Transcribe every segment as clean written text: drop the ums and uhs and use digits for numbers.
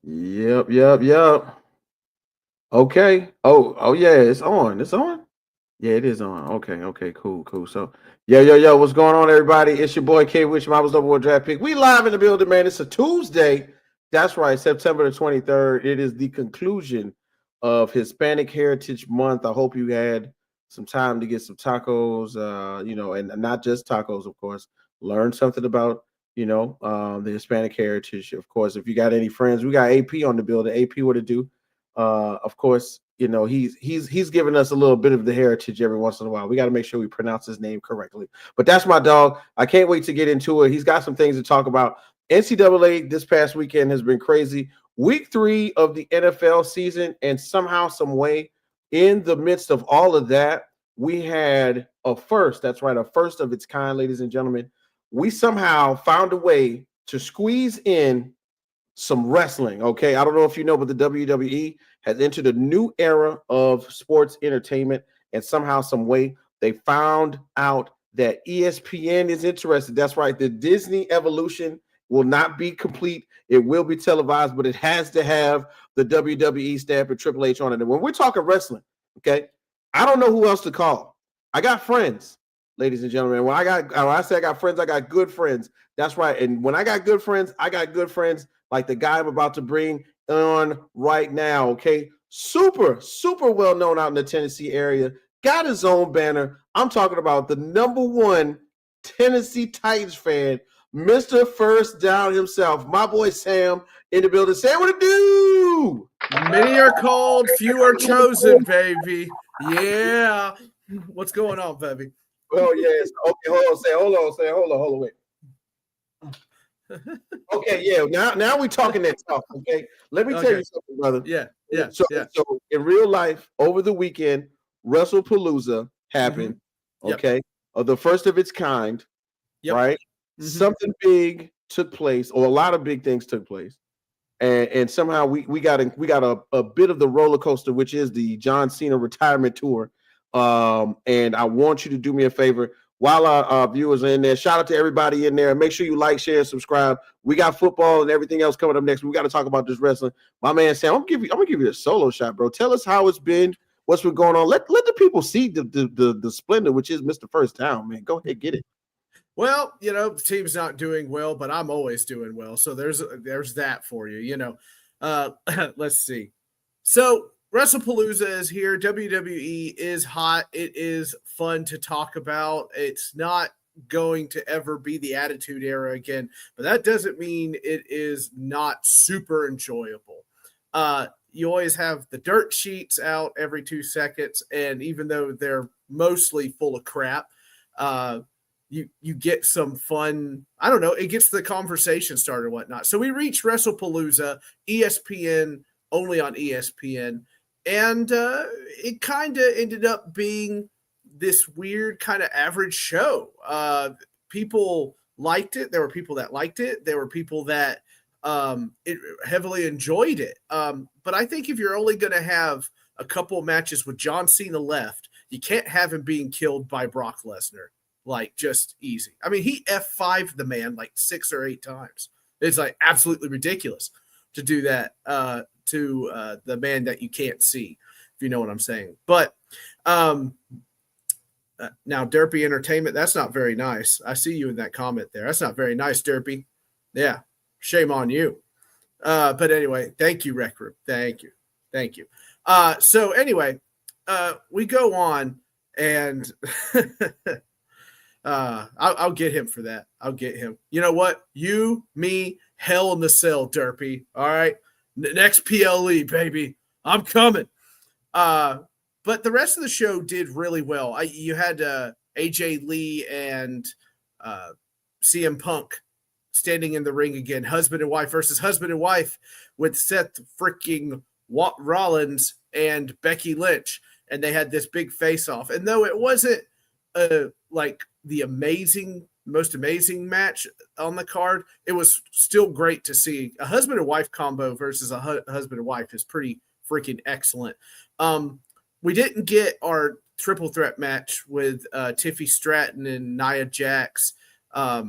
Yep. Okay. Oh yeah, it's on. It's on. Yeah, it is on. Okay, cool. So, yo, what's going on, everybody? It's your boy K Rich, Mama's Double One Draft Pick. We live in the building, man. It's a Tuesday. That's right, September the 23rd. It is the conclusion of Hispanic Heritage Month. I hope you had some time to get some tacos, and not just tacos, of course. Learn something about, the Hispanic heritage. Of course, if you got any friends, we got AP on the building. AP, what to do? Of course, he's giving us a little bit of the heritage every once in a while. We got to make sure we pronounce his name correctly. But that's my dog. I can't wait to get into it. He's got some things to talk about. NCAA this past weekend has been crazy. Week 3 of the NFL season, and somehow, some way, in the midst of all of that, we had a first. That's right, a first of its kind, ladies and gentlemen. We somehow found a way to squeeze in some wrestling. Okay. I don't know if you know, but the WWE has entered a new era of sports entertainment, and somehow, some way, they found out that ESPN is interested. That's right. The Disney evolution will not be complete. It will be televised, but it has to have the WWE stamp and Triple H on it. And when we're talking wrestling, okay, I don't know who else to call. I got friends, ladies and gentlemen. When I say I got friends, I got good friends. That's right. And when I got good friends, I got good friends like the guy I'm about to bring on right now. Okay. Super well known out in the Tennessee area. Got his own banner. I'm talking about the number one Tennessee Titans fan, Mr. First Down himself, my boy Sam in the building. Sam, what it do? Many are called, few are chosen, baby. Yeah. What's going on, baby? Oh, yes. Okay, hold on, wait. Okay, yeah. Now we're talking that talk. Okay, let me tell you something, brother. Yeah. So in real life, over the weekend, WrestlePalooza happened. Yep. Okay, the first of its kind. Yep. Right. Something big took place, or a lot of big things took place, and somehow we got a bit of the roller coaster, which is the John Cena retirement tour. And I want you to do me a favor while our viewers are in there. Shout out to everybody in there. Make sure you like, share, subscribe. We got football and everything else coming up next. We got to talk about this wrestling. My man Sam, I'm gonna give you a solo shot, bro. Tell us how it's been, what's been going on. Let the people see the splendor, which is Mr. First Down, man. Go ahead, get it. Well, the team's not doing well, but I'm always doing well. So there's that for you. Let's see. So WrestlePalooza is here. WWE is hot. It is fun to talk about. It's not going to ever be the Attitude Era again, but that doesn't mean it is not super enjoyable. You always have the dirt sheets out every 2 seconds, and even though they're mostly full of crap, you get some fun. I don't know. It gets the conversation started and whatnot. So we reached WrestlePalooza, ESPN, only on ESPN. And it kind of ended up being this weird kind of average show. People liked it. There were people that liked it. There were people that heavily enjoyed it. But I think if you're only going to have a couple of matches with John Cena left, you can't have him being killed by Brock Lesnar. Like, just easy. I mean, he F5'd the man like 6 or 8 times. It's like absolutely ridiculous to do that to the man that you can't see, if you know what I'm saying. But now, Derpy Entertainment, that's not very nice. I see you in that comment there. That's not very nice, Derpy. Yeah, shame on you. But anyway, thank you, Rec Room. Thank you. So anyway, we go on, and I'll get him for that. I'll get him. You know what? You, me, Hell in the Cell, Derpy. All right? Next PLE, baby. I'm coming. But the rest of the show did really well. You had AJ Lee and CM Punk standing in the ring again. Husband and wife versus husband and wife with Seth freaking Rollins and Becky Lynch. And they had this big face-off. And though it wasn't like the most amazing match on the card, it was still great to see. A husband and wife combo versus a husband and wife is pretty freaking excellent. We didn't get our triple threat match with Tiffy Stratton and Nia Jax. I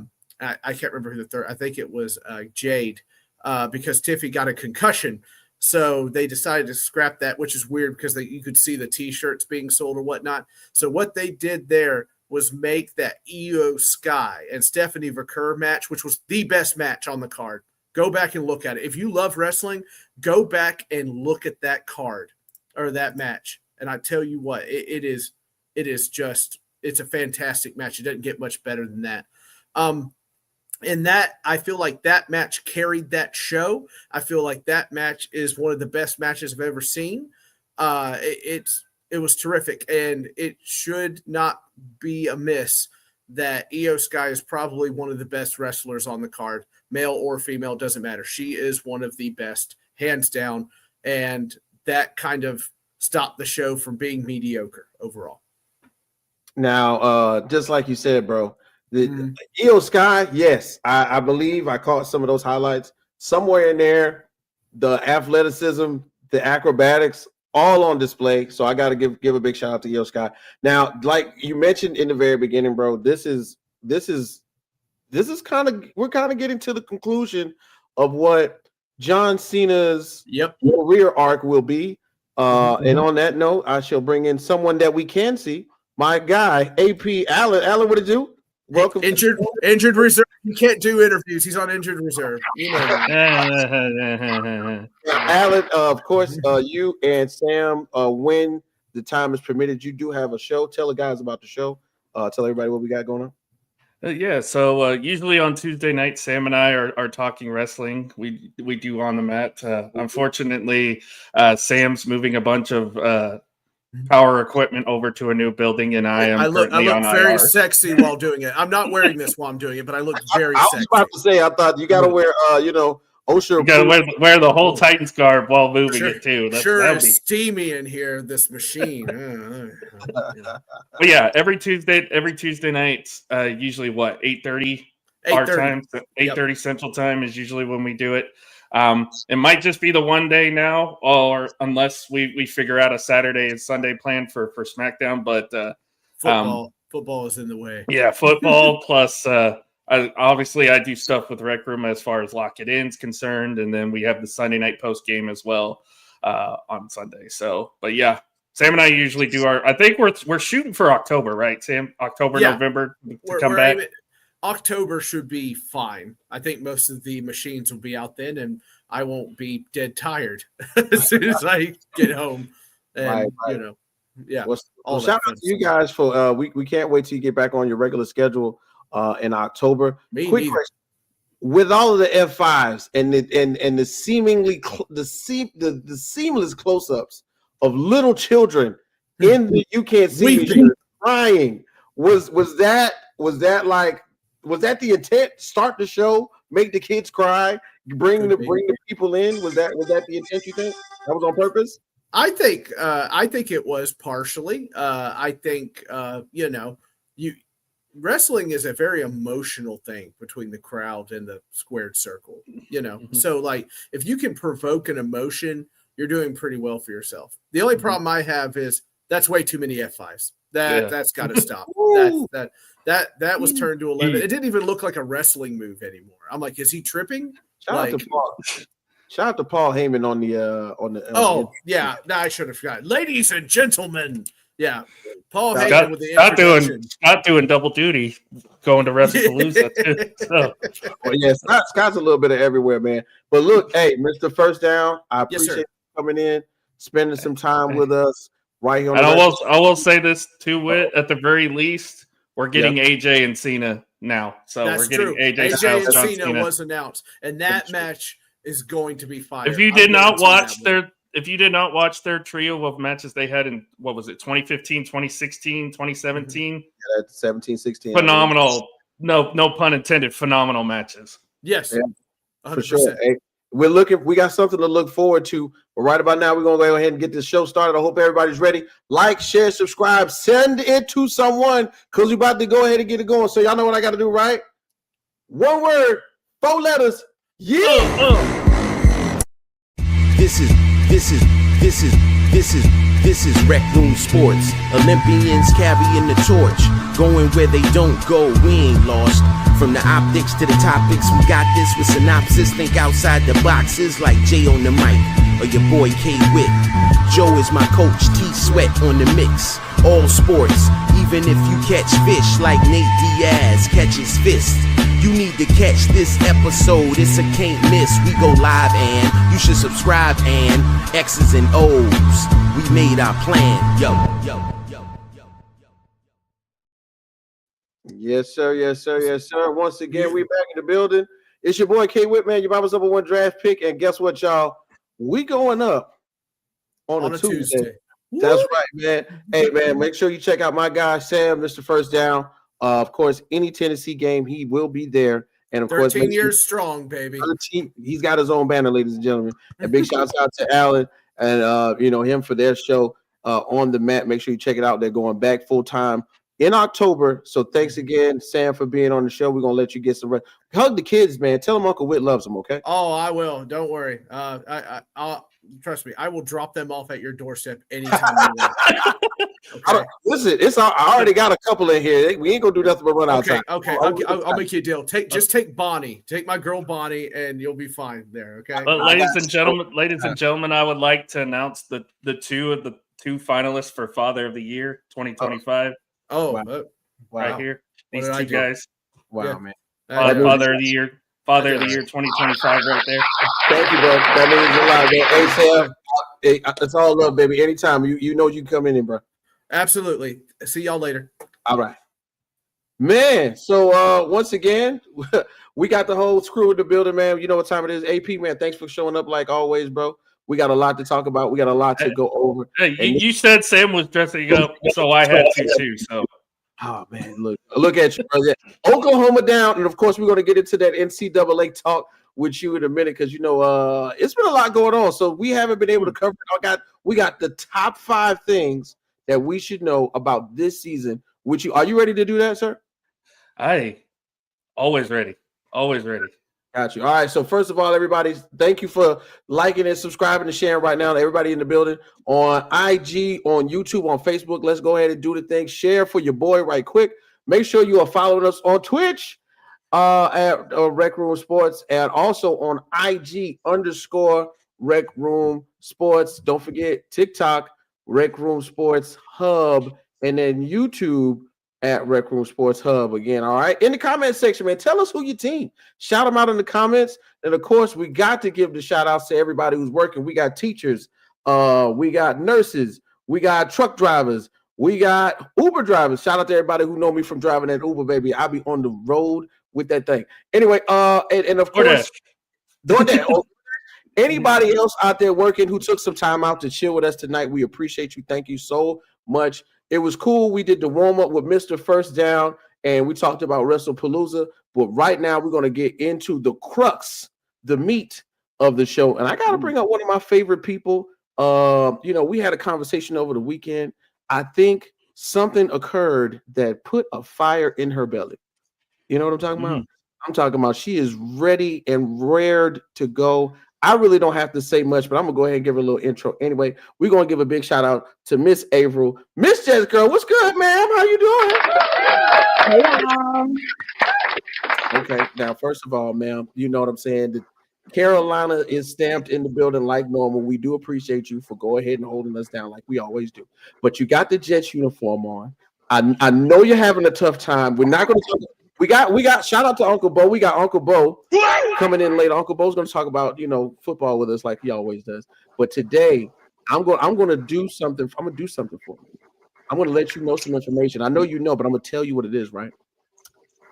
can't remember who the third. I think it was Jade. because Tiffy got a concussion. So they decided to scrap that, which is weird because you could see the T-shirts being sold or whatnot. So what they did there was make that Io Sky and Stephanie Verker match, which was the best match on the card. Go back and look at it. If you love wrestling, go back and look at that card or that match. And I tell you what, it's a fantastic match. It doesn't get much better than that. And that, I feel like that match carried that show. I feel like that match is one of the best matches I've ever seen. It was terrific, and it should not be amiss that Io Sky is probably one of the best wrestlers on the card, male or female, doesn't matter. She is one of the best, hands down, and that kind of stopped the show from being mediocre overall. Now, just like you said, bro, the Io Sky, yes, I believe I caught some of those highlights. Somewhere in there, the athleticism, the acrobatics, all on display. So I got to give a big shout out to Io Sky. Now, like you mentioned in the very beginning, bro, this is kind of, we're kind of getting to the conclusion of what John Cena's career arc will be. And on that note, I shall bring in someone that we can see, my guy, AP Allen. Allen, what did you? Welcome. Injured reserve. You can't do interviews. He's on injured reserve. You know that. Allen, of course, you and Sam, when the time is permitted, you do have a show. Tell the guys about the show. Tell everybody what we got going on. So usually on Tuesday night, Sam and I are talking wrestling. We do On the Mat. Unfortunately, Sam's moving a bunch of power equipment over to a new building, and I look very sexy while doing it. I'm not wearing this while I'm doing it, but I look very sexy. I was about to say, I thought you got to wear, OSHA. You got to wear the whole Titans garb while moving it too. It's steamy in here. This machine. But yeah, every Tuesday night, usually 8:30 our time, 8:30 Central Time is usually when we do it. It might just be the one day now, or unless we figure out a Saturday and Sunday plan for SmackDown. But football is in the way. Yeah, football plus obviously I do stuff with Rec Room as far as Lock It In's concerned, and then we have the Sunday night post game as well on Sunday. So, but yeah, Sam and I usually do I think we're shooting for October, right, Sam? November to come back. October should be fine. I think most of the machines will be out then, and I won't be dead tired as soon as I get home. And Well, shout out to you guys for we can't wait till you get back on your regular schedule in October. Quick question. With all of the F5s and the seemingly the seamless close-ups of little children in the You Can't See Me crying, was that the intent? Start the show, make the kids cry, bring the people in. Was that the intent? You think that was on purpose? I think it was partially. I think wrestling is a very emotional thing between the crowd and the squared circle. So like if you can provoke an emotion, you're doing pretty well for yourself. The only problem I have is that's way too many F5s. That's got to stop. That was turned to 11. It didn't even look like a wrestling move anymore. I'm like, is he tripping? Shout out to Paul Heyman on the. I should have forgotten. Ladies and gentlemen, Paul Heyman with the introduction. Not doing double duty, going to WrestlePalooza too. So. Well, Scott's a little bit of everywhere, man. But look, hey, Mr. First Down, I appreciate you coming in, spending some time with us right here. And I will say this too, Whit. At the very least, we're getting AJ and Cena now. So we're getting AJ and Cena was announced, and that match is going to be fire. If you did not watch their trio of matches they had in, what was it, 2015, 2016, 2017? Yeah, that's 17, 16. Phenomenal. No pun intended. Phenomenal matches. Yes. 100%. For sure. Hey, we got something to look forward to. But right about now, we're going to go ahead and get this show started. I hope everybody's ready. Like, share, subscribe, send it to someone because we're about to go ahead and get it going. So y'all know what I got to do, right? One word, 4 letters. Yeah. This is This is Rec Room Sports. Olympians carrying the torch. Going where they don't go, we ain't lost. From the optics to the topics, we got this with synopsis. Think outside the boxes like Jay on the mic, or your boy K Witt. Joe is my coach, T Sweat on the mix. All sports, even if you catch fish like Nate Diaz catches fist. You need to catch this episode, it's a can't miss. We go live and you should subscribe and X's and O's. We made our plan, yo. Yes, sir. Yes, sir. Yes, sir. Once again, we back in the building. It's your boy K Whitman, your mama's number one draft pick. And guess what, y'all? We going up on a Tuesday. That's right, man. Hey, man, make sure you check out my guy, Sam, Mr. First Down. Of course, any Tennessee game, he will be there. And of 13 course, years strong, baby. He's got his own banner, ladies and gentlemen. And big shouts out to Alan and him for their show on the mat. Make sure you check it out. They're going back full time in October. So thanks again, Sam, for being on the show. We're gonna let you get some rest. Hug the kids, man. Tell them Uncle Whit loves them, okay? Oh, I will. Don't worry. I'll trust me. I will drop them off at your doorstep anytime you want. Okay. Listen, I already got a couple in here. We ain't gonna do nothing but run outside. Okay. I'll make you a deal. Take Bonnie. Take my girl Bonnie, and you'll be fine there. Okay. Ladies and gentlemen, I would like to announce the two finalists for Father of the Year 2025. Oh, wow. Right here. These two guys. Wow, man. Father of the Year 2025 right there. Thank you, bro. That means a lot, man. Hey, Sam, it's all love, baby. Anytime you know you come in, bro. Absolutely. See y'all later. All right. Man, so once again, we got the whole crew in the building, man. You know what time it is. AP, man, thanks for showing up like always, bro. We got a lot to talk about. We got a lot to go over. Hey, you said Sam was dressing up, so I had to too. So, oh man, look at you, brother. Oklahoma down, and of course we're gonna get into that NCAA talk with you in a minute because it's been a lot going on. So we haven't been able to cover it. We got the top 5 things that we should know about this season. Are you ready to do that, sir? Always ready. Got you. All right. So first of all, everybody, thank you for liking and subscribing and sharing right now. Everybody in the building on IG, on YouTube, on Facebook. Let's go ahead and do the thing. Share for your boy right quick. Make sure you are following us on Twitch at Rec Room Sports and also on IG _Rec Room Sports. Don't forget TikTok, Rec Room Sports Hub, and then YouTube at Rec Room Sports Hub again. All right. In the comment section, man, tell us who your team. Shout them out in the comments. And of course, we got to give the shout outs to everybody who's working. We got teachers, we got nurses, we got truck drivers, we got Uber drivers. Shout out to everybody who know me from driving that Uber, baby. I'll be on the road with that thing. Anyway, and of course, DoorDash. Anybody else out there working who took some time out to chill with us tonight, we appreciate you. Thank you so much. It was cool. We did the warm-up with Mr. First Down, and we talked about WrestlePalooza. But right now, we're going to get into the crux, the meat of the show. And I got to bring up one of my favorite people. We had a conversation over the weekend. I think something occurred that put a fire in her belly. You know what I'm talking about? I'm talking about she is ready and rared to go. I really don't have to say much, but I'm going to go ahead and give her a little intro. Anyway, we're going to give a big shout out to Miss Averill. Miss Jazz Girl, what's good, ma'am? How you doing? Hey, okay, now, first of all, ma'am, you know what I'm saying? The Carolina is stamped in the building like normal. We do appreciate you for going ahead and holding us down like we always do. But you got the Jets uniform on. I know you're having a tough time. We're not going to talk. We got shout out to Uncle Bo. We got Uncle Bo coming in later. Uncle Bo's going to talk about football with us like he always does. But today I'm going to do something. I'm going to do something for you. I'm going to let you know some information. I know you know, but I'm going to tell you what it is, right?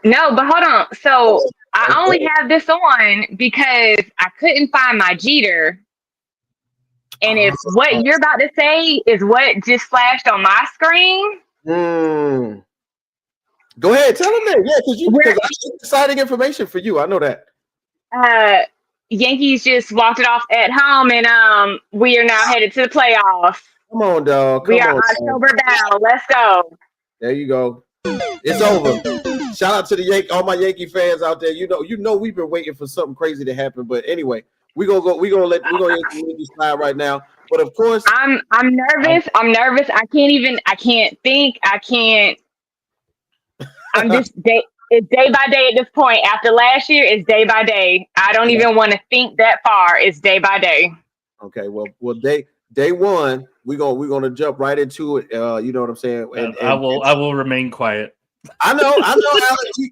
no, but hold on. So I only have this on because I couldn't find my Jeter. And if what you're about to say is what just flashed on my screen. Go ahead, tell them that. Yeah, because that's exciting information for you. I know that. Yankees just walked it off at home, and we are now headed to the playoffs. Come on, dog. We are October bound. Let's go. There you go. It's over. Shout out to all my Yankee fans out there. You know, we've been waiting for something crazy to happen. But anyway, we're gonna let you slide right now. But of course, I'm nervous. I'm nervous. I can't think. I'm just it's day by day at this point. After last year, it's day by day. I don't even want to think that far. It's day by day. Okay, well, day one, we're gonna jump right into it. You know what I'm saying? And I will remain quiet. I know, Alex.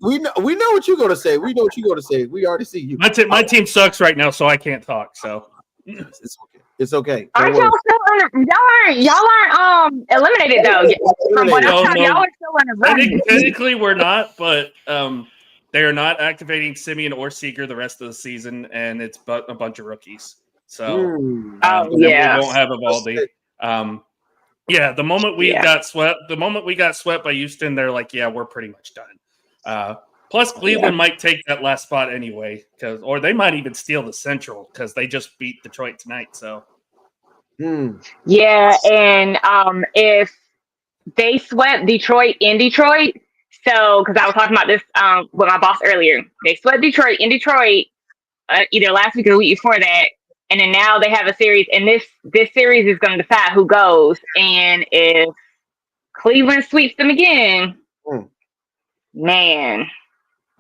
We know what you're gonna say. We know what you're gonna say. We already see you. My team sucks right now, so I can't talk. So it's okay. It's okay. Aren't y'all still y'all aren't eliminated though? From what I'm told, y'all are still in a run. Technically, we're not, but they are not activating Simeon or Seeger the rest of the season, and it's a bunch of rookies. So we won't have Evaldi. The moment we got swept by Houston, they're like, yeah, we're pretty much done. Plus, Cleveland might take that last spot anyway, or they might even steal the Central because they just beat Detroit tonight. So, yeah, and if they swept Detroit in Detroit, so because I was talking about this with my boss earlier, they swept Detroit in Detroit either last week or the week before that, and then now they have a series, and this series is going to decide who goes. And if Cleveland sweeps them again, man.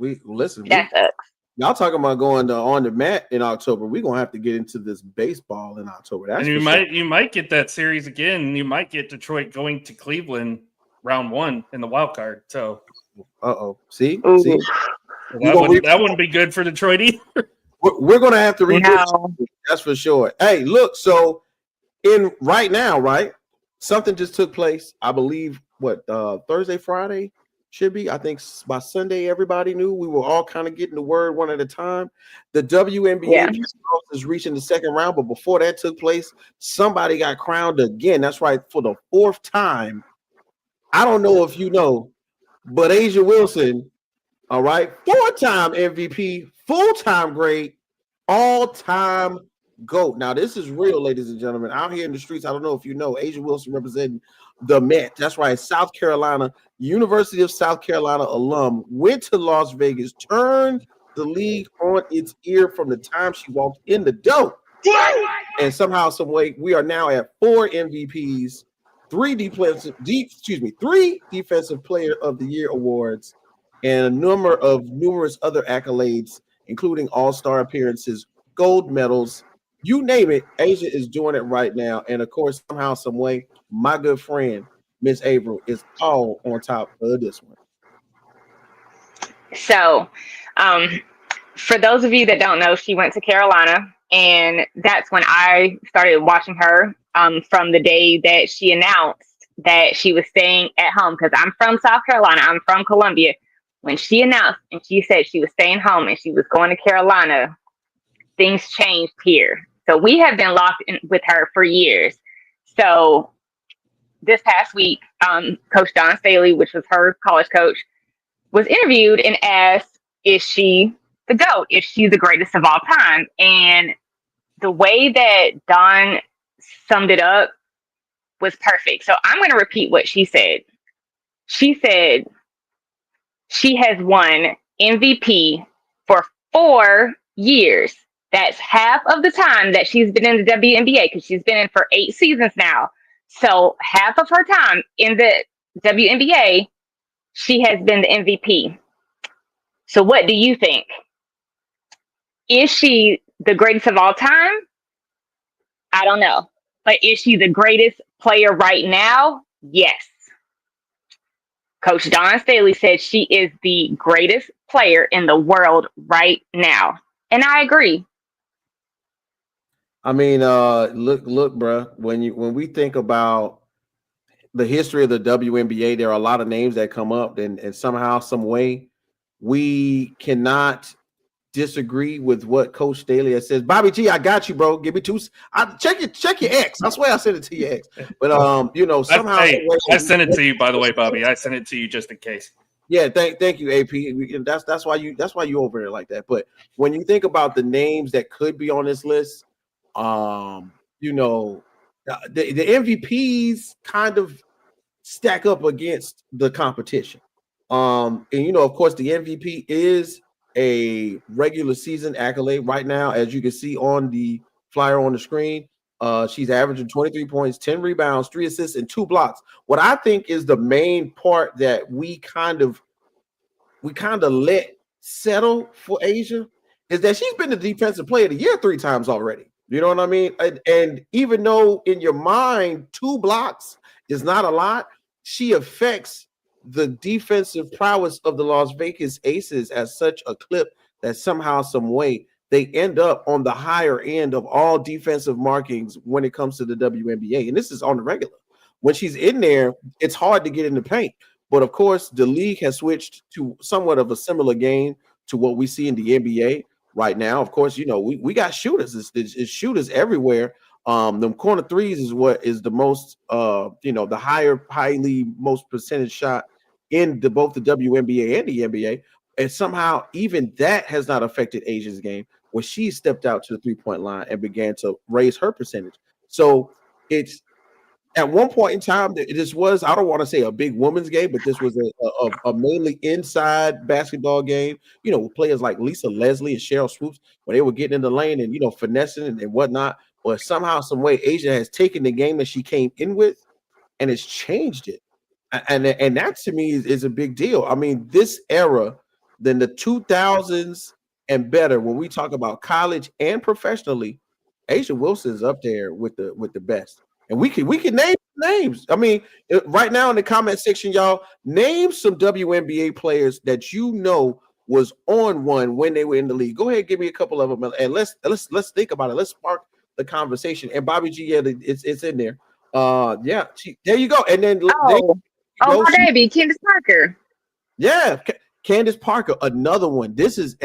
That sucks. Y'all talking about going on the mat in October. We're gonna have to get into this baseball in October. That's you might get that series again. You might get Detroit going to Cleveland round 1 in the wild card. So see? That wouldn't be good for Detroit either. We're gonna have to redo it. That's for sure. Hey, look, so right now, something just took place. I believe Thursday, Friday. Should be. I think by Sunday, everybody knew. We were all kind of getting the word one at a time. The WNBA is reaching the second round, but before that took place, somebody got crowned again. That's right, for the 4th time. I don't know if you know, but A'ja Wilson, all right, 4-time MVP, full-time great, all-time GOAT. Now, this is real, ladies and gentlemen. Out here in the streets, I don't know if you know, A'ja Wilson representing the Met. That's right, South Carolina, University of South Carolina alum, went to Las Vegas, turned the league on its ear from the time she walked in the door. And somehow, some way, we are now at 4 MVPs, 3 defensive player of the year awards, and a numerous other accolades, including all-star appearances, gold medals, you name it. A'ja is doing it right now. And of course, somehow, some way, my good friend, Miss Averill, is all on top of this one. So, for those of you that don't know, she went to Carolina, and that's when I started watching her from the day that she announced that she was staying at home, because I'm from South Carolina. I'm from Columbia. When she announced and she said she was staying home and she was going to Carolina, things changed here. So we have been locked in with her for years. So this past week, Coach Dawn Staley, which was her college coach, was interviewed and asked, is she the GOAT? Is she the greatest of all time? And the way that Dawn summed it up was perfect. So I'm going to repeat what she said. She said she has won MVP for 4 years. That's half of the time that she's been in the WNBA, because she's been in for 8 seasons now. So half of her time in the WNBA, she has been the MVP. So what do you think? Is she the greatest of all time? I don't know. But is she the greatest player right now? Yes. Coach Dawn Staley said she is the greatest player in the world right now. And I agree. I mean, look, bro. When we think about the history of the WNBA, there are a lot of names that come up, and somehow, some way, we cannot disagree with what Coach Staley has said. Bobby G, I got you, bro. Give me 2. Check your X. I swear I sent it to your X. But somehow I sent it to you, by the way, Bobby. I sent it to you just in case. Yeah, thank you, AP. That's why you over there like that. But when you think about the names that could be on this list, the MVPs kind of stack up against the competition. And of course, the MVP is a regular season accolade right now, as you can see on the flyer on the screen. She's averaging 23 points, 10 rebounds, 3 assists, and 2 blocks. What I think is the main part that we kind of let settle for A'ja is that she's been the defensive player of the year 3 times already. You know what I mean? And even though in your mind 2 blocks is not a lot, she affects the defensive prowess of the Las Vegas Aces at such a clip that somehow, some way, they end up on the higher end of all defensive markings when it comes to the WNBA. And this is on the regular. When she's in there, it's hard to get in the paint. But of course, the league has switched to somewhat of a similar game to what we see in the NBA right now. Of course, you know, we got shooters. It's shooters everywhere. Them corner threes is what is the most, the highly most percentage shot in both the WNBA and the NBA. And somehow even that has not affected A'ja's game, where she stepped out to the 3-point line and began to raise her percentage. So it's at one point in time, this was, I don't want to say a big women's game, but this was a mainly inside basketball game, you know, with players like Lisa Leslie and Cheryl Swoops, where they were getting in the lane and, you know, finessing and whatnot. But somehow, some way, A'ja has taken the game that she came in with and has changed it. And that to me is a big deal. I mean, this era, than the 2000s and better, when we talk about college and professionally, A'ja Wilson is up there with the best. And we can name names. I mean, right now in the comment section, y'all, name some WNBA players that you know was on one when they were in the league. Go ahead, give me a couple of them, and let's think about it. Let's spark the conversation. And Bobby G, yeah, it's in there. Yeah, there you go. And then my baby, Candace Parker. Yeah, Candace Parker, another one. This is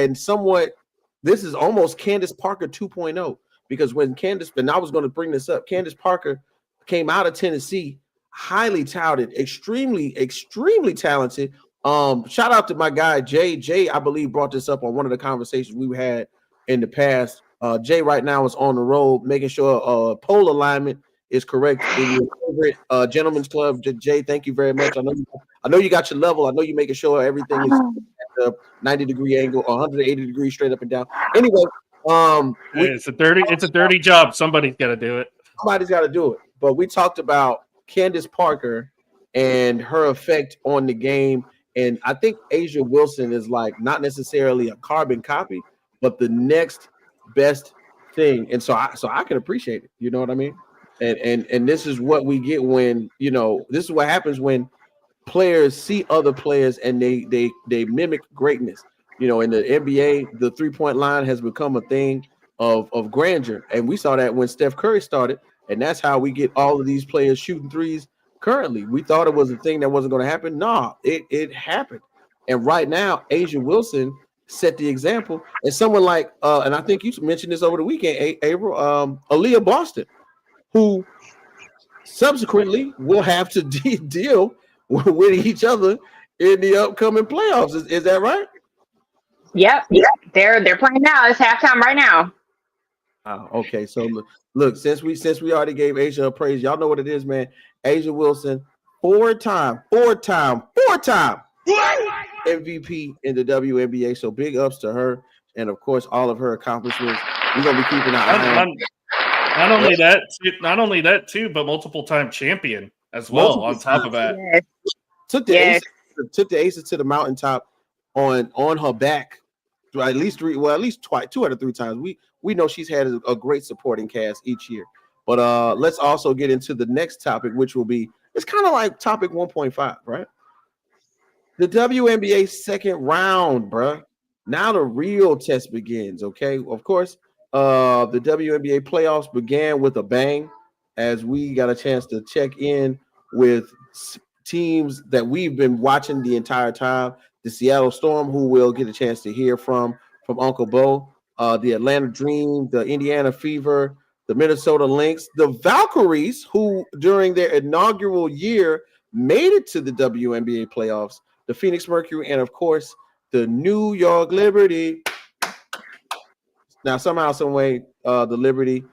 almost Candace Parker 2.0, because when Candace, and I was going to bring this up, Candace Parker came out of Tennessee, highly touted, extremely talented. Shout out to my guy Jay. Jay, I believe, brought this up on one of the conversations we had in the past. Jay right now is on the road, making sure pole alignment is correct in your favorite gentleman's club. Jay, thank you very much. I know you got your level. I know you're making sure everything is at the 90-degree angle, 180 degrees straight up and down. Anyway, it's a dirty job. Somebody's got to do it. Somebody's got to do it. But we talked about Candace Parker and her effect on the game. And I think A'ja Wilson is like not necessarily a carbon copy, but the next best thing. And so I can appreciate it. You know what I mean? And this is what we get when, you know, this is what happens when players see other players and they mimic greatness. You know, in the NBA, the 3-point line has become a thing of grandeur. And we saw that when Steph Curry started. And that's how we get all of these players shooting threes currently. We thought it was a thing that wasn't going to happen. Nah, it happened. And right now, A'ja Wilson set the example. And someone like, and I think you mentioned this over the weekend, April, Aaliyah Boston, who subsequently will have to deal with each other in the upcoming playoffs. Is that right? Yep. They're playing now. It's halftime right now. Okay, so look, since we already gave A'ja a praise, y'all know what it is, man. A'ja Wilson, four-time MVP in the WNBA. So big ups to her, and of course all of her accomplishments. We're gonna be keeping an eye on. Not only that too, but multiple-time champion as well. On top of that, took the Aces to the mountaintop on her back. At least twice, 2 out of 3 times. We know she's had a great supporting cast each year. But let's also get into the next topic, which will be, it's kind of like topic 1.5, right? The WNBA second round, bruh. Now the real test begins, okay? Of course, the WNBA playoffs began with a bang as we got a chance to check in with teams that we've been watching the entire time. The Seattle Storm, who we'll get a chance to hear from Uncle Bo, the Atlanta Dream, the Indiana Fever, the Minnesota Lynx, the Valkyries, who during their inaugural year made it to the WNBA playoffs, the Phoenix Mercury, and of course, the New York Liberty. Now, somehow, some way, the Liberty,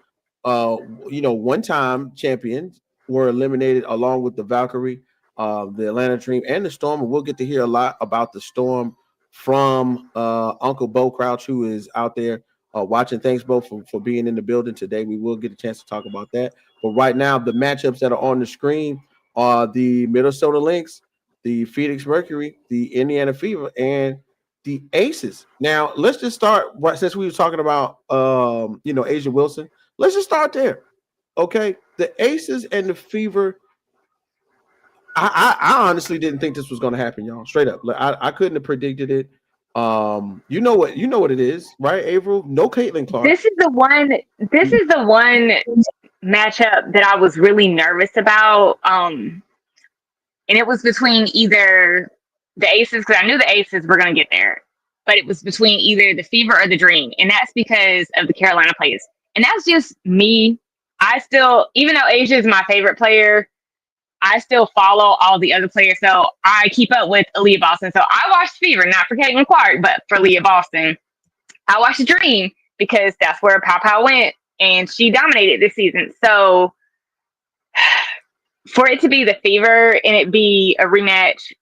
one-time champions were eliminated along with the Valkyrie, the Atlanta Dream, and the Storm. And we'll get to hear a lot about the Storm from Uncle Bo Crouch, who is out there watching. Thanks both for being in the building today. We will get a chance to talk about that. But right now, the matchups that are on the screen are the Minnesota Lynx, the Phoenix Mercury, the Indiana Fever, and the Aces. Now, let's just start since we were talking about A'ja Wilson. Let's just start there. Okay, the Aces and the Fever. I honestly didn't think this was going to happen, y'all. Straight up, I couldn't have predicted it. You know what it is, right, Avril? No Caitlin Clark. This is the one matchup that I was really nervous about. And it was between either the Aces, because I knew the Aces were going to get there, but it was between either the Fever or the Dream, and that's because of the Carolina players. And that's just me. I still, even though A'ja is my favorite player, I still follow all the other players, so I keep up with Aaliyah Boston. So I watched Fever, not for Caitlin Clark, but for Aaliyah Boston. I watched the Dream because that's where Pow Pow went, and she dominated this season. So for it to be the Fever and it be a rematch,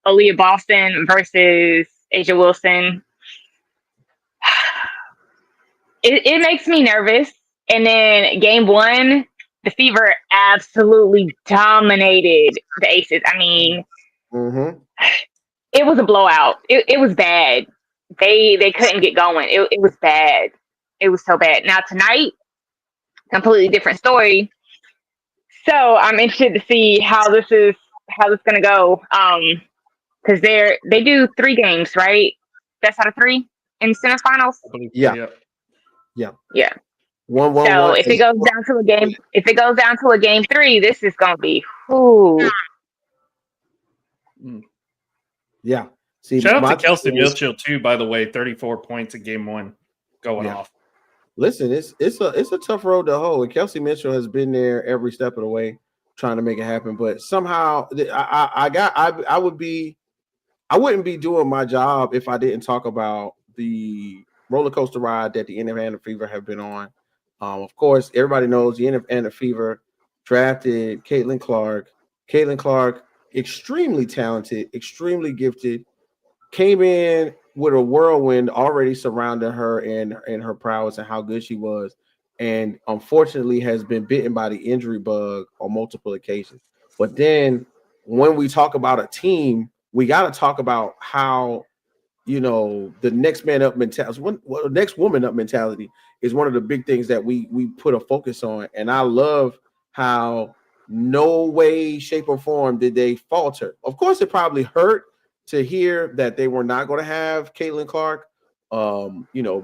Aaliyah Boston versus A'ja Wilson, it makes me nervous. And then game one, the Fever absolutely dominated the Aces. I mean, it was a blowout. It was bad. They couldn't get going. It was bad. It was so bad. Now tonight, completely different story. So I'm interested to see how this is going to go. Because they do 3 games, right? Best out of 3 in the semifinals. Yeah. 1-1. So if it goes down to a game 3, this is gonna be Yeah. See, shout out to Kelsey Mitchell too, by the way, 34 points in game 1 going off. Listen, it's a tough road to hoe. And Kelsey Mitchell has been there every step of the way trying to make it happen. But somehow I wouldn't be doing my job if I didn't talk about the roller coaster ride that the Indiana Fever have been on. Of course, everybody knows the Indiana Fever drafted Caitlin Clark. Caitlin Clark, extremely talented, extremely gifted, came in with a whirlwind already surrounding her and her prowess and how good she was, and unfortunately has been bitten by the injury bug on multiple occasions. But then when we talk about a team, we got to talk about how the next man up mentality, next woman up mentality is one of the big things that we put a focus on. And I love how no way, shape, or form did they falter. Of course, it probably hurt to hear that they were not going to have Caitlin Clark,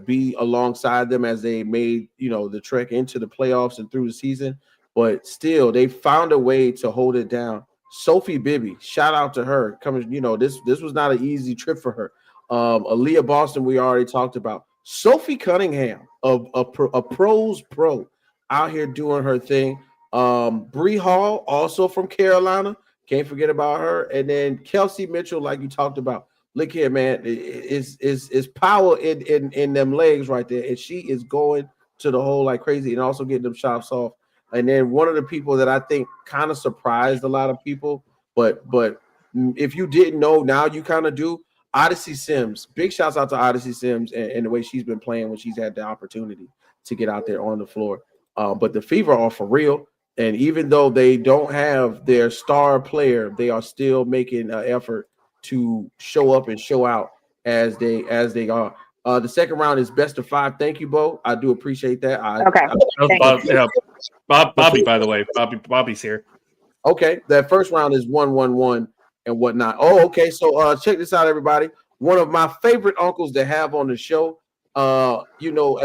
be alongside them as they made, the trek into the playoffs and through the season. But still, they found a way to hold it down. Sophie Bibby, shout out to her. This was not an easy trip for her. Aaliyah Boston, we already talked about. Sophie Cunningham, a pro's pro, out here doing her thing. Bree Hall, also from Carolina, can't forget about her. And then Kelsey Mitchell, like you talked about. Look here, man, is power in them legs right there, and she is going to the hole like crazy, and also getting them shots off. And then one of the people that I think kind of surprised a lot of people, but if you didn't know, now you kind of do. Odyssey Sims, big shouts out to Odyssey Sims and the way she's been playing when she's had the opportunity to get out there on the floor. But the Fever are for real. And even though they don't have their star player, they are still making an effort to show up and show out as they are. The second round is best of 5. Thank you, Bo. I do appreciate that. Bobby, by the way. Bobby's here. Okay. That first round is 1-1-1. And whatnot. Oh, okay. So check this out, everybody. One of my favorite uncles to have on the show. And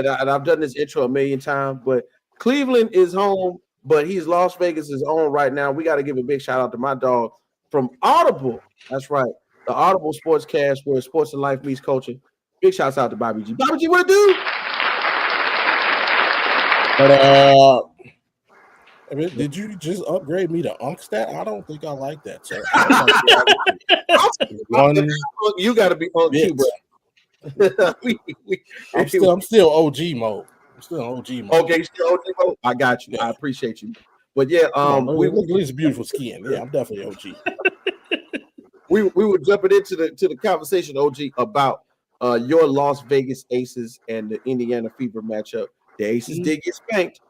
I've done this intro a million times, but Cleveland is home, but he's Las Vegas' own right now. We got to give a big shout out to my dog from Audible. That's right. The Audible Sportscast, where sports and life meets culture. Big shouts out to Bobby G. Bobby G, what it do? But did you just upgrade me to Unkstat? I don't think I like that, sir. You got to be on too, bro. I'm still OG mode. Okay, still OG mode. I got you. Yeah. I appreciate you. But yeah, look at this beautiful skin. Yeah, I'm definitely OG. we were jumping into the conversation, OG, about your Las Vegas Aces and the Indiana Fever matchup. The Aces did get spanked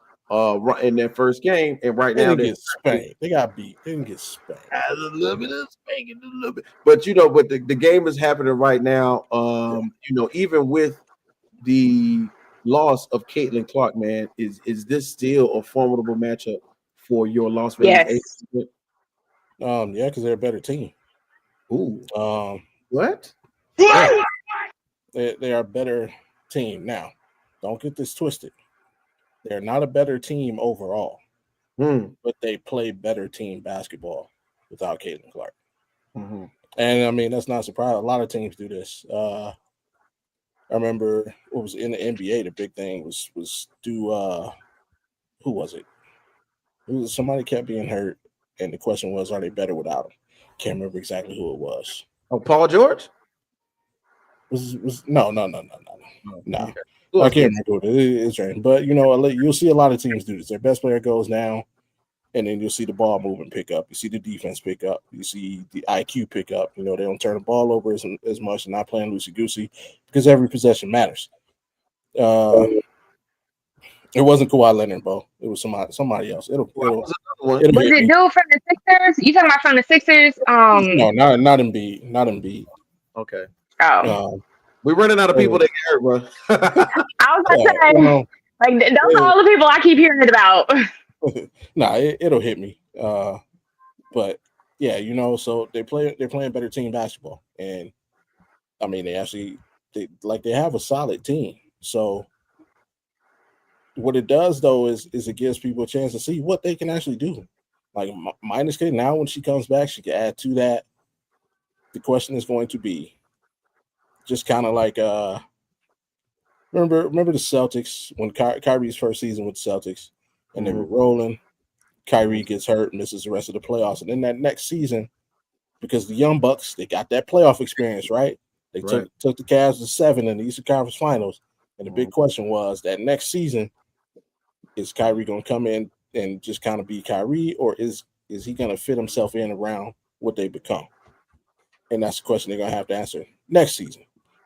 in their first game, and right They now didn't get spanked. They got beat. They didn't get spanked. a little bit of spanking, a little bit. But but the game is happening right now. Even with the loss of Caitlin Clark, man, is this still a formidable matchup for your Las Vegas Yes. Aces? Yeah, because they're a better team. Ooh, What? Yeah. They are a better team. Now, don't get this twisted. They're not a better team overall, but they play better team basketball without Caitlin Clark. Mm-hmm. And I mean, that's not a surprise. A lot of teams do this. I remember what was in the NBA. The big thing was who was it? Somebody kept being hurt, and the question was, are they better without him? Can't remember exactly who it was. Oh, Paul George? No. I can't remember what it is, right? But you'll see a lot of teams do this. Their best player goes down, and then you'll see the ball movement pick up. You see the defense pick up. You see the IQ pick up. They don't turn the ball over as much and not playing loosey goosey because every possession matters. It wasn't Kawhi Leonard, Bo. It was somebody else. Was it dude from the Sixers? You talking about from the Sixers? No, not Embiid. Not Embiid. Okay. Oh. We're running out of people that get hurt, bro. I was gonna say, those are all the people I keep hearing about. It'll hit me. But yeah, so they're playing better team basketball, and I mean they have a solid team. So what it does though is it gives people a chance to see what they can actually do. Like minus K, now when she comes back, she can add to that. The question is going to be just kind of like remember the Celtics when Kyrie's first season with the Celtics and they were rolling. Kyrie gets hurt, misses the rest of the playoffs, and then that next season, because the Young Bucks, they got that playoff experience, right? They took the Cavs to 7 in the Eastern Conference Finals, and the big question was that next season, is Kyrie going to come in and just kind of be Kyrie, or is he going to fit himself in around what they become? And that's the question they're going to have to answer next season.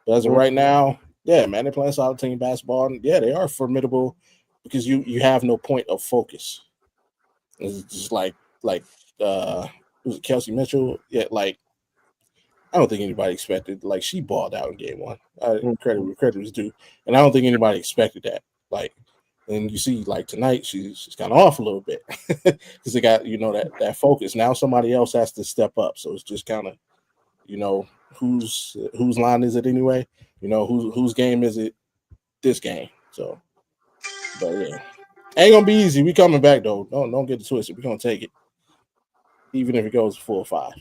But as of right now, yeah, man, they're playing solid team basketball. And yeah, they are formidable because you have no point of focus. It's just like was it Kelsey Mitchell? Yeah, I don't think anybody expected. She balled out in game 1. Credit was due. And I don't think anybody expected that. And you see, tonight, she's kind of off a little bit because they got, that focus. Now somebody else has to step up. So it's just kind of, whose line is it anyway? Whose game is it this game? So, but yeah, ain't gonna be easy. We coming back though. Don't get it twisted. We're gonna take it, even if it goes 4-5.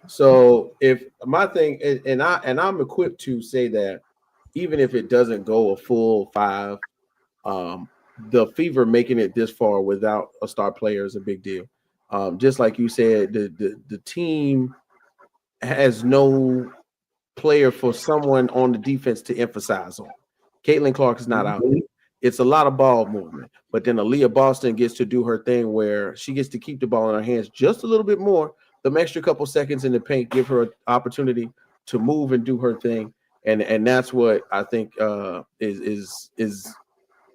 So if my thing is, and I'm equipped to say that even if it doesn't go a full 5, the Fever making it this far without a star player is a big deal. Just like you said, the team has no player for someone on the defense to emphasize on. Caitlin Clark is not out there. It's a lot of ball movement, but then Aaliyah Boston gets to do her thing where she gets to keep the ball in her hands just a little bit more. The extra couple seconds in the paint give her an opportunity to move and do her thing, and that's what I think is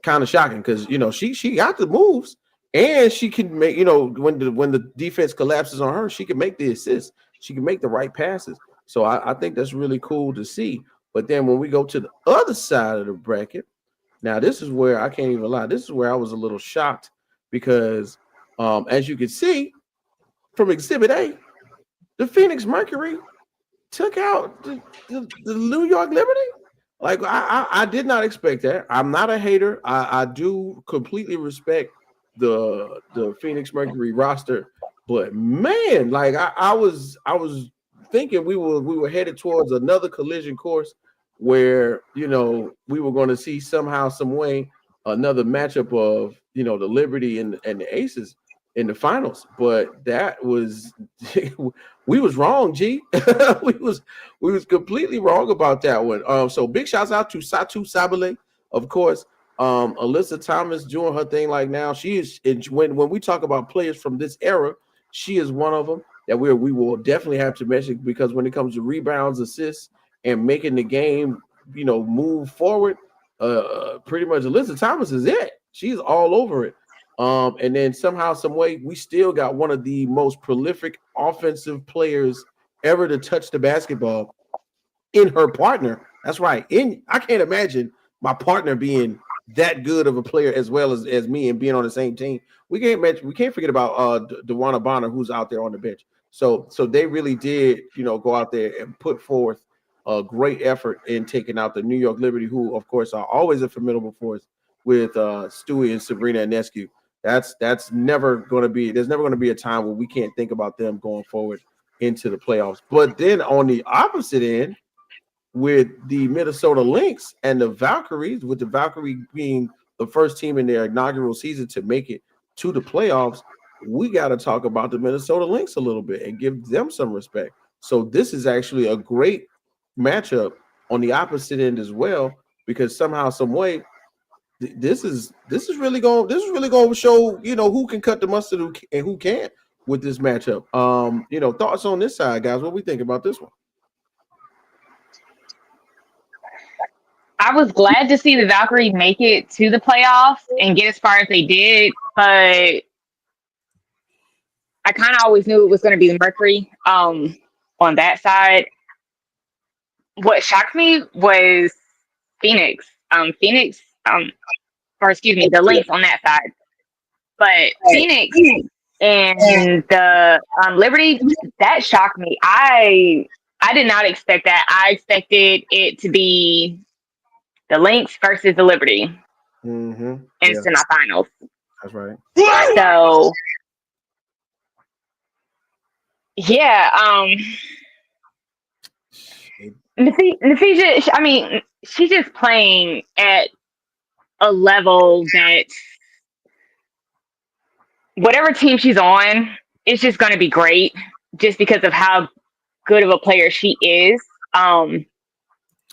kind of shocking because she got the moves and she can make when the defense collapses on her, she can make the assists, she can make the right passes. So I think that's really cool to see. But then when we go to the other side of the bracket, now this is where I can't even lie. This is where I was a little shocked because as you can see from Exhibit A, the Phoenix Mercury took out the New York Liberty. I did not expect that. I'm not a hater. I do completely respect the Phoenix Mercury roster, but man, I was thinking we were headed towards another collision course where we were going to see somehow, some way, another matchup of the Liberty and the Aces in the finals. But that was we was wrong, G. we was completely wrong about that one. So big shouts out to Satu Sabale, of course. Alyssa Thomas doing her thing now. She is when we talk about players from this era, she is one of them. that we will definitely have to mention, because when it comes to rebounds, assists, and making the game, move forward, pretty much Alyssa Thomas is it. She's all over it. And then somehow, some way, we still got one of the most prolific offensive players ever to touch the basketball in her partner. That's right. I can't imagine my partner being that good of a player as well as me and being on the same team. We can't forget about DeWanna Bonner, who's out there on the bench. So they really did, go out there and put forth a great effort in taking out the New York Liberty, who of course are always a formidable force with Stewie and Sabrina Ionescu. That's never going to be. There's never going to be a time where we can't think about them going forward into the playoffs. But then on the opposite end, with the Minnesota Lynx and the Valkyries, with the Valkyrie being the first team in their inaugural season to make it to the playoffs, we got to talk about the Minnesota Lynx a little bit and give them some respect. So this is actually a great matchup on the opposite end as well, because somehow, some way, this is really going to show who can cut the mustard and who can't with this matchup. Thoughts on this side, guys? What we think about this one? I was glad to see the Valkyrie make it to the playoffs and get as far as they did, but I kind of always knew it was going to be the Mercury on that side. What shocked me was Phoenix. The Lynx on that side. But Phoenix and the Liberty, that shocked me. I did not expect that. I expected it to be the Lynx versus the Liberty in semifinals. That's right. So, yeah. Nafisa, I mean, she's just playing at a level that whatever team she's on, it's just going to be great just because of how good of a player she is.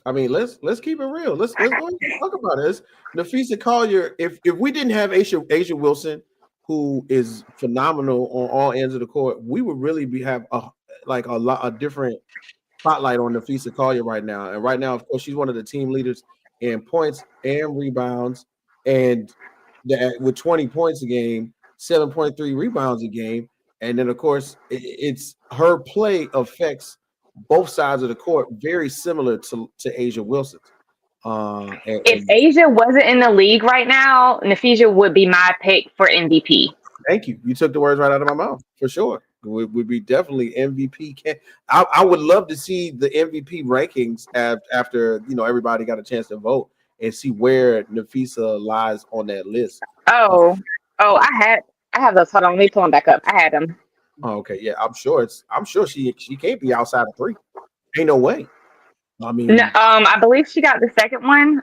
I mean, let's keep it real. Let's go and talk about this. Nafisa Collier. If we didn't have Asia Wilson, who is phenomenal on all ends of the court, we would really have a different spotlight on Nafisa Collier right now. And right now, of course, she's one of the team leaders in points and rebounds, and with 20 points a game, 7.3 rebounds a game, and then of course, it's her play affects both sides of the court, very similar to Asia Wilson. If Asia wasn't in the league right now, Nafisa would be my pick for MVP. Thank you. You took the words right out of my mouth, for sure. Would be definitely MVP. I would love to see the MVP rankings after everybody got a chance to vote and see where Nafisa lies on that list. I have those. Hold on, let me pull them back up. I had them. Oh, okay, yeah, I'm sure she can't be outside of 3. Ain't no way. I mean, no, I believe she got the second one.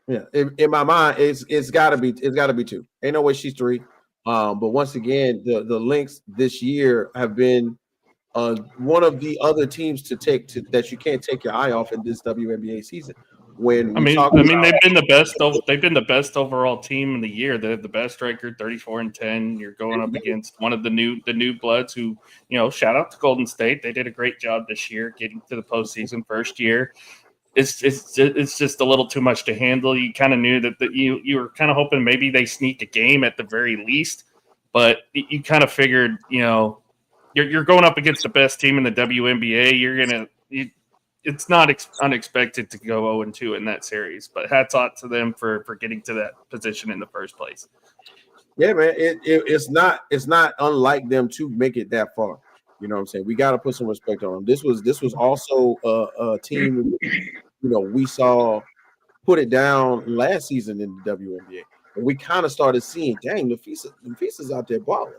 Yeah, in my mind, it's gotta be 2. Ain't no way she's 3. But once again, the Lynx this year have been one of the other teams that you can't take your eye off in this WNBA season. They've been the best. They've been the best overall team in the year. They have the best record, 34-10. You're going up against one of the new bloods who, shout out to Golden State. They did a great job this year getting to the postseason first year. It's just a little too much to handle. You kind of knew that you were kind of hoping maybe they sneak a game at the very least, but you kind of figured, you're going up against the best team in the WNBA. It's not unexpected to go 0-2 in that series, but hats off to them for getting to that position in the first place. Yeah, man, it's not unlike them to make it that far. You know what I'm saying? We got to put some respect on them. This was also a team, we saw put it down last season in the WNBA, and we kind of started seeing, dang, Nafisa's out there balling.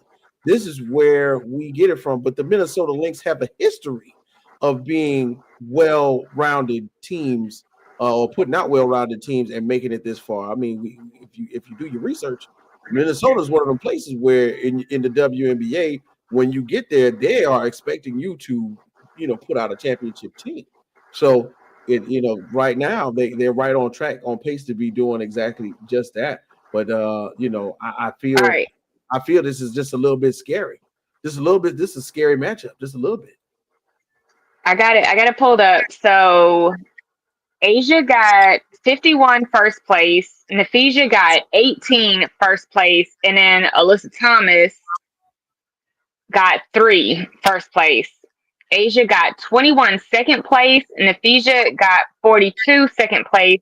This is where we get it from. But the Minnesota Lynx have a history of being well-rounded teams, or putting out well-rounded teams and making it this far. I mean, if you do your research, Minnesota is one of them places where in the WNBA, when you get there, they are expecting you to, put out a championship team. So, right now they're right on track, on pace to be doing exactly just that. But I feel. All right. I feel this is just a little bit scary. Just a little bit. This is a scary matchup. Just a little bit. I got it pulled up. So Asia got 51 first place, Nephesia got 18 first place, and then Alyssa Thomas got 3 first place. Asia got 21 second place, Nephesia got 42 second place,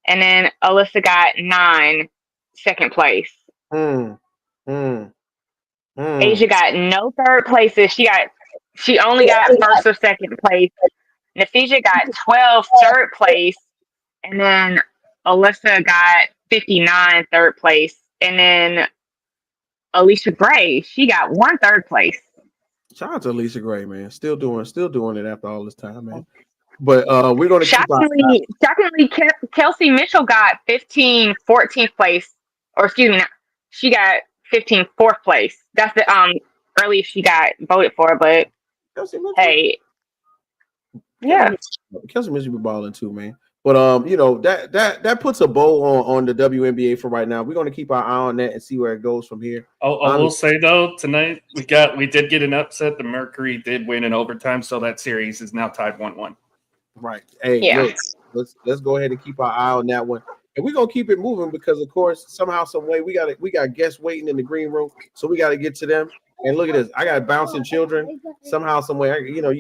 and then Alyssa got 9 second place. Asia got no third places. She only got first or second place. Nephesia got 12 third place, and then Alyssa got 59 third place, and then Alicia Gray, she got 1 third place. Shout out to Alicia Gray, man. Still doing it after all this time, man. But we're going to shockingly, Kelsey Mitchell got 14th place, or excuse me, she got 4th place. That's the earliest she got voted for. But hey, yeah, Kelsey Mitchell be balling too, man. But you know, that puts a bow on the WNBA for right now. We're going to keep our eye on that and see where it goes from here. I will say though, tonight we did get an upset. The Mercury did win in overtime, so that series is now tied 1-1. Right. Hey, yeah. Look, let's go ahead and keep our eye on that one. And we're gonna keep it moving because, of course, somehow, some way, we got guests waiting in the green room, so we got to get to them. And look at this, I got bouncing children. Somehow, some way, you got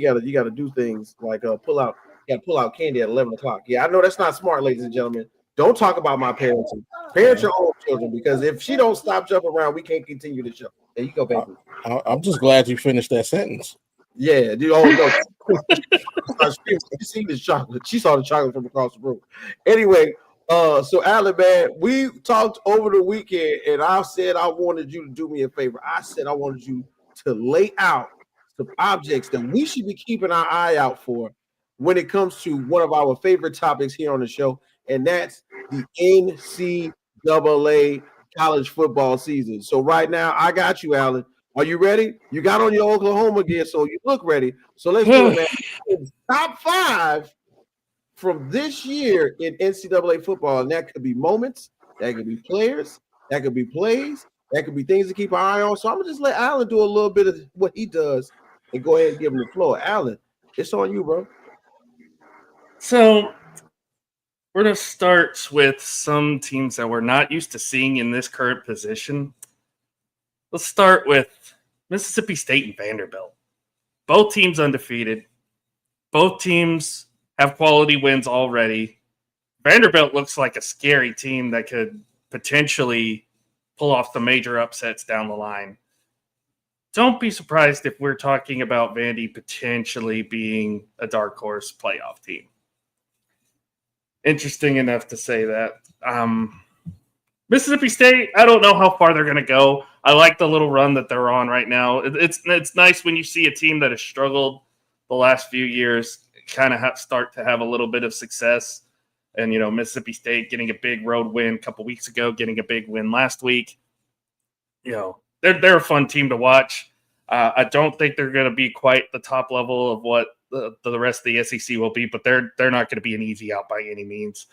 to do things like pull out candy at 11:00. Yeah, I know that's not smart, ladies and gentlemen. Don't talk about my parenting. Parent your own children, because if she don't stop jumping around, we can't continue the show. There you go, baby. I'm just glad you finished that sentence. Yeah, dude. Oh no, she seen this chocolate. She saw the chocolate from across the room. Anyway. So Alan, man, we talked over the weekend, and I said I wanted you to do me a favor. I said I wanted you to lay out some objects that we should be keeping our eye out for when it comes to one of our favorite topics here on the show, and that's the NCAA college football season. So right now, I got you, Alan. Are you ready? You got on your Oklahoma gear, so you look ready. So let's do it, man. Top 5 from this year in NCAA football, and that could be moments, that could be players, that could be plays, that could be things to keep our eye on. So I'm gonna just let Alan do a little bit of what he does and go ahead and give him the floor. Alan, it's on you, bro. So we're gonna start with some teams that we're not used to seeing in this current position. Let's start with Mississippi State and Vanderbilt. Both teams undefeated. Both teams have quality wins already. Vanderbilt looks like a scary team that could potentially pull off the major upsets down the line. Don't be surprised if we're talking about Vandy potentially being a dark horse playoff team. Interesting enough to say that. Mississippi State, I don't know how far they're going to go. I like the little run that they're on right now. It's nice when you see a team that has struggled the last few years kind of start to have a little bit of success. And, you know, Mississippi State getting a big road win a couple weeks ago, getting a big win last week. You know, they're a fun team to watch. I don't think they're going to be quite the top level of what the rest of the SEC will be, but they're not going to be an easy out by any means.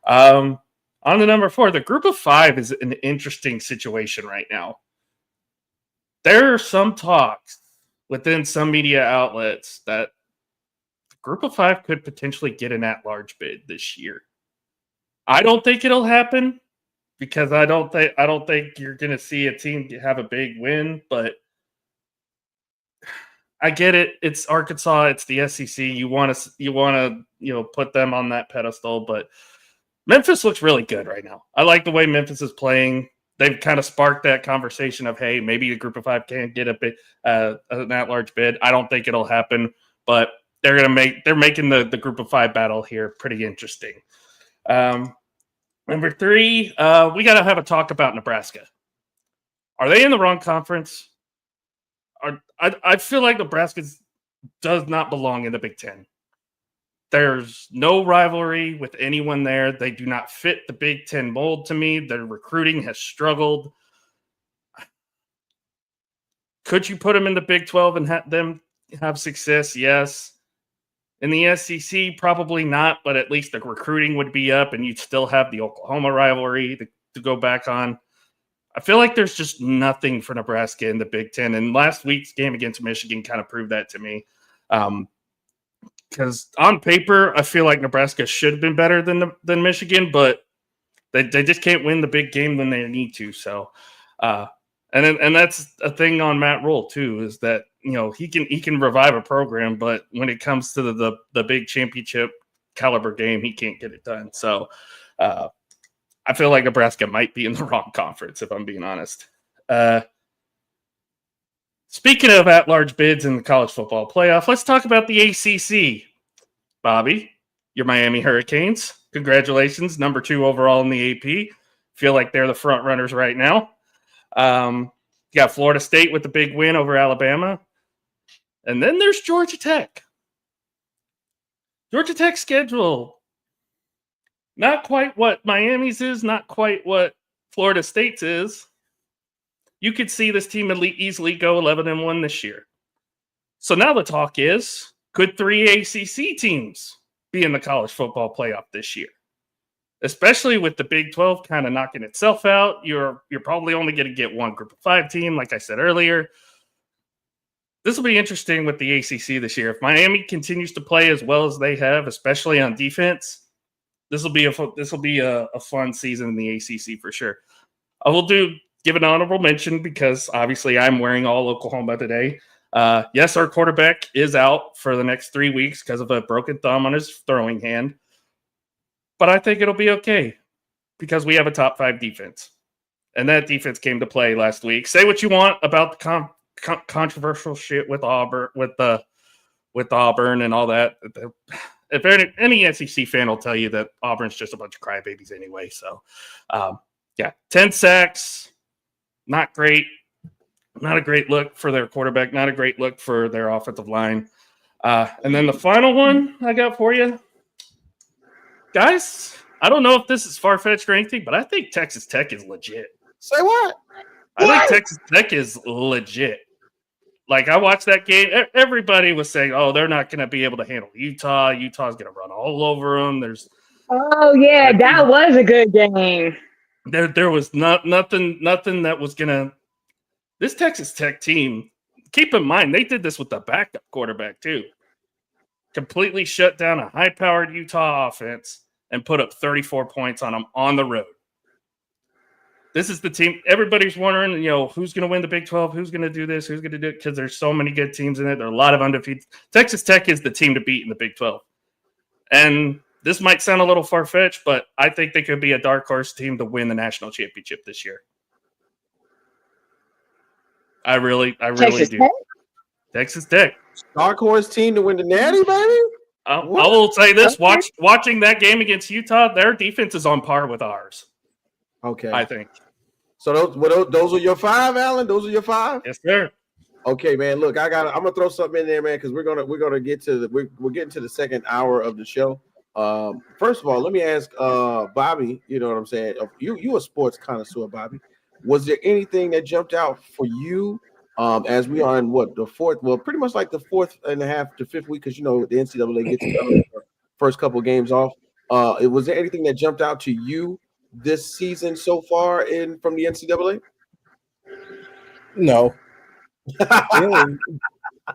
On the number 4, the group of 5 is an interesting situation right now. There are some talks within some media outlets that Group of 5 could potentially get an at-large bid this year. I don't think it'll happen because I don't think you're going to see a team have a big win. But I get it. It's Arkansas. It's the SEC. You want to put them on that pedestal. But Memphis looks really good right now. I like the way Memphis is playing. They've kind of sparked that conversation of, hey, maybe the Group of 5 can get an at-large bid. I don't think it'll happen, but they're making the Group of 5 battle here pretty interesting. Number 3, we got to have a talk about Nebraska. Are they in the wrong conference? I feel like Nebraska does not belong in the Big Ten. There's no rivalry with anyone there. They do not fit the Big Ten mold to me. Their recruiting has struggled. Could you put them in the Big 12 and have them have success? Yes. In the SEC, probably not, but at least the recruiting would be up and you'd still have the Oklahoma rivalry to go back on. I feel like there's just nothing for Nebraska in the Big Ten. And last week's game against Michigan kind of proved that to me. Because on paper, I feel like Nebraska should have been better than Michigan, but they just can't win the big game when they need to. So, and that's a thing on Matt Rule too, is that he can revive a program, but when it comes to the big championship caliber game, he can't get it done. So, I feel like Nebraska might be in the wrong conference, if I'm being honest. Speaking of at-large bids in the college football playoff, let's talk about the ACC. Bobby, your Miami Hurricanes. Congratulations, number 2 overall in the AP. Feel like they're the front runners right now. You got Florida State with the big win over Alabama. And then there's Georgia Tech. Georgia Tech's schedule, not quite what Miami's is, not quite what Florida State's is. You could see this team easily go 11-1 this year. So now the talk is, could 3 ACC teams be in the college football playoff this year? Especially with the Big 12 kind of knocking itself out, you're probably only going to get one Group of 5 team, like I said earlier. This will be interesting with the ACC this year. If Miami continues to play as well as they have, especially on defense, this will be a fun season in the ACC for sure. I will give an honorable mention because obviously I'm wearing all Oklahoma today. Yes, our quarterback is out for the next 3 weeks because of a broken thumb on his throwing hand. But I think it'll be okay because we have a top 5 defense. And that defense came to play last week. Say what you want about the controversial shit with Auburn, with Auburn and all that. If any SEC fan will tell you that Auburn's just a bunch of crybabies anyway. So, 10 sacks, not great. Not a great look for their quarterback. Not a great look for their offensive line. And then the final one I got for you. Guys, I don't know if this is far-fetched or anything, but I think Texas Tech is legit. Say what? I think Texas Tech is legit. Like, I watched that game. Everybody was saying, oh, they're not going to be able to handle Utah. Utah's going to run all over them. Oh, yeah, that was a good game. There was nothing that was going to – this Texas Tech team, keep in mind, they did this with the backup quarterback too. Completely shut down a high-powered Utah offense and put up 34 points on them on the road. This is the team. Everybody's wondering, who's going to win the Big 12? Who's going to do this? Who's going to do it? Because there's so many good teams in it. There are a lot of undefeated. Texas Tech is the team to beat in the Big 12. And this might sound a little far-fetched, but I think they could be a dark horse team to win the national championship this year. I really do. Tech? Texas Tech. Dark horse team to win the Natty, baby? I will say this: watching that game against Utah, their defense is on par with ours. Okay, I think. So those are your 5, Alan. Those are your 5. Yes, sir. Okay, man. Look, I'm gonna throw something in there, man, because we're gonna get to we're getting to the second hour of the show. First of all, let me ask Bobby. You know what I'm saying? You a sports connoisseur, Bobby. Was there anything that jumped out for you? As we are in the 4th, well, pretty much like the 4th and a half to 5th week, because the NCAA gets the first couple of games off. Was there anything that jumped out to you this season so far from the NCAA? No. Really,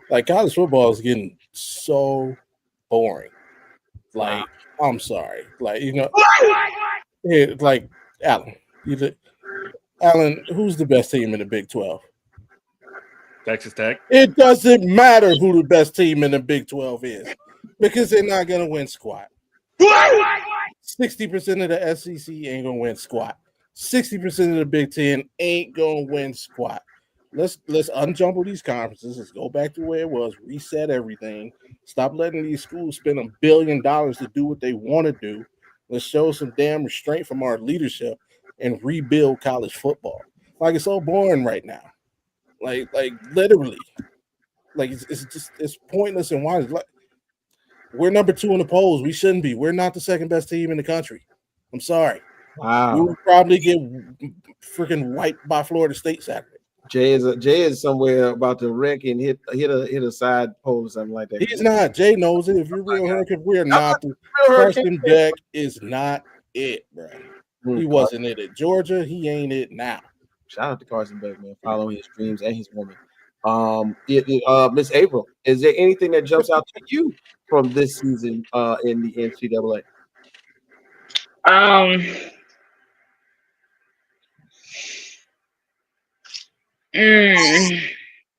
like, college football is getting so boring. Like, I'm sorry. Like, like, Alan, who's the best team in the Big 12? Texas Tech. It doesn't matter who the best team in the Big 12 is because they're not going to win squat. 60% of the SEC ain't going to win squat. 60% of the Big 10 ain't going to win squat. Let's unjumble these conferences. Let's go back to where it was. Reset everything. Stop letting these schools spend $1 billion to do what they want to do. Let's show some damn restraint from our leadership and rebuild college football. Like, it's so boring right now. Like literally, like it's pointless and why? Like, we're number 2 in the polls. We shouldn't be. We're not the second best team in the country. I'm sorry. Wow. We will probably get freaking wiped by Florida State Saturday. Jay is somewhere about to wreck and hit a side pole or something like that. He's not. Jay knows it. If you're real Hurricane, we're not. The Preston Deck is not it, bro. He wasn't it at Georgia. He ain't it now. Shout out to Carson Beck, man, following his dreams and his woman. Miss April, is there anything that jumps out to you from this season in the NCAA?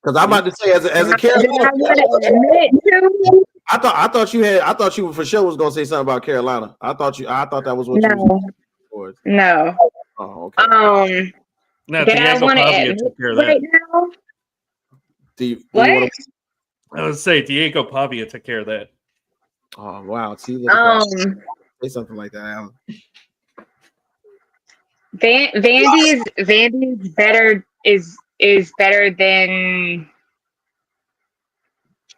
Because I'm about to say, as a Carolina, I thought you for sure was gonna say something about Carolina. I thought that was what you was. No. Oh, okay. No, Did I want to admit took care of that. right now? What? I would say Diego Pavia took care of that. Oh wow! See, say something like that, Alan. Vandy's better is better than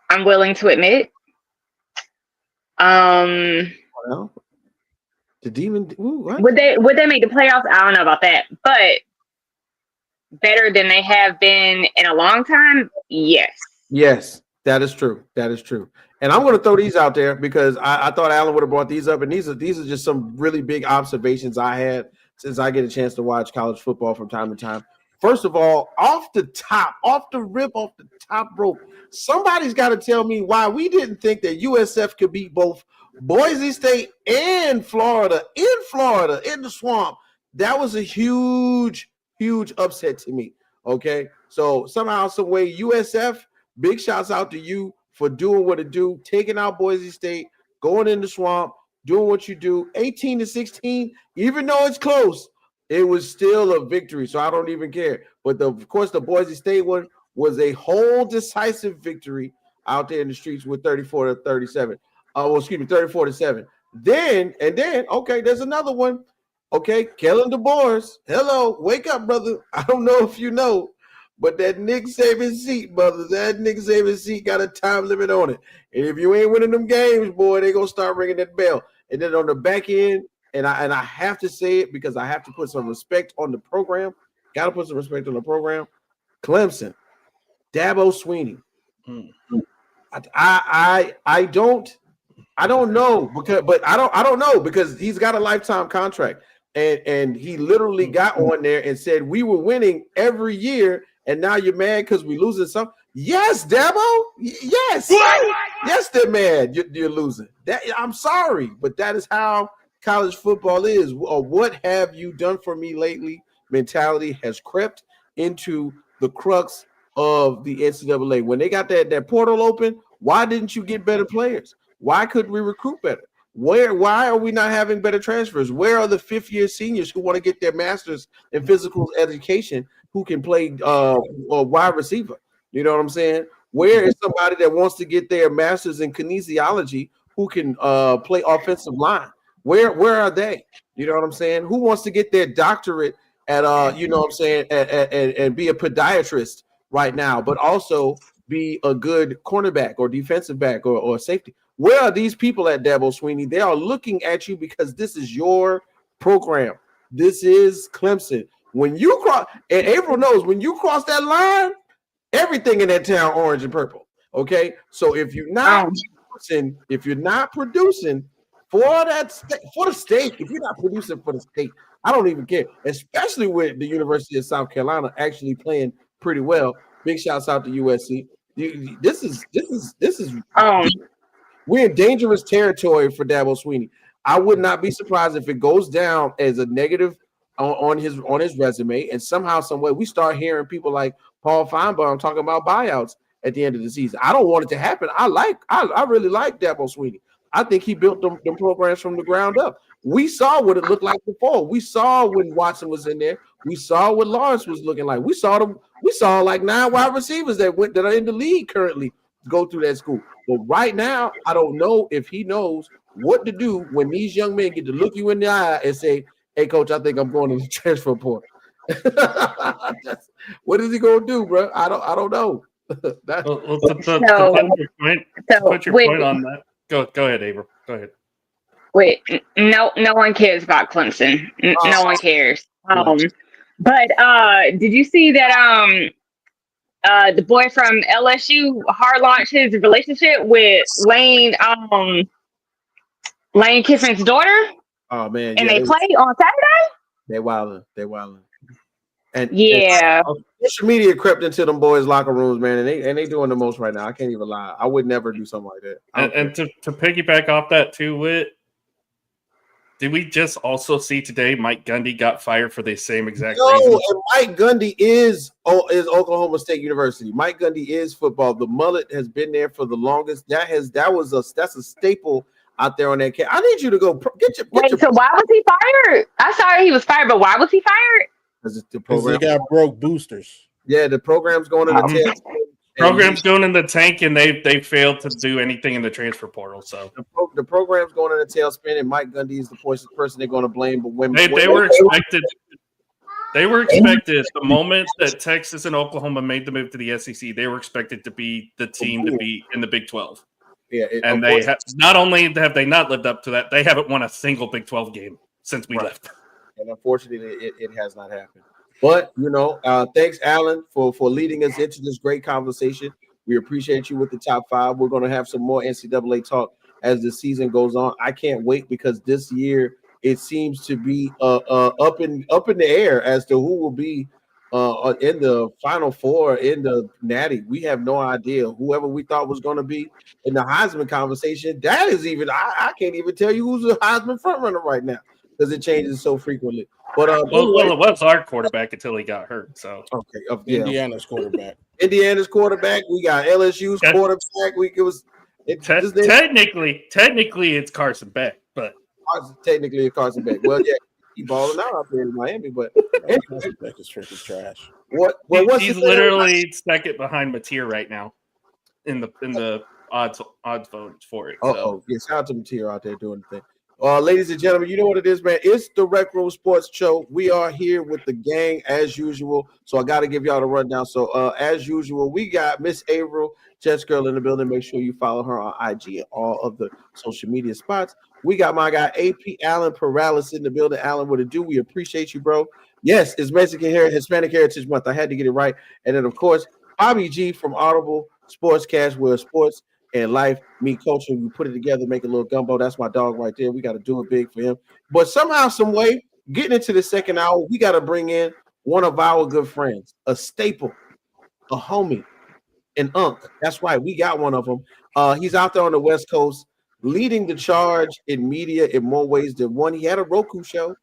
I'm willing to admit. Well, the Demon. Ooh, what? Would they make the playoffs? I don't know about that, but better than they have been in a long time. Yes. Yes, that is true. That is true. And I'm going to throw these out there because I thought Alan would have brought these up, and these are just some really big observations I had since I get a chance to watch college football from time to time. First of all, off the top rope, somebody's got to tell me why we didn't think that USF could beat both Boise State and Florida in the Swamp. That was a huge upset to me. Okay, so somehow, some way, USF, big shouts out to you for doing what it do, taking out Boise State, going in the Swamp, doing what you do, 18-16, even though it's close, it was still a victory. So I don't even care. But of course, the Boise State one was a whole decisive victory out there in the streets with 34-37. 34-7. Then, okay, there's another one. Okay, Kellen DeBoer. Hello, wake up, brother. I don't know if you know, but that Nick Saban seat, brother, that Nick Saban seat got a time limit on it. And if you ain't winning them games, boy, they gonna start ringing that bell. And then on the back end, and I have to say it because I have to put some respect on the program. Got to put some respect on the program. Clemson, Dabo Swinney. I don't know I don't know because he's got a lifetime contract. And he literally got on there and said, we were winning every year, and now you're mad because we're losing some. Yes, Dabo. Yes. Yes, they're mad. You're losing. I'm sorry, but that is how college football is. What have you done for me lately? Mentality has crept into the crux of the NCAA. When they got that portal open, why didn't you get better players? Why couldn't we recruit better? Why are we not having better transfers? Where are the fifth-year seniors who want to get their master's in physical education who can play wide receiver? You know what I'm saying? Where is somebody that wants to get their master's in kinesiology who can play offensive line? Where are they? You know what I'm saying? Who wants to get their doctorate at you know what I'm saying, and be a podiatrist right now, but also be a good cornerback or defensive back or safety? Where are these people at, Dabo Swinney? They are looking at you because this is your program. This is Clemson. When you cross, and April knows, when you cross that line, everything in that town orange and purple. Okay, so if you're not producing for the state, if you're not producing for the state, I don't even care. Especially with the University of South Carolina actually playing pretty well. Big shouts out to USC. This is. We're in dangerous territory for Dabo Swinney. I would not be surprised if it goes down as a negative on his resume, and somehow, some way, we start hearing people like Paul Feinbaum talking about buyouts at the end of the season. I don't want it to happen. I really like Dabo Swinney. I think he built them programs from the ground up. We saw what it looked like before. We saw when Watson was in there. We saw what Lawrence was looking like. We saw like 9 wide receivers that are in the league currently go through that school. But right now, I don't know if he knows what to do when these young men get to look you in the eye and say, "Hey, coach, I think I'm going to the transfer portal." What is he going to do, bro? I don't know. To put your point on that. Go ahead, April. Go ahead. Wait, no one cares about Clemson. No one cares. But did you see that the boy from LSU hard launched his relationship with Lane Kiffin's daughter? Oh man, and they play on Saturday. They wilding. And Yeah. social media crept into them boys' locker rooms, man, and they doing the most right now. I can't even lie. I would never do something like that. And to piggyback off that too, Whit, did we just also see today Mike Gundy got fired for the same exact reason? And Mike Gundy is Oklahoma State University. Mike Gundy is football. The mullet has been there for the longest. That's a staple out there on that cat. I need you to go Wait, so why was he fired? I saw he was fired, but why was he fired? Because the Because they program. got broke boosters. Yeah, the program's going in the tail. Program's going in the tank, and they failed to do anything in the transfer portal. So the program's going in a tailspin, and Mike Gundy is the person they're going to blame. But when they were expected, the moment that Texas and Oklahoma made the move to the SEC, they were expected to be the team to be in the Big 12. Yeah, and they not only have they not lived up to that, they haven't won a single Big 12 game since we left. And unfortunately, it has not happened. But, thanks, Alan, for leading us into this great conversation. We appreciate you with the top 5. We're going to have some more NCAA talk as the season goes on. I can't wait because this year it seems to be up in the air as to who will be in the Final Four in the Natty. We have no idea. Whoever we thought was going to be in the Heisman conversation, that is even I can't even tell you who's the Heisman frontrunner right now because it changes so frequently. But well, it was our quarterback until he got hurt. So okay, Indiana's quarterback. We got LSU's quarterback. Technically, it's Carson Beck, but technically it's Carson Beck. Well, yeah, he's balling out there in Miami, but Carson Beck is trash. He's literally second behind Mateer right now in the odds votes for it. Yeah, shout out to Mateer out there doing the thing. Ladies and gentlemen, you know what it is, man. It's the Rec Room Sports Show. We are here with the gang as usual. So I got to give y'all the rundown. So as usual, we got Miss Averill, Jets Girl in the building. Make sure you follow her on IG and all of the social media spots. We got my guy AP Alan Paralysis in the building. Alan, what it do? We appreciate you, bro. Yes, it's Hispanic Heritage Month. I had to get it right. And then, of course, Bobby G from Audible Sportscast, where sports and life meet culture. We put it together, make a little gumbo. That's my dog right there. We got to do it big for him. But somehow, some way, getting into the second hour, we got to bring in one of our good friends, a staple, a homie, an unk. That's right. We got one of them. He's out there on the West Coast, leading the charge in media in more ways than one. He had a Roku show.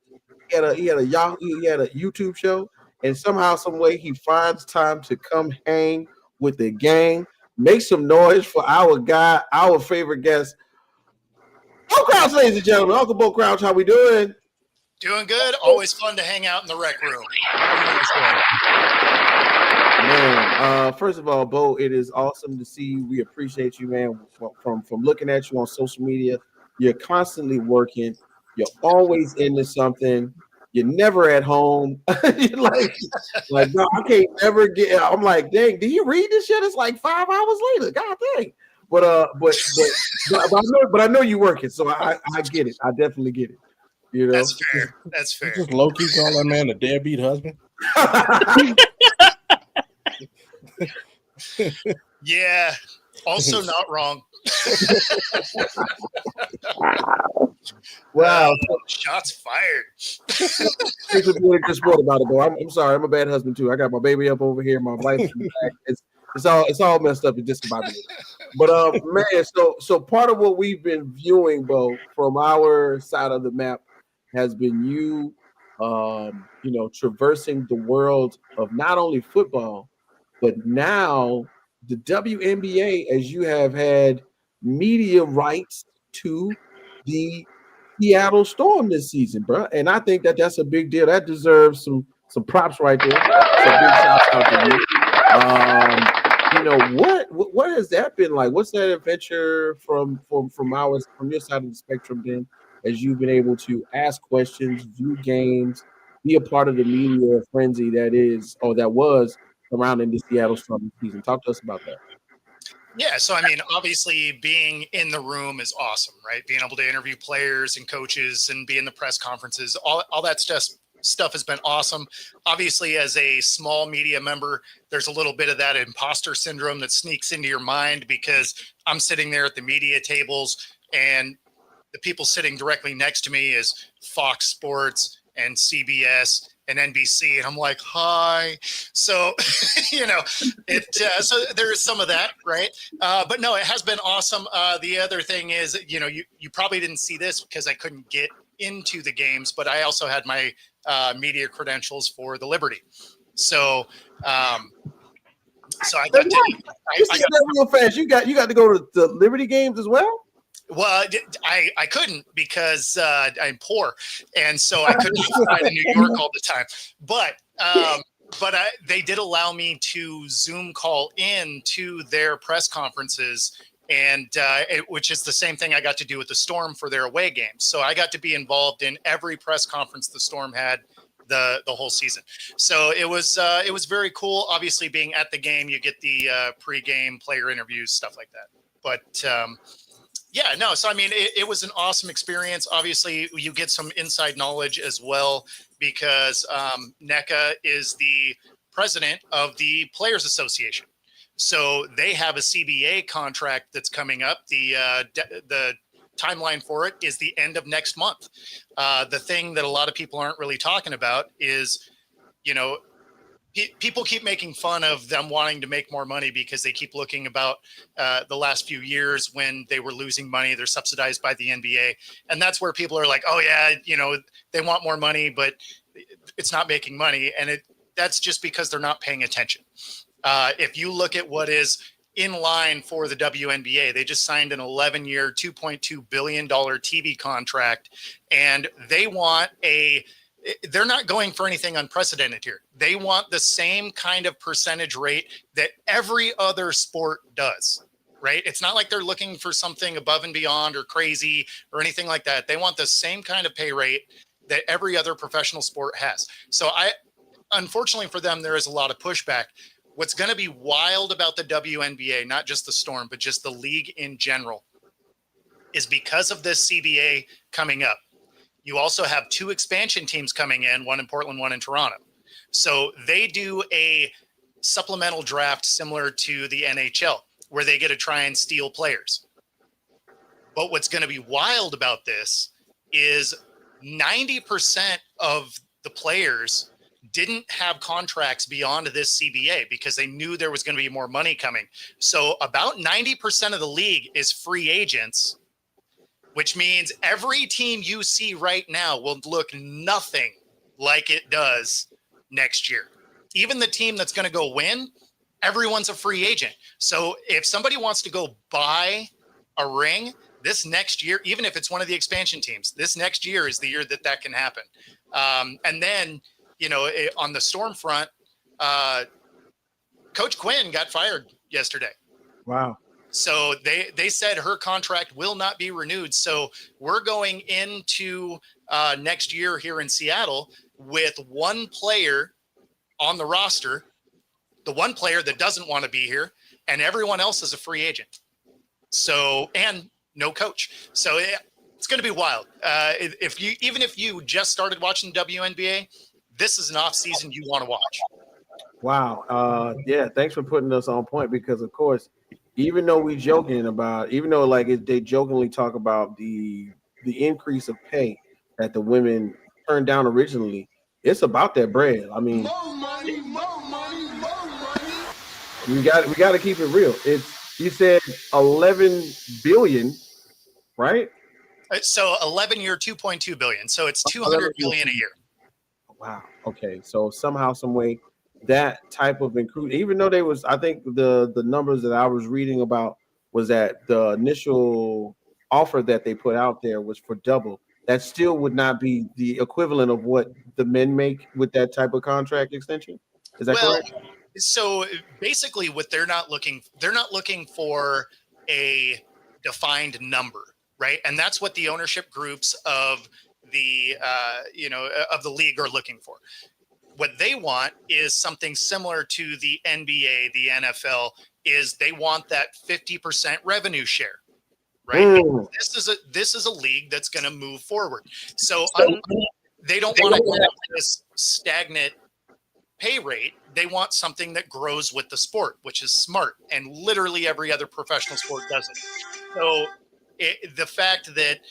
He had a YouTube show. And somehow, some way, he finds time to come hang with the gang. Make some noise for our guy, our favorite guest, Bo Crouch, ladies and gentlemen. Uncle Bo Crouch, how we doing? Doing good. Always fun to hang out in the rec room. Man, first of all, Bo, it is awesome to see you. We appreciate you, man. From looking at you on social media, you're constantly working. You're always into something. You're never at home. You're like, no, I can't never get. I'm like, dang, do you read this shit? It's like 5 hours later. God dang. But I know you're working, so I get it. I definitely get it. You know, That's fair. Just low key call that man a deadbeat husband. Yeah. Also not wrong. Wow. Shots fired. Thanks for being a good sport about it, though. I'm sorry. I'm a bad husband too. I got my baby up over here. My wife in the back. It's all messed up. It's just about me. But man, so part of what we've been viewing, Bo, from our side of the map, has been you, traversing the world of not only football, but now the WNBA, as you have had media rights to the Seattle Storm this season, bro. And I think that's a big deal. That deserves some props right there. So big shout out to you. What has that been like? What's that adventure from your side of the spectrum then, as you've been able to ask questions, view games, be a part of the media frenzy that was around in the Seattle Storm season? Talk to us about that. Yeah, so I mean, obviously being in the room is awesome, right? Being able to interview players and coaches and be in the press conferences, all that stuff has been awesome. Obviously, as a small media member, there's a little bit of that imposter syndrome that sneaks into your mind because I'm sitting there at the media tables and the people sitting directly next to me is Fox Sports and CBS and NBC, and I'm like, hi. So, you know, so there is some of that, right? But no, it has been awesome. The other thing is, you know, you probably didn't see this because I couldn't get into the games, but I also had my media credentials for the Liberty. So, so I got to. You said that real fast. You got to go to the Liberty games as well. Well, I couldn't because I'm poor, and so I couldn't fly to New York all the time. But they did allow me to Zoom call in to their press conferences, and which is the same thing I got to do with the Storm for their away games. So I got to be involved in every press conference the Storm had the whole season. So it was very cool. Obviously, being at the game, you get the pregame player interviews, stuff like that. But yeah, no. So, I mean, it was an awesome experience. Obviously, you get some inside knowledge as well because NECA is the president of the Players Association. So they have a CBA contract that's coming up. The timeline for it is the end of next month. The thing that a lot of people aren't really talking about is, you know, people keep making fun of them wanting to make more money because they keep looking about the last few years when they were losing money. They're subsidized by the NBA. And that's where people are like, oh, yeah, you know, they want more money, but it's not making money. And that's just because they're not paying attention. If you look at what is in line for the WNBA, they just signed an 11-year, $2.2 billion TV contract, and they want they're not going for anything unprecedented here. They want the same kind of percentage rate that every other sport does, right? It's not like they're looking for something above and beyond or crazy or anything like that. They want the same kind of pay rate that every other professional sport has. So unfortunately for them, there is a lot of pushback. What's going to be wild about the WNBA, not just the Storm, but just the league in general, is because of this CBA coming up. You also have 2 expansion teams coming in, one in Portland, one in Toronto. So they do a supplemental draft similar to the NHL, where they get to try and steal players. But what's going to be wild about this is 90% of the players didn't have contracts beyond this CBA because they knew there was going to be more money coming. So about 90% of the league is free agents, which means every team you see right now will look nothing like it does next year. Even the team that's going to go win, everyone's a free agent. So if somebody wants to go buy a ring this next year, even if it's one of the expansion teams, this next year is the year that can happen. And then, you know, on the Storm front, Coach Quinn got fired yesterday. Wow. So they said her contract will not be renewed. So we're going into next year here in Seattle with one player on the roster, the one player that doesn't want to be here, and everyone else is a free agent. So, and no coach. So it's going to be wild. Even if you just started watching WNBA, this is an off season you want to watch. Wow. Yeah. Thanks for putting us on point because, of course, even though they jokingly talk about the increase of pay that the women turned down originally, it's about that bread. I mean, more money. We got to keep it real. You said 11 billion, right? So 11-year, 2.2 billion. So it's 200 billion a year. Wow. Okay. So somehow, some way, that type of include, even though I think the numbers that I was reading about was that the initial offer that they put out there was for double. That still would not be the equivalent of what the men make with that type of contract extension. Is that correct? So basically what they're not looking for a defined number, right? And that's what the ownership groups of the of the league are looking for. What they want is something similar to the NBA, the NFL, is they want that 50% revenue share, right? This is a league that's going to move forward. So they don't want to have this stagnant pay rate. They want something that grows with the sport, which is smart. And literally every other professional sport does it. So the fact that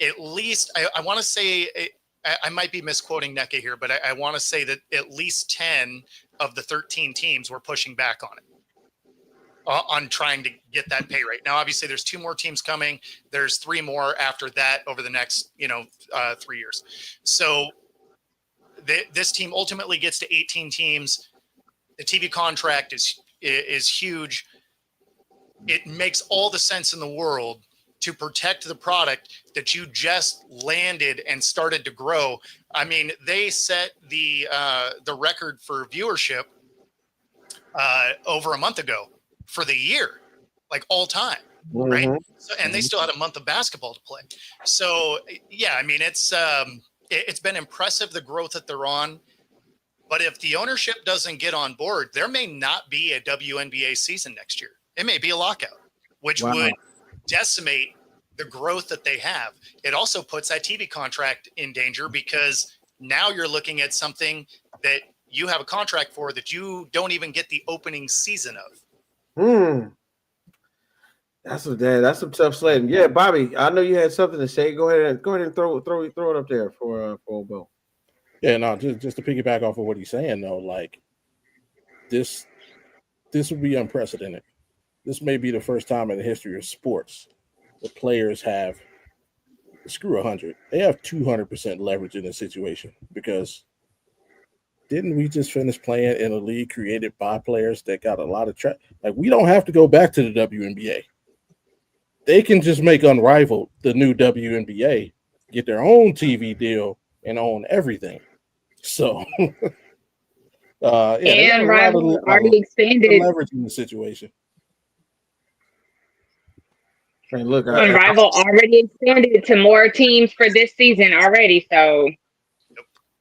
at least I want to say I might be misquoting NECA here, but I want to say that at least 10 of the 13 teams were pushing back on it, on trying to get that pay rate. Now, obviously, there's 2 more teams coming. There's 3 more after that over the next, 3 years. So this team ultimately gets to 18 teams. The TV contract is huge. It makes all the sense in the world to protect the product that you just landed and started to grow. I mean, they set the record for viewership over a month ago for the year, like all time, right? So, and they still had a month of basketball to play. So yeah, I mean, it's been impressive, the growth that they're on. But if the ownership doesn't get on board, there may not be a WNBA season next year. It may be a lockout, which would decimate the growth that they have. It also puts that TV contract in danger because now you're looking at something that you have a contract for that you don't even get the opening season of. That's some tough sledding. Yeah, Bobby, I know you had something to say. Go ahead and throw it up there for old Bill. Yeah, no, just to piggyback off of what he's saying though, like this would be unprecedented. This may be the first time in the history of sports the players have screw 100. They have 200% leverage in this situation because didn't we just finish playing in a league created by players that got a lot of like we don't have to go back to the WNBA. They can just make Unrivaled the new WNBA, get their own TV deal, and own everything. So, and Rival already expanded leverage in the situation. And look, Rival already expanded to more teams for this season already. So,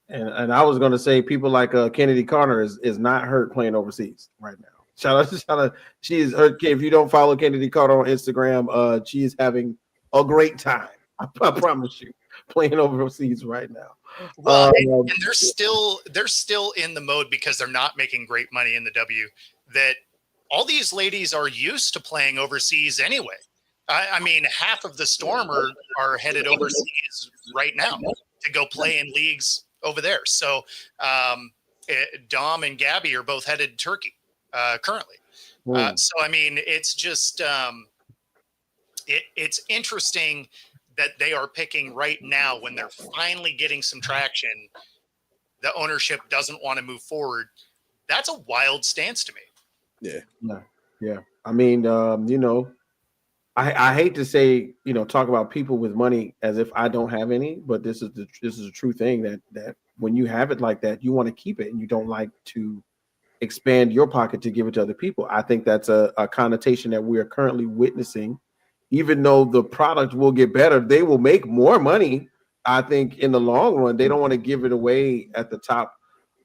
and I was going to say people like Kennedy Carter is not hurt playing overseas right now. Shout out, she is hurt. If you don't follow Kennedy Carter on Instagram, she is having a great time. I promise you, playing overseas right now. Well, and they're still in the mode because they're not making great money in the W. That all these ladies are used to playing overseas anyway. I mean, half of the Storm are headed overseas right now to go play in leagues over there. So Dom and Gabby are both headed to Turkey currently. So, I mean, it's just it's interesting that they are picking right now when they're finally getting some traction. The ownership doesn't want to move forward. That's a wild stance to me. Yeah. I mean, I hate to say, talk about people with money as if I don't have any, but this is a true thing that when you have it like that, you want to keep it and you don't like to expand your pocket to give it to other people. I think that's a connotation that we are currently witnessing. Even though the product will get better, they will make more money. I think in the long run, they don't want to give it away at the top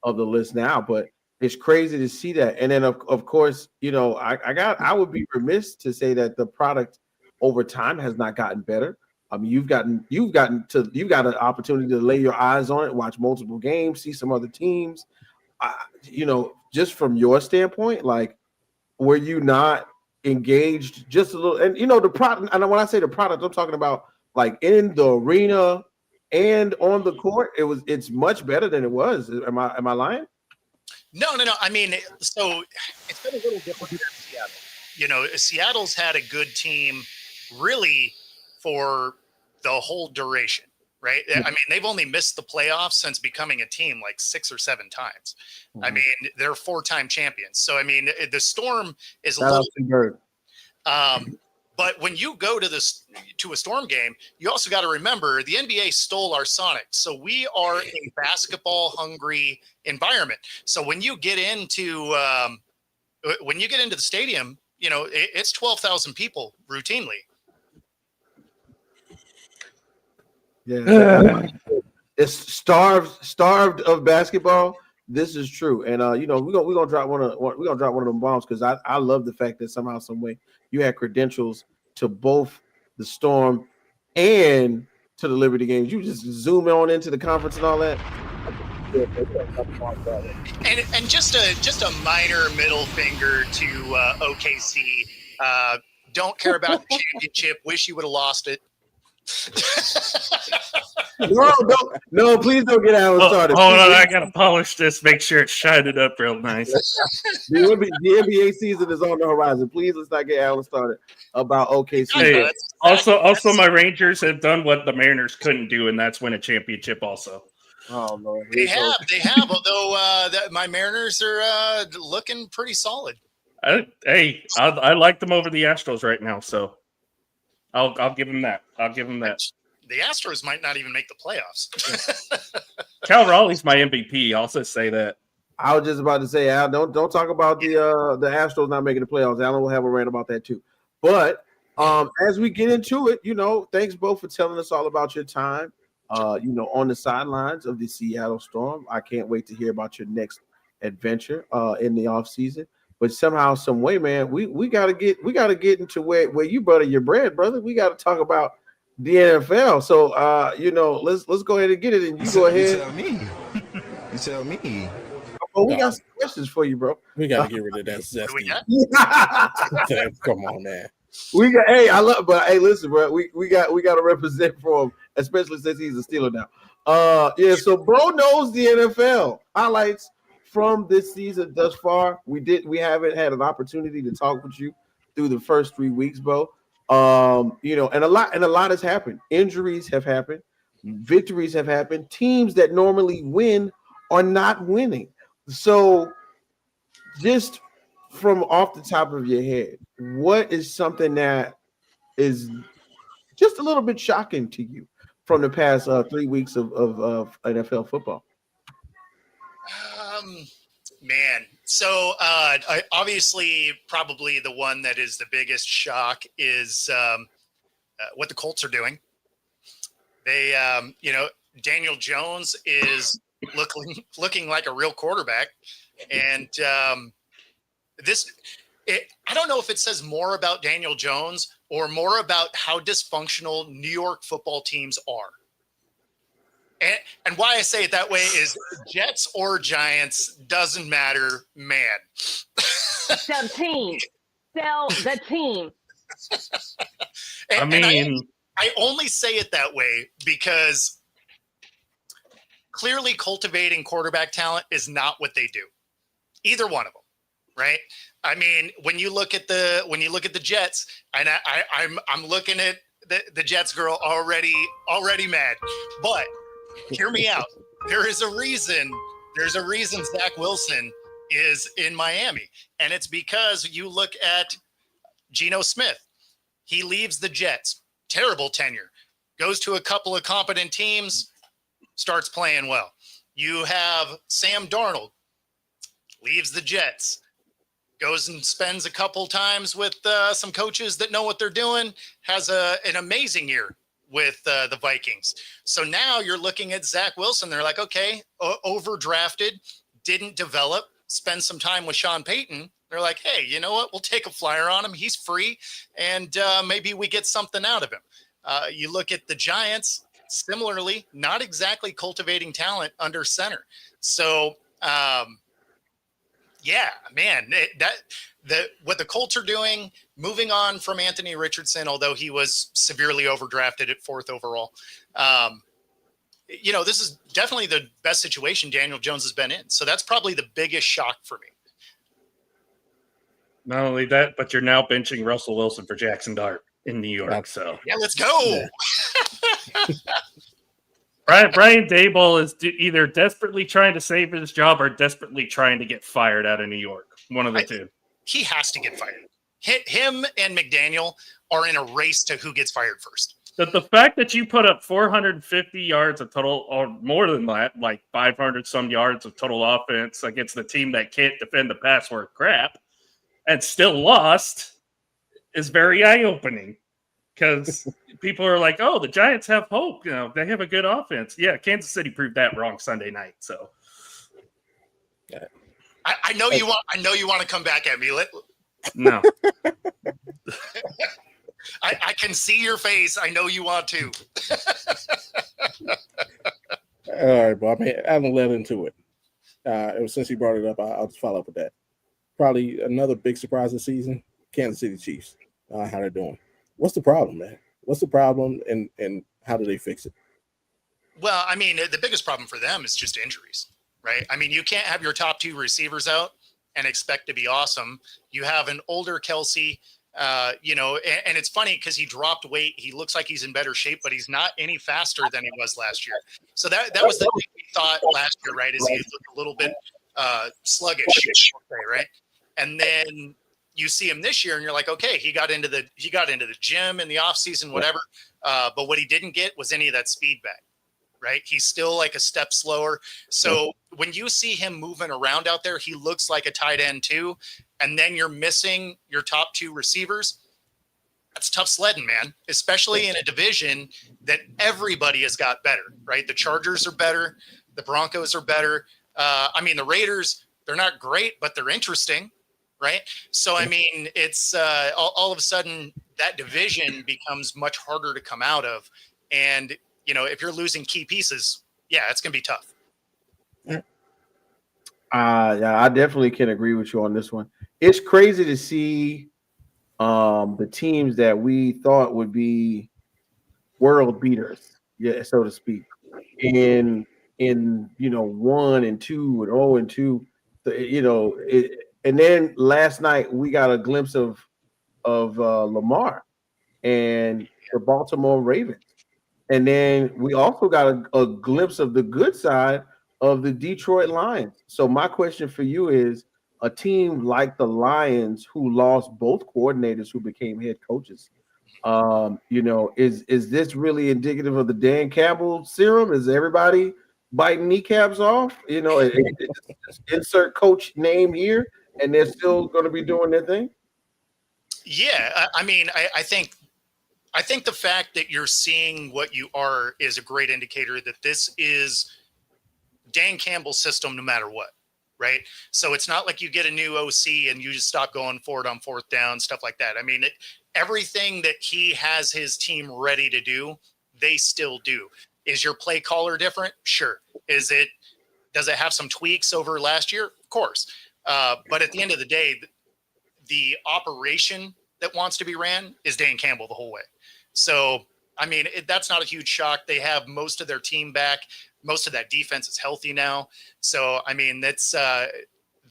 of the list now, but it's crazy to see that. And then of course, I would be remiss to say that the product over time has not gotten better. I mean, you've got an opportunity to lay your eyes on it, watch multiple games, see some other teams. Just from your standpoint, like, were you not engaged just a little? And the product, and when I say the product, I'm talking about like in the arena and on the court. It's much better than it was. Am I lying? No. I mean, so it's been a little different here in Seattle. Seattle's had a good team really for the whole duration, right? I mean, they've only missed the playoffs since becoming a team like 6 or 7 times. I mean, they're 4-time champions. So, I mean, the Storm is a little but when you go to a Storm game, you also got to remember the NBA stole our Sonics. So we are a basketball hungry environment. So when you get into the stadium, it's 12,000 people routinely. Yeah, it's starved of basketball. This is true, and we're gonna drop one of them bombs because I love the fact that somehow, some way, you had credentials to both the Storm and to the Liberty games. You just zoom on into the conference and all that. And just a minor middle finger to OKC. Don't care about the championship. Wish you would have lost it. No, please don't get Alan started. Hold on, I gotta polish this, make sure it's shining up real nice. The NBA season is on the horizon. Please let's not get Alan started about OKC. Hey, also, my Rangers have done what the Mariners couldn't do, and that's win a championship. Also, Oh Lord, They have. Although my Mariners are looking pretty solid. I like them over the Astros right now, so I'll give them that. The Astros might not even make the playoffs. Cal Raleigh's my MVP. I'll just say that. I was just about to say, Al, don't talk about the Astros not making the playoffs. Alan will have a rant about that too. But as we get into it, thanks both for telling us all about your time. On the sidelines of the Seattle Storm. I can't wait to hear about your next adventure in the off season. But somehow, some way, man, we gotta get into where you butter your bread, brother. We got to talk about the NFL. So let's go ahead and get it. And you go ahead. You tell me. Oh, we got some questions for you, bro. We got to get rid of that zesty. Come on, man. Listen, bro. We got to represent for him, especially since he's a Steeler now. So bro knows the NFL highlights from this season thus far. We haven't had an opportunity to talk with you through the first 3 weeks, bro. And a lot has happened. Injuries have happened, victories have happened. Teams that normally win are not winning. So just from off the top of your head, what is something that is just a little bit shocking to you from the past 3 weeks of NFL football? Man, so obviously, probably the one that is the biggest shock is what the Colts are doing. They, Daniel Jones is looking like a real quarterback, and I don't know if it says more about Daniel Jones or more about how dysfunctional New York football teams are. And why I say it that way is Jets or Giants, doesn't matter, man. Sell the team. I only say it that way because clearly cultivating quarterback talent is not what they do. Either one of them, right? I mean, when you look at the Jets, and I'm looking at the Jets girl already mad, but hear me out. There's a reason Zach Wilson is in Miami. And it's because you look at Geno Smith. He leaves the Jets. Terrible tenure. Goes to a couple of competent teams, starts playing well. You have Sam Darnold. Leaves the Jets. Goes and spends a couple times with some coaches that know what they're doing. Has an amazing year with the Vikings. So now you're looking at Zach Wilson. They're like, okay, overdrafted, didn't develop, spend some time with Sean Payton. They're like, hey, you know what? We'll take a flyer on him. He's free, and maybe we get something out of him. You look at the Giants, similarly, not exactly cultivating talent under center. So, yeah, man, what the Colts are doing, moving on from Anthony Richardson, although he was severely overdrafted at 4th overall. This is definitely the best situation Daniel Jones has been in. So that's probably the biggest shock for me. Not only that, but you're now benching Russell Wilson for Jackson Dart in New York. So yeah, let's go. Brian Daboll is either desperately trying to save his job or desperately trying to get fired out of New York. One of the two. He has to get fired. Him and McDaniel are in a race to who gets fired first. The fact that you put up 450 yards of total, or more than that, like 500 some yards of total offense against the team that can't defend the pass worth crap and still lost is very eye-opening. Because people are like, "Oh, the Giants have hope. They have a good offense." Yeah, Kansas City proved that wrong Sunday night. So, I know you want. I know you want to come back at me. No, I can see your face. I know you want to. All right, Bob. I haven't led into it. Since you brought it up, I'll just follow up with that. Probably another big surprise this season: Kansas City Chiefs. How they're doing. What's the problem, man? What's the problem, and how do they fix it? Well, I mean, the biggest problem for them is just injuries, right? I mean, you can't have your top 2 receivers out and expect to be awesome. You have an older Kelsey, and it's funny because he dropped weight. He looks like he's in better shape, but he's not any faster than he was last year. So that was the thing we thought last year, right? Is he looked a little bit sluggish, right? And then you see him this year and you're like, okay, he got into the gym in the off season, whatever. But what he didn't get was any of that speed back. Right. He's still like a step slower. So when you see him moving around out there, he looks like a tight end too. And then you're missing your top 2 receivers. That's tough sledding, man, especially in a division that everybody has got better, right? The Chargers are better. The Broncos are better. I mean, the Raiders, they're not great, but they're interesting. Right. So, I mean, it's all of a sudden that division becomes much harder to come out of. And, if you're losing key pieces, yeah, it's going to be tough. Yeah, I definitely can agree with you on this one. It's crazy to see the teams that we thought would be world beaters, so to speak, in 1 and 2 and 0 and 2, and then last night we got a glimpse of Lamar and the Baltimore Ravens. And then we also got a glimpse of the good side of the Detroit Lions. So my question for you is, a team like the Lions, who lost both coordinators who became head coaches, is this really indicative of the Dan Campbell serum? Is everybody biting kneecaps off? Insert coach name here, and they're still going to be doing their thing? Yeah, I mean, I think the fact that you're seeing what you are is a great indicator that this is Dan Campbell's system no matter what, right? So it's not like you get a new OC and you just stop going for it on 4th down, stuff like that. I mean, everything that he has his team ready to do, they still do. Is your play caller different? Sure. Does it have some tweaks over last year? Of course. But at the end of the day, the operation that wants to be ran is Dan Campbell the whole way. So, I mean, that's not a huge shock. They have most of their team back. Most of that defense is healthy now. So, I mean, that's the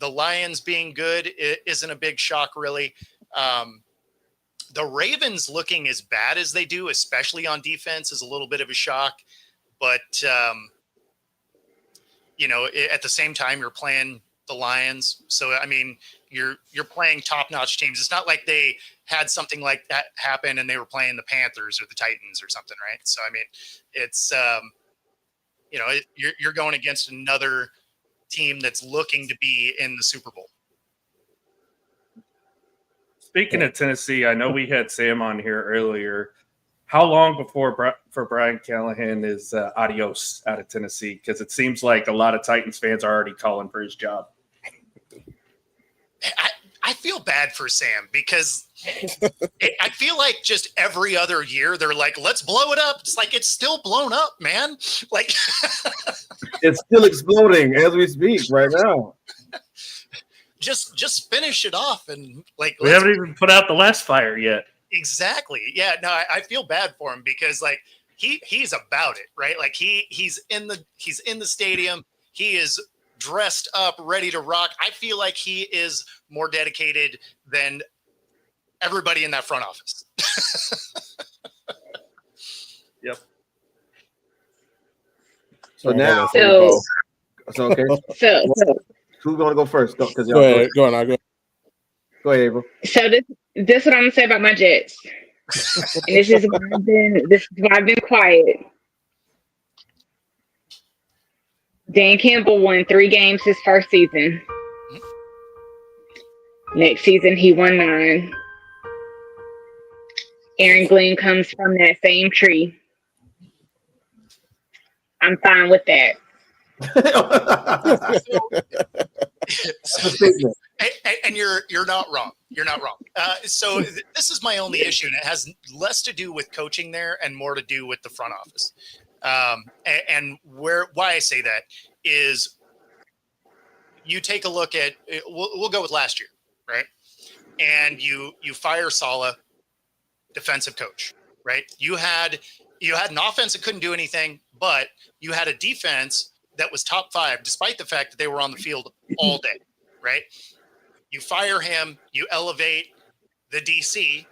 Lions being good isn't a big shock, really. The Ravens looking as bad as they do, especially on defense, is a little bit of a shock. But, at the same time, you're playing the Lions. So, I mean, you're playing top-notch teams. It's not like they had something like that happen and they were playing the Panthers or the Titans or something, right? So, I mean, it's, you're going against another team that's looking to be in the Super Bowl. Speaking of Tennessee, I know we had Sam on here earlier. How long before for Brian Callahan is adios out of Tennessee? Because it seems like a lot of Titans fans are already calling for his job. I feel bad for Sam because I feel like just every other year they're like, let's blow it up. It's like, it's still blown up, man. Like it's still exploding as we speak right now. Just finish it off. And like, we haven't even put out the last fire yet. Exactly. Yeah, no, I feel bad for him because like he's about it, right? Like he's in the stadium. He is dressed up, ready to rock. I feel like he is more dedicated than everybody in that front office. Yep. So now, So okay. So Who's going to go first? Go ahead. Go ahead, April. So this is what I'm gonna say about my Jets. And this is why I've been quiet. Dan Campbell won 3 games his first season. Next season he won 9. Aaron Glenn comes from that same tree. I'm fine with that. And you're not wrong. You're not wrong. So this is my only issue, and it has less to do with coaching there and more to do with the front office. And why I say that is, you take a look at we'll go with last year, right? And you fire Saleh, defensive coach, right? You had an offense that couldn't do anything, but you had a defense that was top 5, despite the fact that they were on the field all day, right? You fire him, you elevate the DC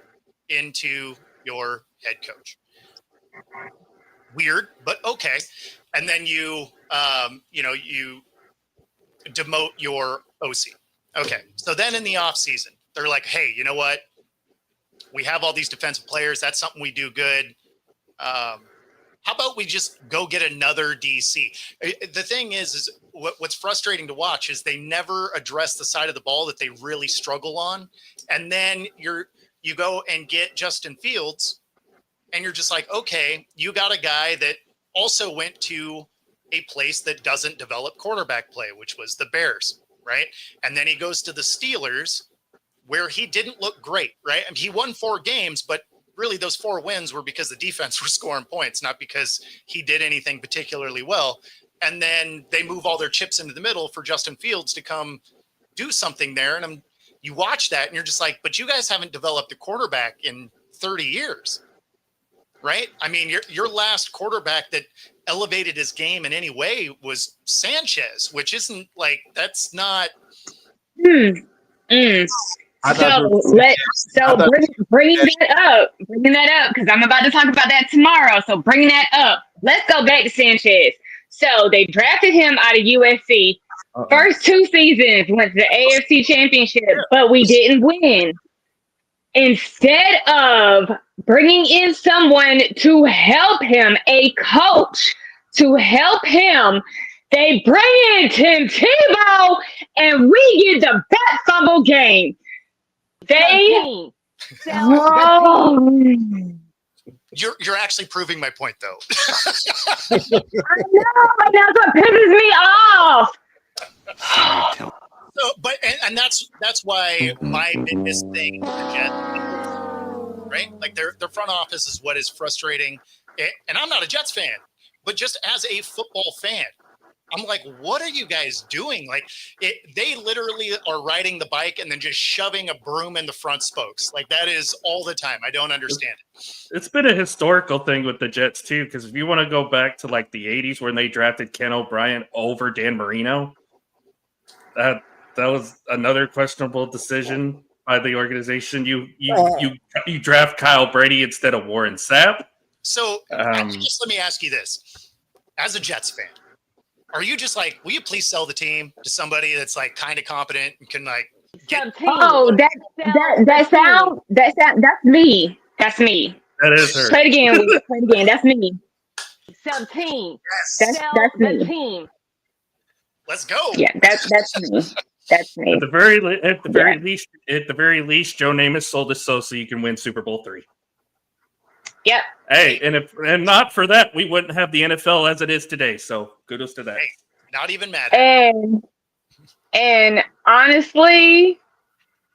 into your head coach. Weird, but okay. And then you demote your OC. Okay. So then in the off season, they're like, hey, you know what? We have all these defensive players. That's something we do good. How about we just go get another DC? The thing is what's frustrating to watch is they never address the side of the ball that they really struggle on. And then you go and get Justin Fields, and you're just like, okay, you got a guy that also went to a place that doesn't develop quarterback play, which was the Bears, right? And then he goes to the Steelers, where he didn't look great, right? I mean, he won 4 games, but really those 4 wins were because the defense were scoring points, not because he did anything particularly well. And then they move all their chips into the middle for Justin Fields to come do something there. And you watch that and you're just like, but you guys haven't developed a quarterback in 30 years, right? I mean, your last quarterback that elevated his game in any way was Sanchez, which isn't like, that's not. Bringing that up, because I'm about to talk about that tomorrow. So bringing that up, let's go back to Sanchez. So they drafted him out of USC. First 2 seasons went to the AFC Championship, but we didn't win. Instead of bringing in someone to help him, a coach to help him, they bring in Tim Tebow, and we get the bat fumble game. You're actually proving my point, though. I know, that's what pisses me off. So, but that's why my biggest thing, right? Like their front office is what is frustrating, and I'm not a Jets fan, but just as a football fan, I'm like, what are you guys doing? Like, they literally are riding the bike and then just shoving a broom in the front spokes. Like, that is all the time. I don't understand it. It's been a historical thing with the Jets, too, because if you want to go back to, like, the 80s when they drafted Ken O'Brien over Dan Marino, that was another questionable decision by the organization. You draft Kyle Brady instead of Warren Sapp. So, just let me ask you this. As a Jets fan, are you just like, will you please sell the team to somebody that's like kind of competent and can like get? Oh, that's me. That's me. That is her. Play it again. Play it again. That's me. Sell team. Yes. That's me. The team. Let's go. Yeah, that's me. That's me. At the very least, Joe Namath sold his soul so you can win Super Bowl III. Yep. Hey, and not for that, we wouldn't have the NFL as it is today. So kudos to that. Hey, not even mad. And honestly,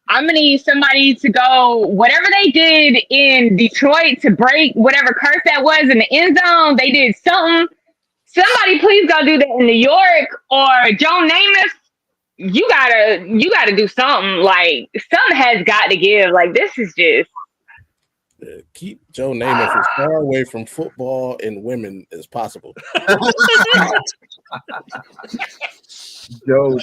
I'm gonna need somebody to go whatever they did in Detroit to break whatever curse that was in the end zone. They did something. Somebody please go do that in New York or Joe Namath. You gotta do something. Like something has got to give. Like this is just. Keep Joe Namath as far away from football and women as possible. Joe,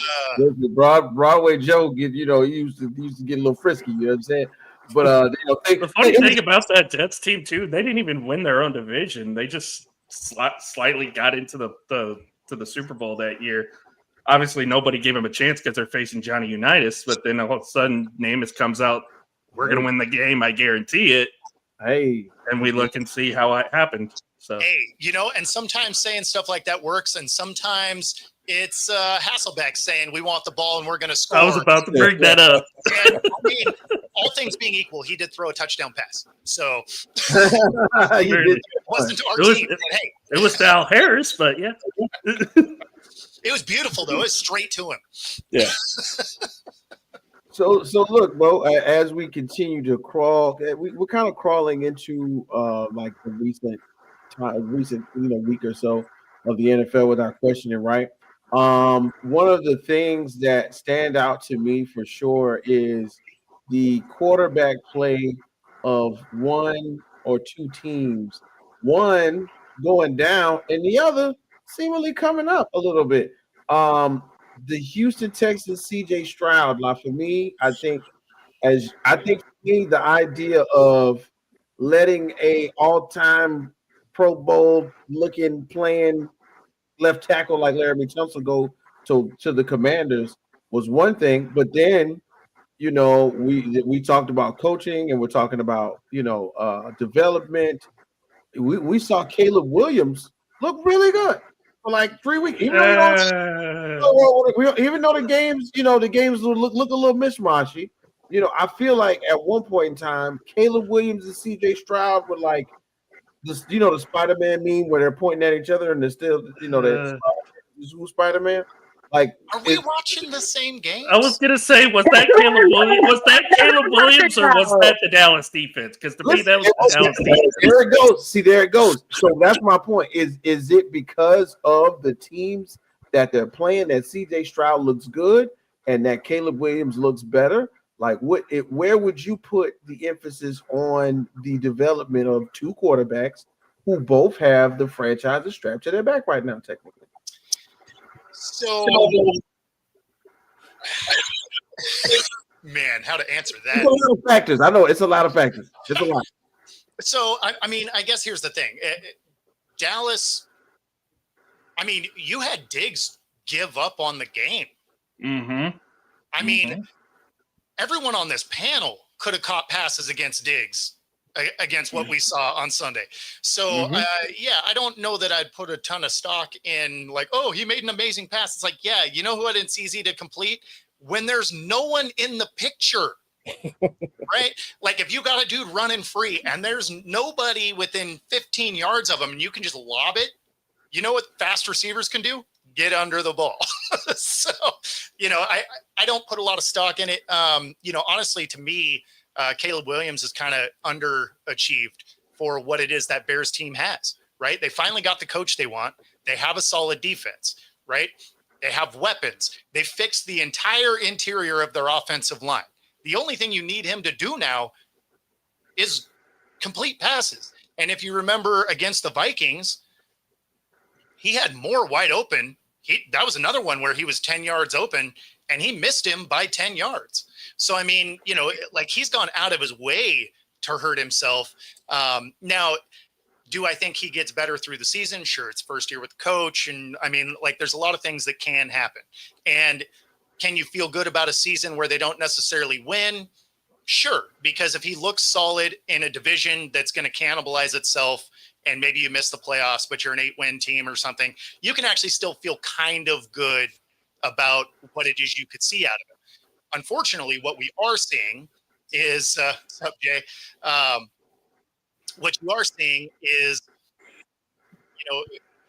Broadway Joe, he used to get a little frisky. You know what I'm saying? But the funny thing about that Jets team too, they didn't even win their own division. They just slightly got into the Super Bowl that year. Obviously, nobody gave them a chance because they're facing Johnny Unitas. But then all of a sudden, Namath comes out. We're going to win the game. I guarantee it. Hey, and we look and see how it happened. So, hey, and sometimes saying stuff like that works, and sometimes it's Hasselbeck saying we want the ball and we're going to score. I was about to bring that up. And, I mean, all things being equal, he did throw a touchdown pass. So it wasn't to our team. Hey, it was to Al Harris, but yeah, it was beautiful though. It was straight to him. Yeah. So look, bro. As we continue to crawl, we're kind of crawling into like the recent week or so of the NFL with our questioning, right? One of the things that stand out to me for sure is the quarterback play of one or two teams, one going down and the other seemingly coming up a little bit. The Houston Texans CJ Stroud. Now, for me, I think for me, the idea of letting a all-time Pro Bowl looking playing left tackle like Laramie Tunsil go to the Commanders was one thing, but then we talked about coaching and we're talking about development. We saw Caleb Williams look really good for like 3 weeks, even though the games look a little mishmashy. I feel like at one point in time, Caleb Williams and CJ Stroud were like this, the Spider-Man meme where they're pointing at each other and they're still, who's Spider-Man? Like, are we watching the same game? I was gonna say, was that Caleb Williams? Was that Caleb Williams, or was that the Dallas defense? Because to me, that was the Dallas defense. There it goes. See, there it goes. So that's my point. Is it because of the teams that they're playing that CJ Stroud looks good and that Caleb Williams looks better? Like, where would you put the emphasis on the development of two quarterbacks who both have the franchise strapped to their back right now, technically? So, man, how to answer that? It's a lot of factors. I know it's a lot of factors. It's a lot. So, I mean, I guess here's the thing. Dallas, I mean, you had Diggs give up on the game. Mm-hmm. I mean, everyone on this panel could have caught passes against Diggs, against what we saw on Sunday. So, yeah, I don't know that I'd put a ton of stock in like, oh, he made an amazing pass. It's like, yeah, you know what? It's easy to complete when there's no one in the picture, right? Like if you got a dude running free and there's nobody within 15 yards of him and you can just lob it, you know what fast receivers can do? Get under the ball. So, I don't put a lot of stock in it. Honestly, to me, Caleb Williams is kind of underachieved for what it is that Bears team has, right? They finally got the coach they want. They have a solid defense, right? They have weapons. They fixed the entire interior of their offensive line. The only thing you need him to do now is complete passes. And if you remember against the Vikings, he had more wide open. That was another one where he was 10 yards open and he missed him by 10 yards. So, I mean, like he's gone out of his way to hurt himself. Now, do I think he gets better through the season? Sure. It's first year with the coach. And I mean, like there's a lot of things that can happen. And can you feel good about a season where they don't necessarily win? Sure. Because if he looks solid in a division that's going to cannibalize itself and maybe you miss the playoffs, but you're an 8-win team or something, you can actually still feel kind of good about what it is you could see out of it. Unfortunately, what we are seeing is, what you are seeing is,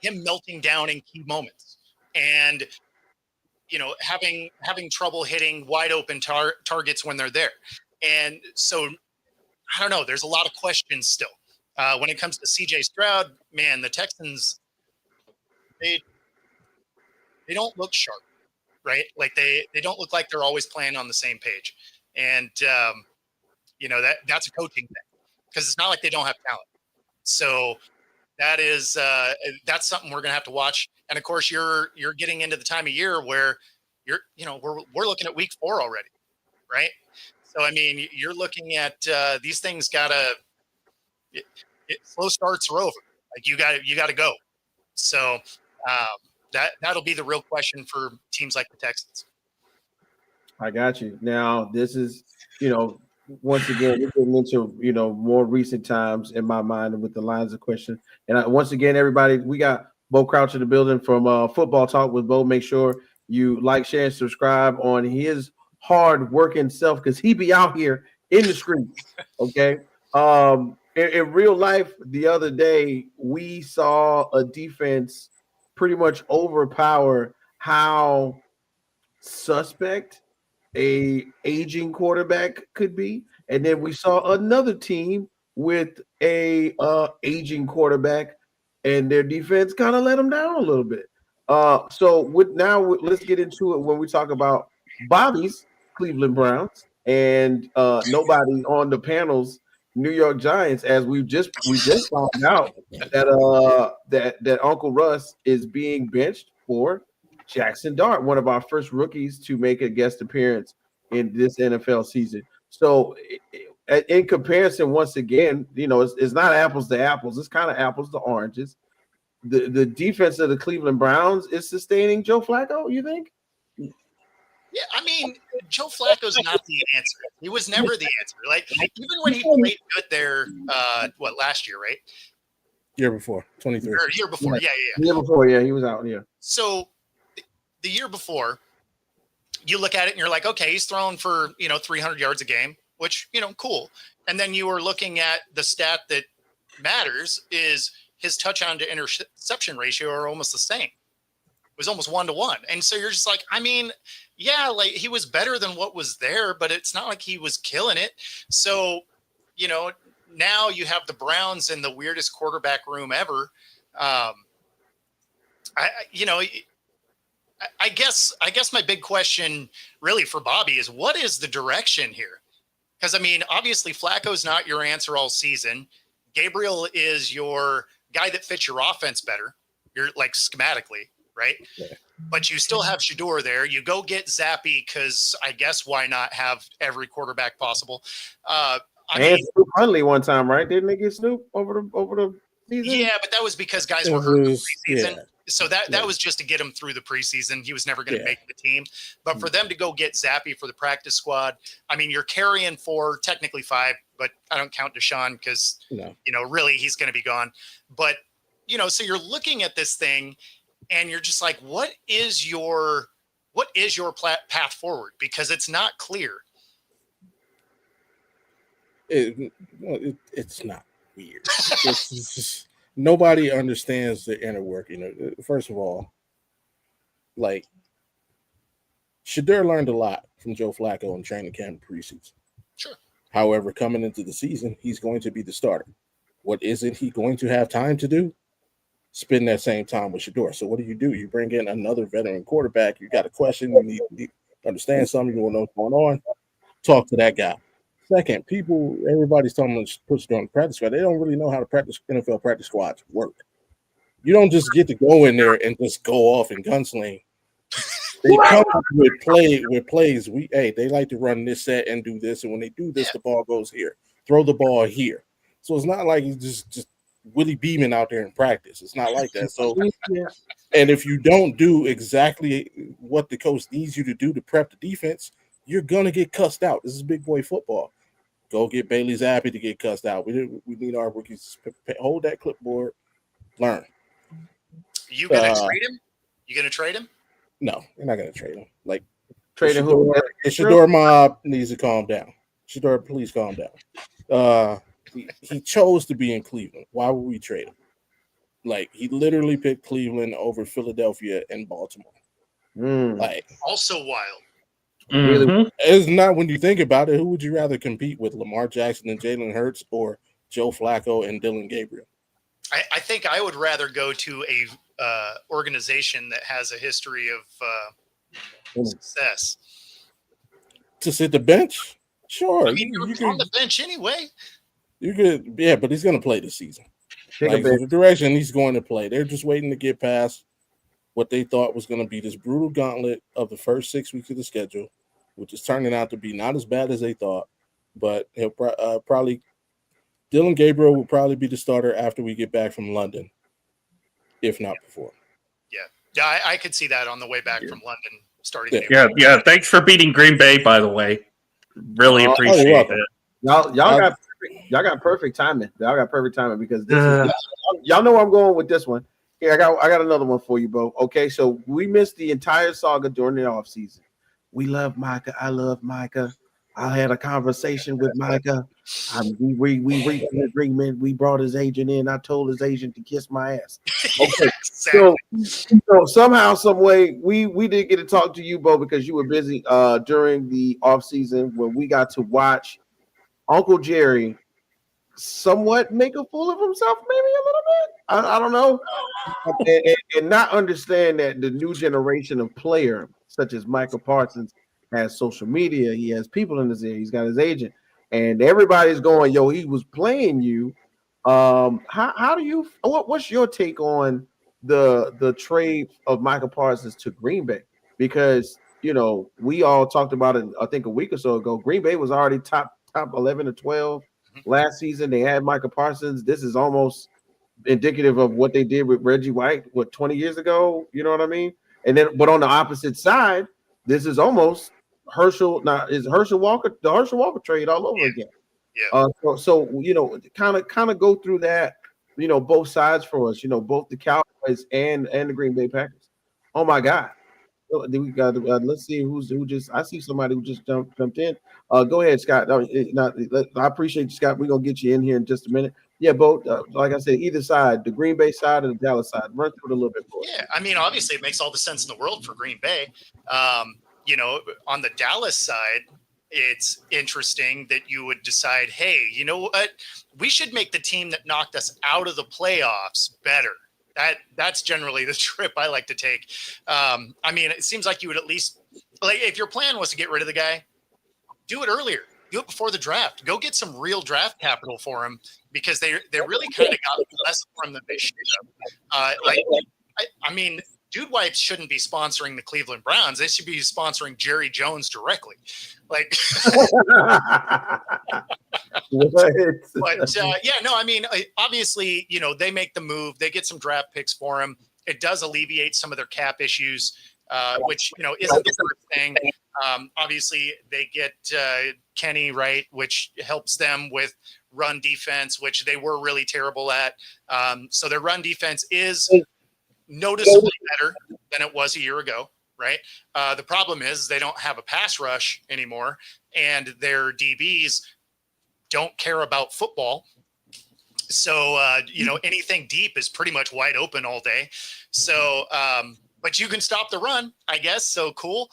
him melting down in key moments and, having trouble hitting wide open targets when they're there. And so, I don't know, there's a lot of questions still. When it comes to CJ Stroud, man, the Texans, they don't look sharp, right? Like they don't look like they're always playing on the same page. And, that's a coaching thing because it's not like they don't have talent. So that's something we're going to have to watch. And of course you're getting into the time of year where we're looking at week 4 already. Right. So, I mean, you're looking at these things slow starts are over. Like you got to go. So that'll be the real question for teams like the Texans. I got you. Now, this is, once again, we're getting into, more recent times in my mind with the lines of question. And once again, everybody, we got Bo Crouch in the building from Football Talk with Bo. Make sure you like, share, and subscribe on his hard working self because he be out here in the streets. Okay. In real life, the other day, we saw a defense pretty much overpower how suspect a aging quarterback could be. And then we saw another team with a aging quarterback, and their defense kind of let them down a little bit. So let's get into it when we talk about Bobby's Cleveland Browns and nobody on the panel's New York Giants, as we just found out that Uncle Russ is being benched for Jackson Dart, one of our first rookies to make a guest appearance in this NFL season. So, in comparison, once again, it's not apples to apples. It's kind of apples to oranges. The defense of the Cleveland Browns is sustaining Joe Flacco, you think? Yeah, I mean, Joe Flacco's not the answer. He was never the answer. Like, even when he played good there, last year, right? Year before, 23. Or year before, yeah. Year before, yeah, he was out, yeah. So the year before, you look at it and you're like, okay, he's throwing for, 300 yards a game, which, cool. And then you are looking at the stat that matters is his touchdown to interception ratio are almost the same. It was almost 1-to-1. And so you're just like, I mean, yeah, like he was better than what was there, but it's not like he was killing it. So, now you have the Browns in the weirdest quarterback room ever. I guess my big question really for Bobby is what is the direction here? Because I mean, obviously Flacco's not your answer all season. Gabriel is your guy that fits your offense better. You're like schematically, right? Yeah. But you still have Shedeur there. You go get Zappy because I guess why not have every quarterback possible? Snoop Huntley one time, right? Didn't they get Snoop over the season? Yeah, but that was because guys were hurt in the preseason. Yeah. So that was just to get him through the preseason. He was never going to make the team. But for them to go get Zappy for the practice squad, I mean, you're carrying 4, technically 5, but I don't count Deshaun because, really he's going to be gone. But, so you're looking at this thing and you're just like, what is your path forward? Because it's not clear. It's not weird. It's just, nobody understands the inner working. First of all, like Shedeur learned a lot from Joe Flacco in training camp preseason. Sure. However, coming into the season, he's going to be the starter. What isn't he going to have time to do? Spend that same time with Shedeur. So what do? You bring in another veteran quarterback. You got a question. You need to understand something. You want to know what's going on. Talk to that guy. Second, everybody's talking about put you on the practice squad. They don't really know how to practice NFL practice squads work. You don't just get to go in there and just go off and gunsling. They come with plays. They like to run this set and do this, and when they do this, the ball goes here. Throw the ball here. So it's not like he's just Willie Beeman out there in practice. It's not like that. So, and if you don't do exactly what the coach needs you to do to prep the defense, you're gonna get cussed out. This is big boy football. Go get Bailey Zappi to get cussed out. We need our rookies to hold that clipboard, learn. You gonna trade him? You gonna trade him? No, you're not gonna trade him. Like trade him. The Shedeur mob needs to calm down. Shedeur, please calm down. He chose to be in Cleveland. Why would we trade him? Like he literally picked Cleveland over Philadelphia and Baltimore. Like also wild. Mm-hmm. It's not when you think about it. Who would you rather compete with, Lamar Jackson and Jalen Hurts, or Joe Flacco and Dylan Gabriel? I think I would rather go to a organization that has a history of success. To sit the bench, sure. I mean, you're on the bench anyway. You could, yeah, but he's going to play this season. Like, the direction he's going to play, they're just waiting to get past what they thought was going to be this brutal gauntlet of the first 6 weeks of the schedule, which is turning out to be not as bad as they thought. But he'll probably Dylan Gabriel will probably be the starter after we get back from London, if not before. Yeah, I could see that on the way back from London starting. Yeah. Thanks for beating Green Bay, by the way. Really appreciate it. Y'all got perfect timing. Y'all got perfect timing because y'all know where I'm going with this one. Here, I got another one for you, Bo. Okay, so we missed the entire saga during the offseason. We love Micah. I love Micah. I had a conversation with Micah. We reached an agreement. We brought his agent in. I told his agent to kiss my ass. Okay, so somehow, some way, we didn't get to talk to you, Bo, because you were busy during the offseason when we got to watch Uncle Jerry somewhat make a fool of himself, maybe a little bit. I don't know, and not understand that the new generation of player, such as Michael Parsons, has social media. He has people in his ear. He's got his agent. and everybody's going, yo, he was playing you. How do you what's your take on the trade of Michael Parsons to Green Bay? Because we all talked about it, I think a week or so ago. Green Bay was already top 11 or 12 last season. They had Michael Parsons. This is almost indicative of what they did with Reggie White 20 years ago. You know what I mean? And then, but on the opposite side, this is almost Herschel. Now is Herschel Walker the Herschel Walker trade all over again? Yeah. So kind of go through that. Both sides for us. Both the Cowboys and the Green Bay Packers. Oh my God. We got. Let's see who just. I see somebody who just jumped in. Go ahead, Scott. I appreciate you, Scott. We're gonna get you in here in just a minute. Yeah, both. Like I said, either side, the Green Bay side or the Dallas side. Run through it a little bit more. Yeah, I mean, obviously, it makes all the sense in the world for Green Bay. On the Dallas side, it's interesting that you would decide, hey, you know what? We should make the team that knocked us out of the playoffs better. That's generally the trip I like to take. I mean, it seems like you would at least, like, if your plan was to get rid of the guy, do it earlier. Do it before the draft. Go get some real draft capital for him, because they really kind of got less for him than they should have. I mean, Dude Wipes shouldn't be sponsoring the Cleveland Browns. They should be sponsoring Jerry Jones directly. Like, I mean, obviously, they make the move. They get some draft picks for him. It does alleviate some of their cap issues, which, isn't the first thing. Obviously, they get Kenny, right, which helps them with run defense, which they were really terrible at. So their run defense is noticeably better than it was a year ago, right? The problem is they don't have a pass rush anymore, and their DBs don't care about football. So, anything deep is pretty much wide open all day. So, but you can stop the run, I guess. So cool.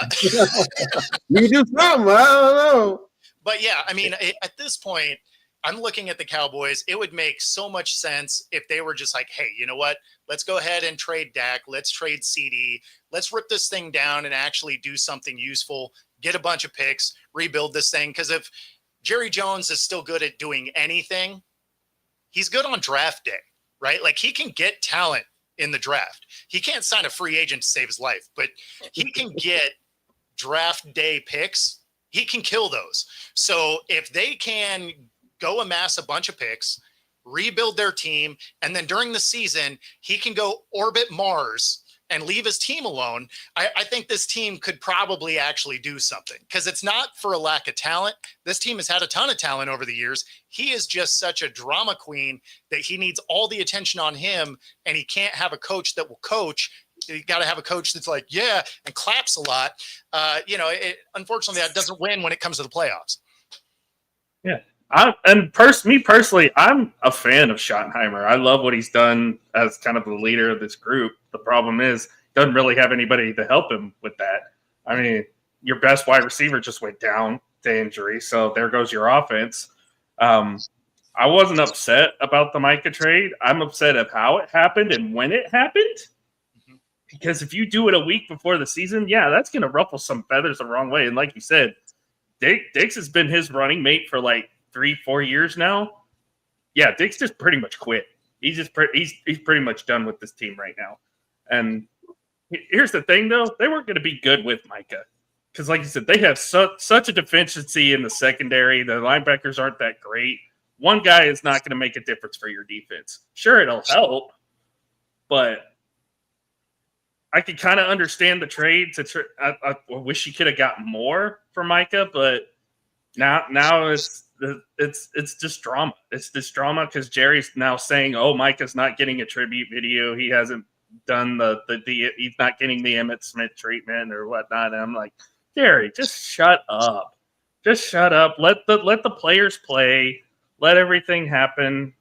You can do something. I don't know. But yeah, I mean, at this point, I'm looking at the Cowboys. It would make so much sense if they were just like, hey, you know what? Let's go ahead and trade Dak. Let's trade CD. Let's rip this thing down and actually do something useful. Get a bunch of picks, rebuild this thing. Because if Jerry Jones is still good at doing anything, he's good on draft day, right? Like, he can get talent in the draft. He can't sign a free agent to save his life, but he can get draft day picks. He can kill those. So if they can go amass a bunch of picks, rebuild their team, and then during the season, he can go orbit Mars and leave his team alone, I think this team could probably actually do something, because it's not for a lack of talent. This team has had a ton of talent over the years. He is just such a drama queen that he needs all the attention on him, and he can't have a coach that will coach. You got to have a coach that's like, yeah, and claps a lot. Unfortunately, that doesn't win when it comes to the playoffs. Yeah. Me personally, I'm a fan of Schottenheimer. I love what he's done as kind of the leader of this group. The problem is, he doesn't really have anybody to help him with that. I mean, your best wide receiver just went down to injury, so there goes your offense. I wasn't upset about the Micah trade. I'm upset at how it happened and when it happened. Because if you do it a week before the season, yeah, that's going to ruffle some feathers the wrong way. And like you said, Diggs has been his running mate for like 3-4 years now. Yeah, Diggs just pretty much quit. He's pretty much done with this team right now. And here's the thing, though. They weren't going to be good with Micah. Because like you said, they have such a deficiency in the secondary. The linebackers aren't that great. One guy is not going to make a difference for your defense. Sure, it'll help. But I could kind of understand the trade. I wish you could have gotten more for Micah, but now it's just drama. It's this drama because Jerry's now saying, "Oh, Micah's not getting a tribute video. He hasn't done he's not getting the Emmitt Smith treatment or whatnot." And I'm like, Jerry, just shut up. Just shut up. Let the players play. Let everything happen.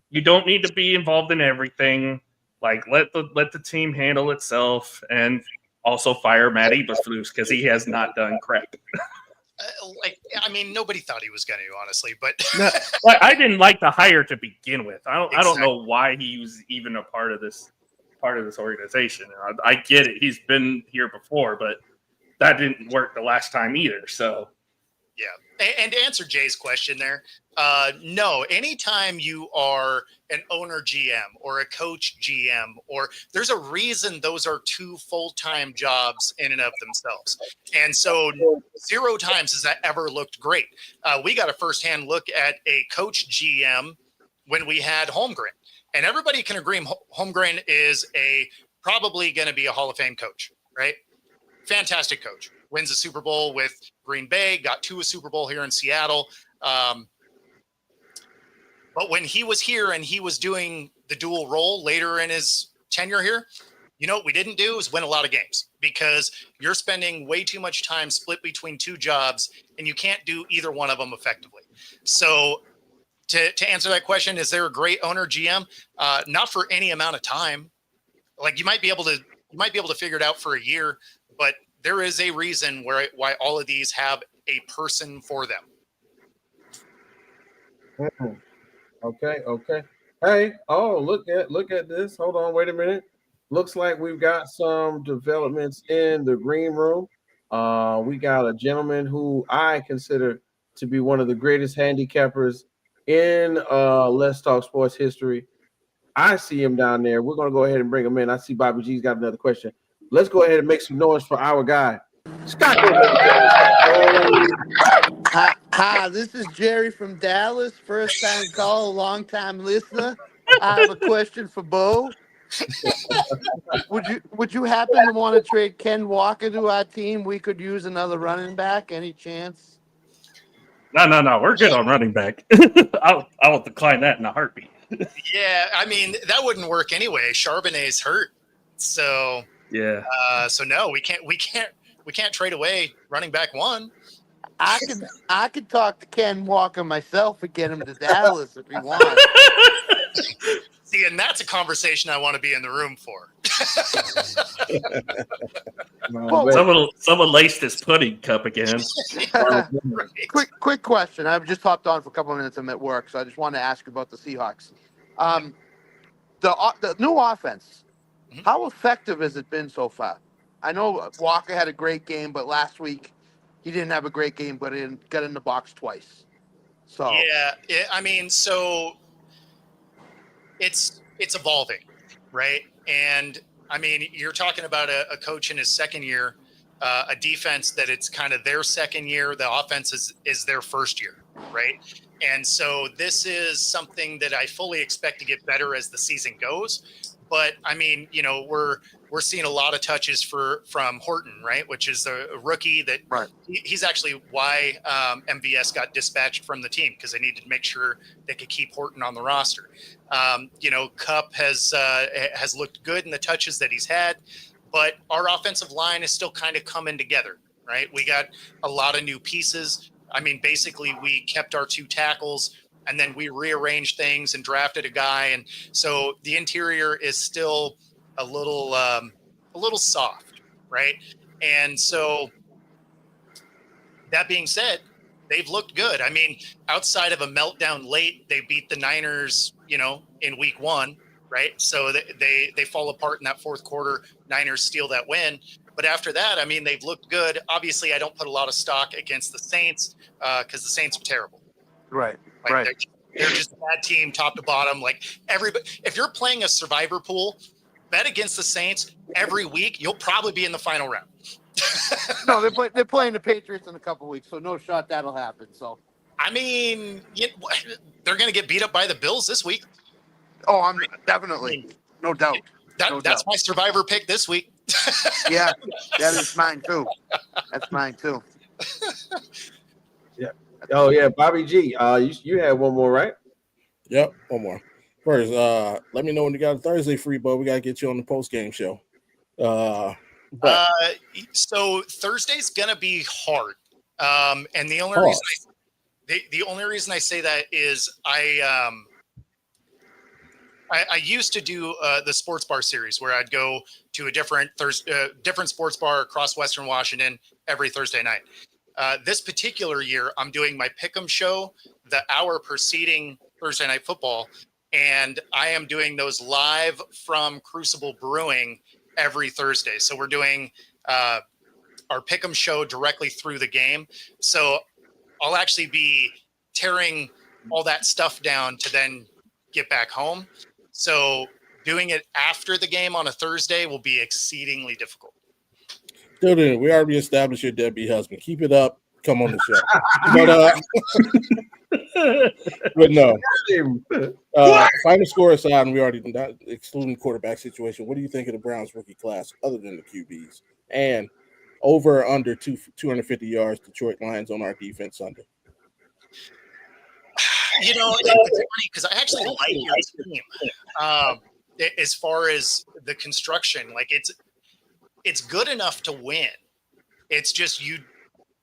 You don't need to be involved in everything. Like, let the team handle itself, and also fire Matt Eberflus because he has not done crap. Nobody thought he was going to, honestly, but I didn't like the hire to begin with. I don't know why he was even a part of this organization. I get it; he's been here before, but that didn't work the last time either. So, Yeah. And to answer Jay's question there, no, anytime you are an owner GM or a coach GM, or there's a reason those are two full-time jobs in and of themselves. And so 0 times has that ever looked great. We got a firsthand look at a coach GM when we had Holmgren, and everybody can agree Holmgren is probably going to be a Hall of Fame coach, right? Fantastic coach. Wins a Super Bowl with Green Bay, got to a Super Bowl here in Seattle. But when he was here and he was doing the dual role later in his tenure here, you know what we didn't do is win a lot of games, because you're spending way too much time split between 2 jobs and you can't do either one of them effectively. So to answer that question, is there a great owner GM? Not for any amount of time. Like you might be able to figure it out for a year, but there is a reason why all of these have a person for them. Okay. Hey, look at this. Hold on, wait a minute. Looks like we've got some developments in the green room. We got a gentleman who I consider to be one of the greatest handicappers in Let's Talk Sports history. I see him down there. We're gonna go ahead and bring him in. I see Bobby G's got another question. Let's go ahead and make some noise for our guy, Scott. Hi, this is Jerry from Dallas. First time call, long time listener. I have a question for Bo. Would you happen to want to trade Ken Walker to our team? We could use another running back. Any chance? No. We're good on running back. I'll decline that in a heartbeat. Yeah, I mean that wouldn't work anyway. Charbonnet's hurt, so yeah. So no, we can't trade away running back 1. I could talk to Ken Walker myself and get him to Dallas if he wants. See, and that's a conversation I want to be in the room for. Someone laced his pudding cup again. Right. Quick question. I've just hopped on for a couple of minutes. I'm at work, so I just wanted to ask you about the Seahawks. The new offense, how effective has it been so far? I know Walker had a great game, but last week he didn't have a great game, but he got in the box twice. So yeah, I mean, so it's evolving, right? And I mean, you're talking about a coach in his second year, a defense that it's kind of their second year. The offense is their first year, right? And so this is something that I fully expect to get better as the season goes. But I mean, you know, we're seeing a lot of touches from Horton, right? Which is a rookie that he's actually why MVS got dispatched from the team, because they needed to make sure they could keep Horton on the roster. You know, Kupp has looked good in the touches that he's had, but our offensive line is still kind of coming together, right? We got a lot of new pieces. I mean, basically we kept our 2 tackles, and then we rearranged things and drafted a guy. And so the interior is still a little soft, right? And so that being said, they've looked good. I mean, outside of a meltdown late, they beat the Niners, you know, in week 1, right? So they fall apart in that fourth quarter. Niners steal that win. But after that, I mean, they've looked good. Obviously, I don't put a lot of stock against the Saints because the Saints are terrible. Right. Like right. They're just a bad team, top to bottom. Like everybody, if you're playing a survivor pool, bet against the Saints every week. You'll probably be in the final round. No, they're playing the Patriots in a couple weeks, so no shot that'll happen. So, I mean, they're going to get beat up by the Bills this week. Oh, I'm definitely, no doubt. That's my survivor pick this week. Yeah, that is mine too. That's mine too. Yeah. Oh yeah, Bobby G. You had one more, right? Yep, one more. First, let me know when you got a Thursday free, but we gotta get you on the post game show. So Thursday's gonna be hard. And the only reason I say that is I used to do the sports bar series where I'd go to a different sports bar across Western Washington every Thursday night. This particular year, I'm doing my Pick'em show the hour preceding Thursday Night Football, and I am doing those live from Crucible Brewing every Thursday. So we're doing our Pick'em show directly through the game. So I'll actually be tearing all that stuff down to then get back home. So doing it after the game on a Thursday will be exceedingly difficult. Still doing it. We already established your deadbeat husband. Keep it up. Come on the show. But no. Final score aside, and we already not excluding quarterback situation. What do you think of the Browns rookie class, other than the QBs, and over or under 250 yards? Detroit Lions on our defense Sunday. You know, it's funny because I actually like your team. As far as the construction, like it's good enough to win. It's just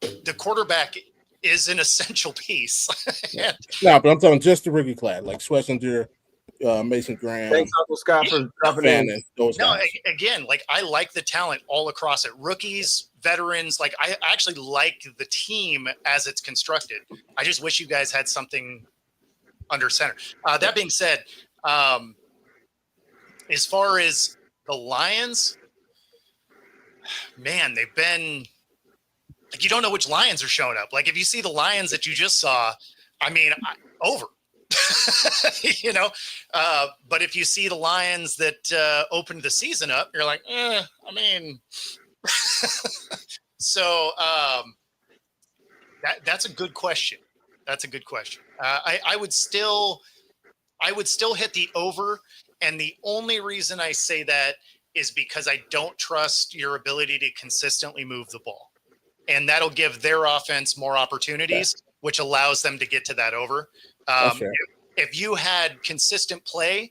the quarterback is an essential piece. No, but I'm talking just the rookie class, like Schlesinger, Mason Graham. Thanks, Uncle Scott, for dropping in. Again, like I like the talent all across it. Rookies, veterans, like I actually like the team as it's constructed. I just wish you guys had something under center. That being said, as far as the Lions, man, they've been like, you don't know which Lions are showing up. Like if you see the Lions that you just saw, I mean, over. You know, but if you see the Lions that opened the season up, you're like, I mean, so that's a good question. That's a good question. I would still hit the over, and the only reason I say that is because I don't trust your ability to consistently move the ball, and that'll give their offense more opportunities, which allows them to get to that over. If you had consistent play,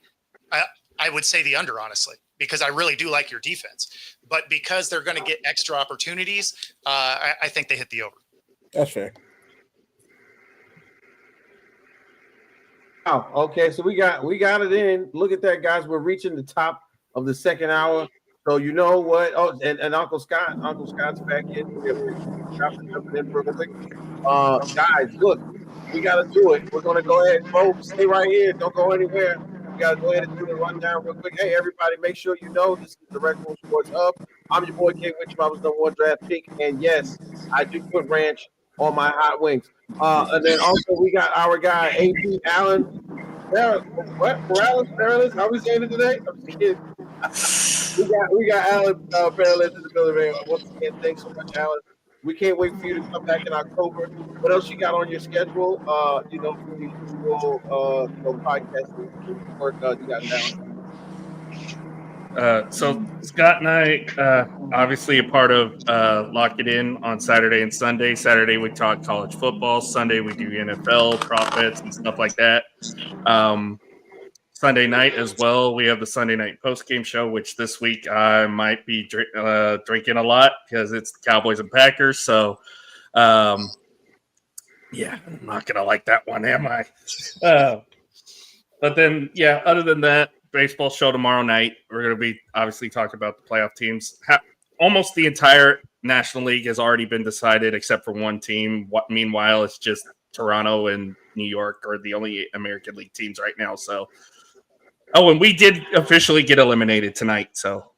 I would say the under, honestly, because I really do like your defense. But because they're going to get extra opportunities, I think they hit the over. That's fair. Oh, okay. So we got it in. Look at that, guys. We're reaching the top of the second hour. So you know what? Oh, and Uncle Scott's back in. Jumping in real quick. Guys, look. We got to do it. We're going to go ahead, folks. Stay right here. Don't go anywhere. We got to go ahead and do the rundown real quick. Hey, everybody, make sure you know this is the Red Bull Sports Hub. I'm your boy, K. Witch. I was the #1 draft pick. And yes, I do put ranch on my hot wings. And then also we got our guy, A.P. Allen. Paralysis? How are we saying it today? I'm just kidding. We got Alan Paralysis in the building, man. Once again, thanks so much, Alan. We can't wait for you to come back in October. What else you got on your schedule? For the usual, podcasting work you got now. So Scott and I, obviously a part of Lock It In on Saturday and Sunday. Saturday we talk college football. Sunday we do NFL, prop bets, and stuff like that. Sunday night as well, we have the Sunday night post-game show, which this week I might be drinking a lot because it's the Cowboys and Packers. So, I'm not going to like that one, am I? But then, other than that, baseball show tomorrow night. We're going to be obviously talking about the playoff teams. Almost the entire National League has already been decided except for one team. Meanwhile, it's just Toronto and New York are the only American League teams right now. So, and we did officially get eliminated tonight. So,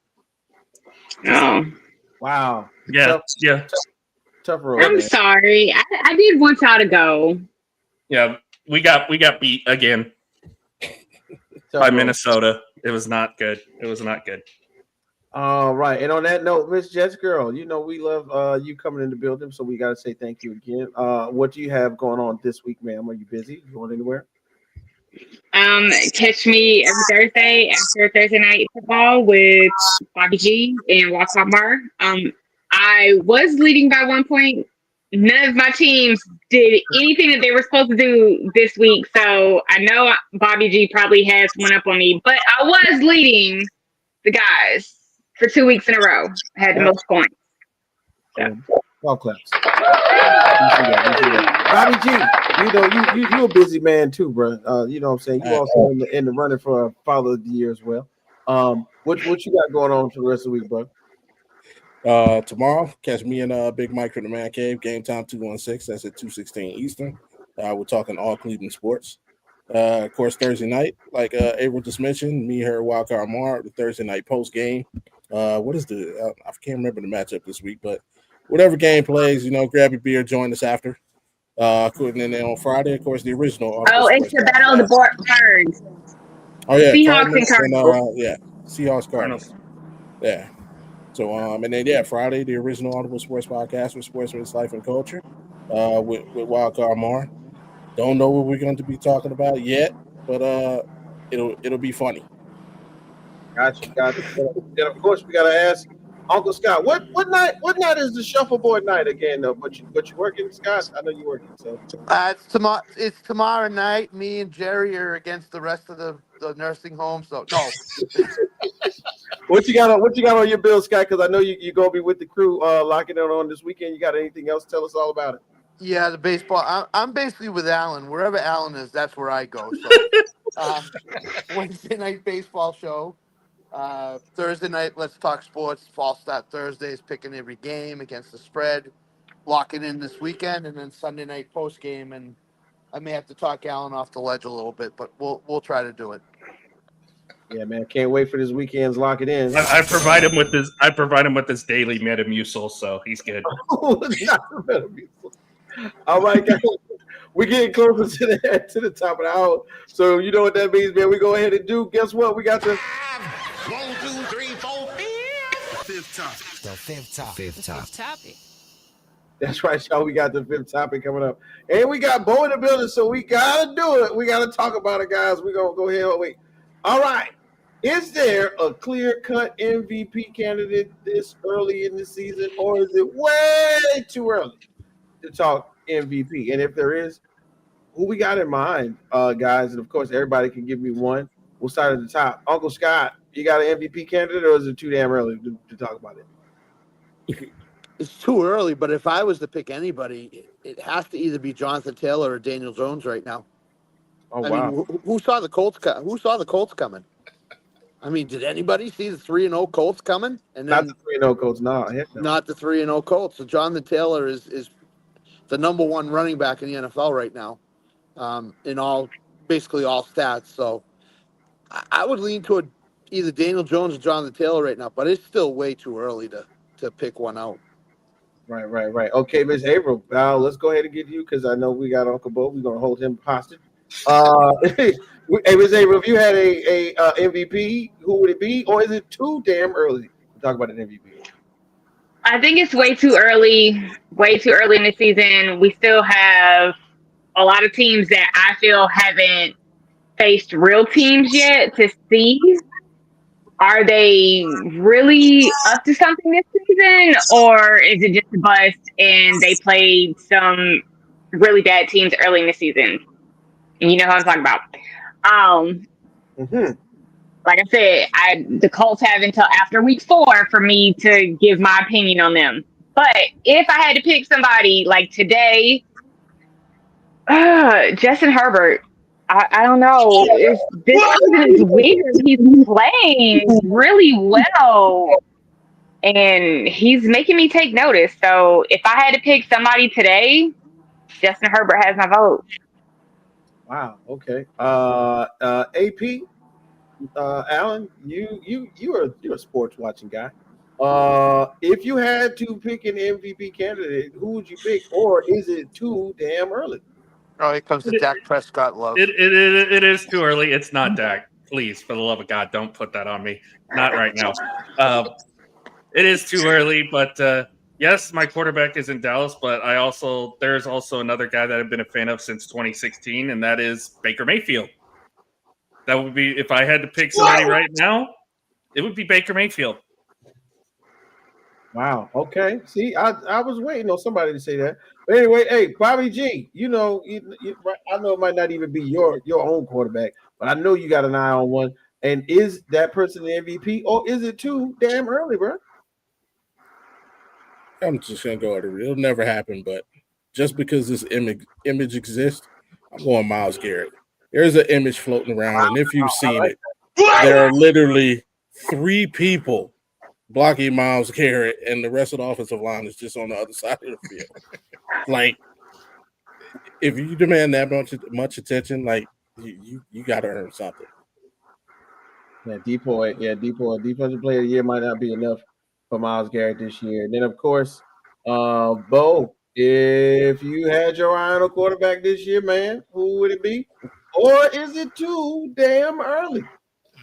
wow, tough road. I'm sorry. I did want y'all to go. Yeah, we got beat again by Minnesota. It was not good. All right, and on that note, Miss Jets girl, you know we love you coming in the building, so we got to say thank you again. What do you have going on this week, ma'am? Are you busy? You going anywhere? Catch me every Thursday after Thursday night football with Bobby G and Wausau Bar. I was leading by 1 point. None of my teams did anything that they were supposed to do this week, so I know Bobby G probably has one up on me, but I was leading the guys for 2 weeks in a row. I had the most points. So. Ball claps. Bobby G, you a busy man too, bro. You know what I'm saying? You also in the running for a Father of the Year as well. What you got going on for the rest of the week, bro? Tomorrow, catch me and Big Mike from the Man Cave. Game time 216. That's at 2:16 Eastern. We're talking all Cleveland sports. Of course, Thursday night, like April just mentioned, me, her, Wildcard Mar, the Thursday night post game. What is I can't remember the matchup this week, but whatever game plays, grab your beer, join us after. And then on Friday, of course, the original. Oh, it's the Battle of the Birds. Oh yeah, Seahawks and Cardinals. Seahawks Cardinals. Yeah. So and then Friday, the original Audible Sports Podcast with Sports with Life and Culture, with Wildcard Mar. Don't know what we're going to be talking about yet, but it'll be funny. Gotcha. Then of course we gotta ask Uncle Scott, what night is the shuffleboard night again though? But you working, Scott? I know you're working, so It's tomorrow night. Me and Jerry are against the rest of the nursing home. So no. What you got on your bill, Scott? Because I know you're gonna be with the crew locking it on this weekend. You got anything else? Tell us all about it. Yeah, the baseball. I'm basically with Alan. Wherever Alan is, that's where I go. So Wednesday night baseball show. Thursday night, let's talk sports. False Start Thursdays, picking every game against the spread, locking in this weekend, and then Sunday night post game. And I may have to talk Alan off the ledge a little bit, but we'll try to do it. Yeah, man, can't wait for this weekend's lock it in. I provide him with this daily Metamucil, so he's good. All right, guys. We're getting closer to the top of the hour. So you know what that means, man. We go ahead and do. Guess what? We got the 1, 2, 3, 4, 5. Fifth topic. The fifth topic. That's right, y'all. We got the fifth topic coming up. And we got Bo in the building, so we gotta do it. We gotta talk about it, guys. We're gonna go ahead and wait. All right. Is there a clear-cut MVP candidate this early in the season, or is it way too early to talk MVP? And if there is, who we got in mind, guys? And of course, everybody can give me one. We'll start at the top. Uncle Scott, you got an MVP candidate, or is it too damn early to talk about it? It's too early, but if I was to pick anybody, it has to either be Jonathan Taylor or Daniel Jones right now. Oh, I wow. mean, who saw the Colts? Who saw the Colts coming? I mean, did anybody see the 3-0 Colts coming? And then Not the 3-0 Colts, no. Not the 3-0 Colts. So Jonathan Taylor is the number one running back in the NFL right now, in basically all stats. So I would lean toward either Daniel Jones or Jonathan Taylor right now, but it's still way too early to pick one out. Right. Okay, Miss April, let's go ahead and get you because I know we got Uncle Bo. We're gonna hold him hostage. Hey, Miss April, if you had a MVP, who would it be, or is it too damn early to talk about an MVP? I think it's way too early in the season. We still have a lot of teams that I feel haven't faced real teams yet to see. Are they really up to something this season, or is it just a bust and they played some really bad teams early in the season? And you know who I'm talking about. Like I said, the Colts have until after week 4 for me to give my opinion on them. But if I had to pick somebody like today, Justin Herbert. I don't know. This season is weird. He's playing really well, and he's making me take notice. So if I had to pick somebody today, Justin Herbert has my vote. Wow. Okay. AP, Alan, you're a sports watching guy. If you had to pick an MVP candidate, who would you pick, or is it too damn early? Oh, here comes the Dak Prescott love. It is too early. It's not Dak. Please, for the love of God, don't put that on me. Not right now. It is too early, but yes, my quarterback is in Dallas, but there's also another guy that I've been a fan of since 2016, and that is Baker Mayfield. That would be, if I had to pick somebody right now, it would be Baker Mayfield. Wow. Okay. See, I was waiting on somebody to say that. But anyway, hey, Bobby G, I know it might not even be your own quarterback, but I know you got an eye on one. And is that person the MVP, or is it too damn early, bro? I'm just gonna go at it. It'll never happen, but just because this image exists, I'm going Myles Garrett. There's an image floating around, and if you've seen it, there are literally 3 people blocking Myles Garrett, and the rest of the offensive line is just on the other side of the field. Like, if you demand that much attention, like you got to earn something. Yeah, defensive player of the year might not be enough for Myles Garrett this year. And then, of course, Bo, If you had your eye on a quarterback this year, man, who would it be? Or is it too damn early?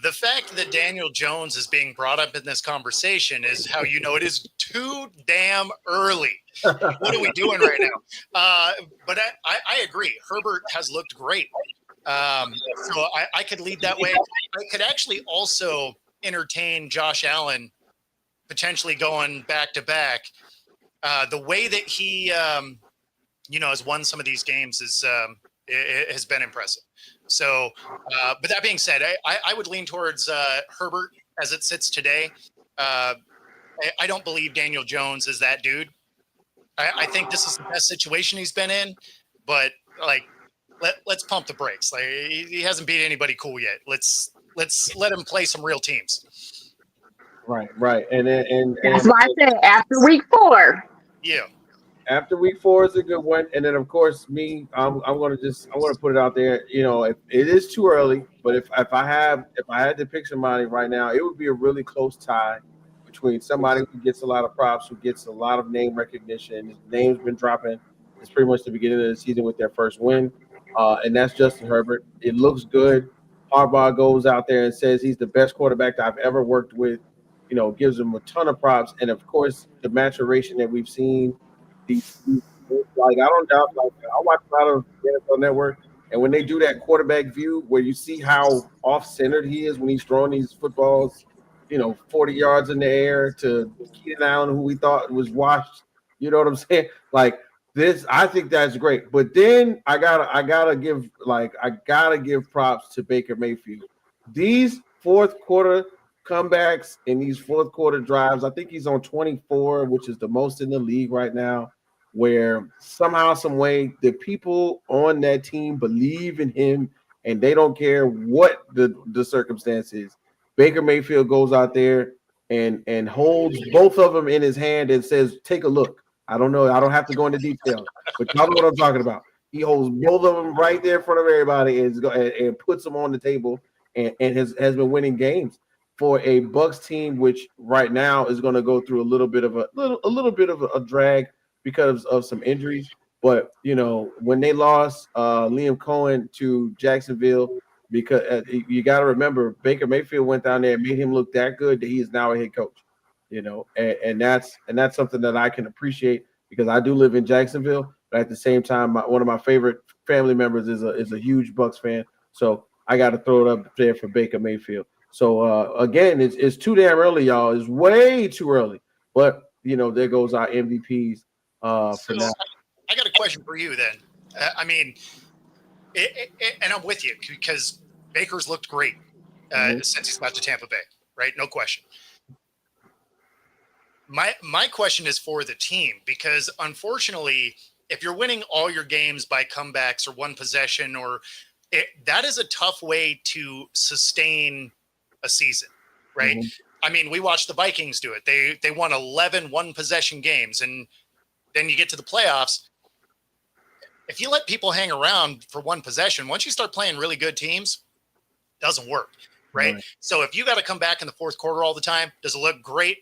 The fact that Daniel Jones is being brought up in this conversation is how you know it is too damn early. What are we doing right now? But I agree. Herbert has looked great. So I could lead that way. I could actually also entertain Josh Allen potentially going back to back. The way that he, has won some of these games it has been impressive. So, but that being said, I would lean towards Herbert as it sits today. I don't believe Daniel Jones is that dude. I think this is the best situation he's been in, but let's pump the brakes. Like he hasn't beat anybody cool yet. Let's let him play some real teams. Right, and that's why I said after week 4. Yeah. After week 4 is a good one, and then of course I'm gonna put it out there. If it is too early, but if I had to pick somebody right now, it would be a really close tie between somebody who gets a lot of props, who gets a lot of name recognition. His name's been dropping. It's pretty much the beginning of the season with their first win, and that's Justin Herbert. It looks good. Harbaugh goes out there and says he's the best quarterback that I've ever worked with. Gives him a ton of props, and of course the maturation that we've seen. I don't doubt. I watch a lot of NFL Network, and when they do that quarterback view, where you see how off-centered he is when he's throwing these footballs, 40 yards in the air to Keenan Allen, who we thought was washed. You know what I'm saying? Like this, I think that's great. But then I gotta give props to Baker Mayfield. These fourth quarter comebacks and these fourth quarter drives, I think he's on 24, which is the most in the league right now, where somehow, some way, the people on that team believe in him and they don't care what the circumstance is. Baker Mayfield goes out there and holds both of them in his hand and says, take a look. I don't know. I don't have to go into detail, but y'all know what I'm talking about. He holds both of them right there in front of everybody and puts them on the table and has been winning games for a Bucs team, which right now is going to go through a little bit of a drag because of some injuries. But when they lost Liam Cohen to Jacksonville, because you got to remember Baker Mayfield went down there and made him look that good that he is now a head coach. And that's something that I can appreciate because I do live in Jacksonville, but at the same time, one of my favorite family members is a huge Bucs fan, so I got to throw it up there for Baker Mayfield. So again, it's too damn early, y'all. It's way too early. But there goes our MVPs for now. I got a question for you then. And I'm with you because Baker's looked great since he's got to Tampa Bay, right? No question. My question is for the team because unfortunately, if you're winning all your games by comebacks or one possession, that is a tough way to sustain a season, right? Mm-hmm. We watched the Vikings do it. They won 11 one-possession games, and then you get to the playoffs. If you let people hang around for one possession, once you start playing really good teams, it doesn't work, right? So if you got to come back in the fourth quarter all the time, does it look great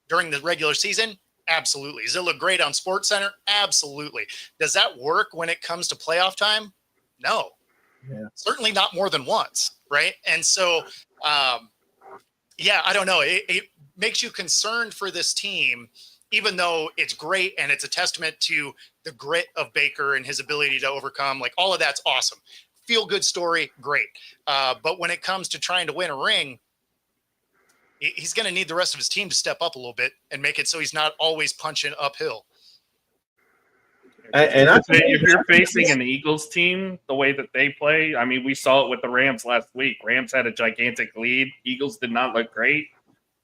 during the regular season? Absolutely. Does it look great on SportsCenter? Absolutely. Does that work when it comes to playoff time? No. Yeah. Certainly not more than once, right? And so, I don't know. It makes you concerned for this team, even though it's great and it's a testament to the grit of Baker and his ability to overcome, like all of that's awesome. Feel good story, great. But when it comes to trying to win a ring, he's going to need the rest of his team to step up a little bit and make it so he's not always punching uphill. And if you're facing an Eagles team, the way that they play, we saw it with the Rams last week. Rams had a gigantic lead. Eagles did not look great.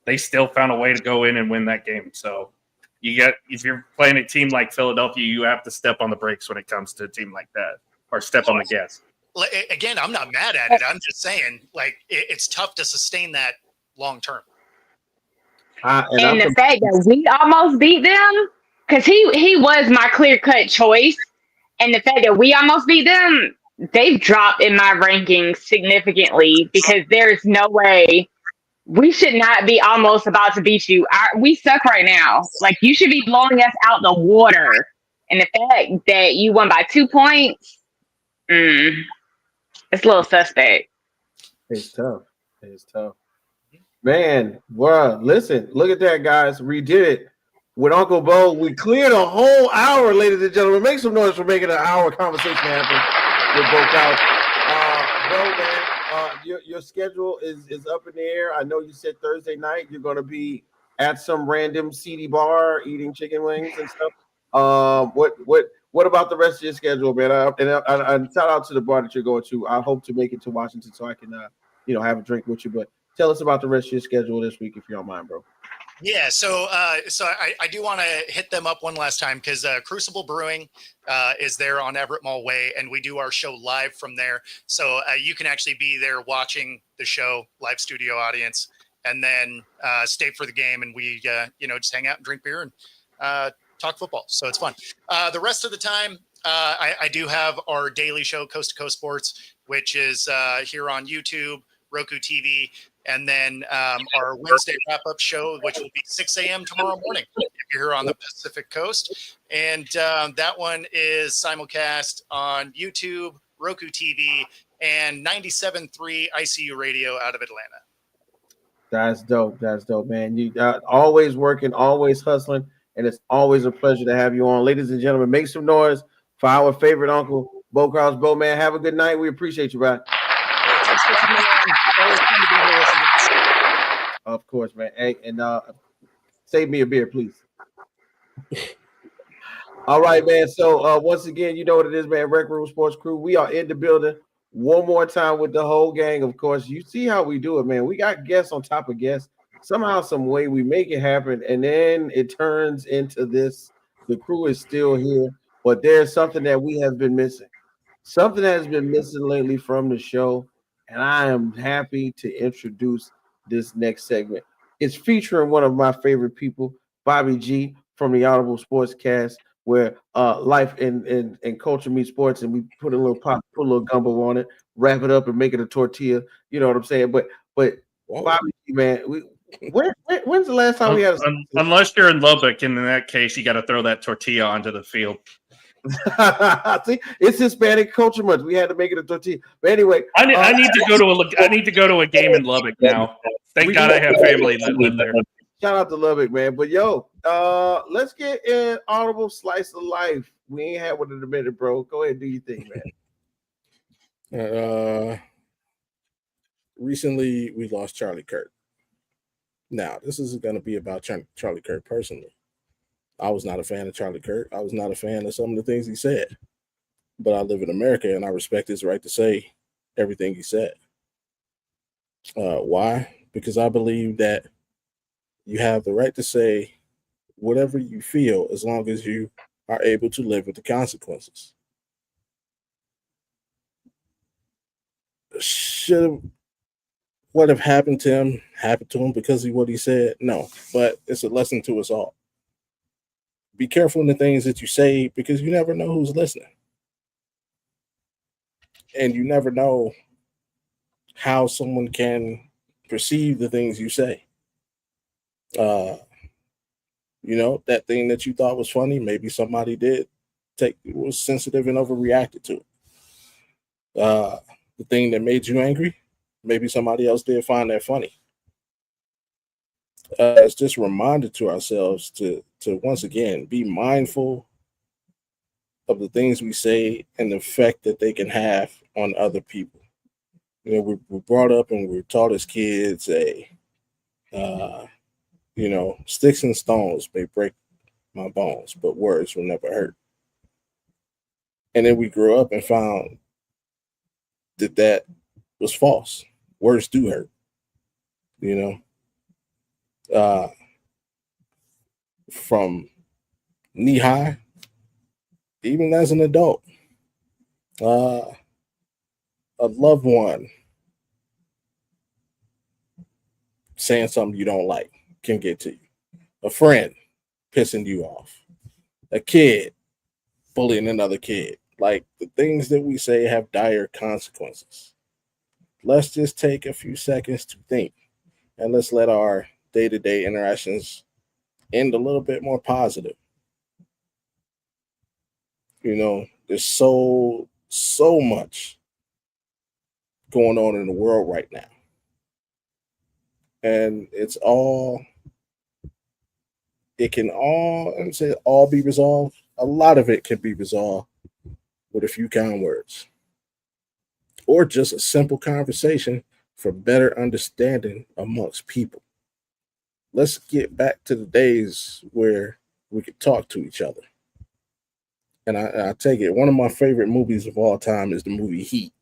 They still found a way to go in and win that game. So if you're playing a team like Philadelphia, you have to step on the brakes when it comes to a team like that, or step on the gas. Again, I'm not mad at it. I'm just saying, it's tough to sustain that long term. And the fact that we almost beat them, because he was my clear-cut choice, and the fact that we almost beat them, they've dropped in my rankings significantly because there's no way we should not be almost about to beat you. We suck right now. You should be blowing us out the water And the fact that you won by 2 points, it's a little suspect. It's tough. It's tough. Man, bruh, listen, look at that, guys. We did it with Uncle Bo. We cleared a whole hour, ladies and gentlemen. Make some noise for making an hour conversation happen with Bo Couch. Bo, man, your schedule is up in the air. I know you said Thursday night you're going to be at some random seedy bar eating chicken wings and stuff. What about the rest of your schedule, man? And shout out to the bar that you're going to. I hope to make it to Washington so I can, have a drink with you. But tell us about the rest of your schedule this week, if you don't mind, bro. Yeah, so I do want to hit them up one last time because Crucible Brewing is there on Everett Mall Way, and we do our show live from there. So you can actually be there watching the show, live studio audience, and then stay for the game, and we just hang out and drink beer and talk football. So it's fun. The rest of the time, I do have our daily show, Coast to Coast Sports, which is here on YouTube, Roku TV. And then our Wednesday wrap-up show, which will be 6 a.m. tomorrow morning if you're here on the Pacific Coast. And that one is simulcast on YouTube, Roku TV, and 97.3 ICU Radio out of Atlanta. That's dope. That's dope, man. You always working, always hustling, and it's always a pleasure to have you on. Ladies and gentlemen, make some noise for our favorite uncle, Bo Couch. Bo, man, have a good night. We appreciate you, bro. Thanks for having me on. Always fun to be here with you. Of course, man. Hey, and save me a beer, please. All right, man. So once again, you know what it is, man. Rec Room Sports Crew. We are in the building one more time with the whole gang. Of course, you see how we do it, man. We got guests on top of guests. Somehow, some way, we make it happen, and then it turns into this. The crew is still here, but there's something that we have been missing. Something that has been missing lately from the show, and I am happy to introduce this next segment. It's featuring one of my favorite people, Bobby G from the Audible Sportscast, where life and culture meet sports, and we put a little pop, put a little gumbo on it, wrap it up, and make it a tortilla. You know what I'm saying? But Bobby G, man, when's the last time we had? Unless you're in Lubbock, and in that case, you got to throw that tortilla onto the field. See, it's Hispanic Culture Month. We had to make it a tortilla. But anyway, I need to go to a game in Lubbock now. Thank God I have family that live there. Shout out to Lubbock, man. But let's get an audible slice of life. We ain't had one in a minute, bro. Go ahead and do your thing, man. Recently, we lost Charlie Kirk. Now, this isn't going to be about Charlie Kirk personally. I was not a fan of Charlie Kirk. I was not a fan of some of the things he said. But I live in America, and I respect his right to say everything he said. Why? Because I believe that you have the right to say whatever you feel as long as you are able to live with the consequences. What have happened to him because of what he said? No, but it's a lesson to us all. Be careful in the things that you say because you never know who's listening. And you never know how someone can perceive the things you say. That thing that you thought was funny, maybe somebody was sensitive and overreacted to it. The thing that made you angry, maybe somebody else did find that funny. It's just a reminder to ourselves to once again be mindful of the things we say and the effect that they can have on other people. We're brought up and we're taught as kids sticks and stones may break my bones, but words will never hurt. And then we grew up and found that was false. Words do hurt, from knee high, even as an adult, a loved one saying something you don't like can get to you. A friend pissing you off. A kid bullying another kid. Like, the things that we say have dire consequences. Let's just take a few seconds to think, and let's let our day-to-day interactions end a little bit more positive. You know, there's so much going on in the world right now. And it can all, I would say all be resolved. A lot of it can be resolved with a few kind words or just a simple conversation for better understanding amongst people. Let's get back to the days where we could talk to each other. And I take it, one of my favorite movies of all time is the movie Heat.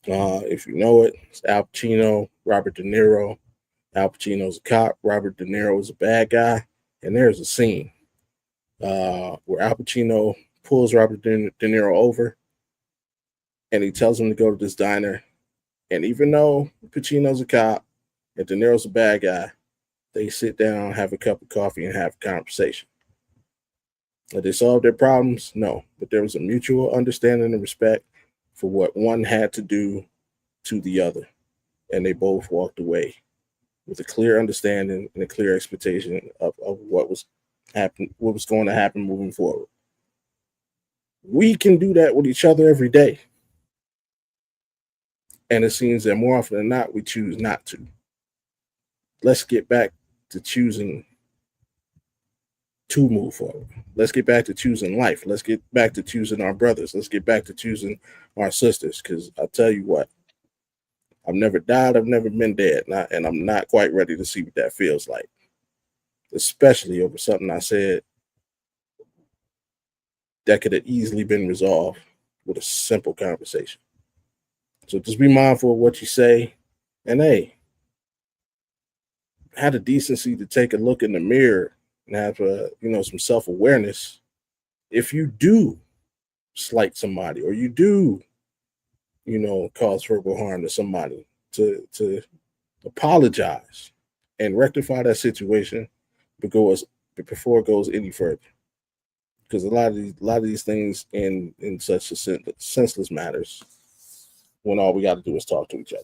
If you know it, it's Al Pacino, Robert De Niro. Al Pacino's a cop, Robert De Niro is a bad guy. And there's a scene where Al Pacino pulls Robert De Niro over and he tells him to go to this diner. And even though Pacino's a cop and De Niro's a bad guy, they sit down, have a cup of coffee, and have a conversation. Did they solve their problems? No. But there was a mutual understanding and respect for what one had to do to the other. And they both walked away with a clear understanding and a clear expectation of what was going to happen moving forward. We can do that with each other every day. And it seems that more often than not, we choose not to. Let's get back to choosing to move forward. Let's get back to choosing life. Let's get back to choosing our brothers. Let's get back to choosing our sisters. Because I'll tell you what, I've never died. I've never been dead. And I'm not quite ready to see what that feels like, especially over something I said that could have easily been resolved with a simple conversation. So just be mindful of what you say. And hey, have the decency to take a look in the mirror and have some self-awareness. If you do slight somebody or you do, cause verbal harm to somebody, to apologize and rectify that situation before it goes any further. Because a lot of these things in such a senseless matters when all we got to do is talk to each other.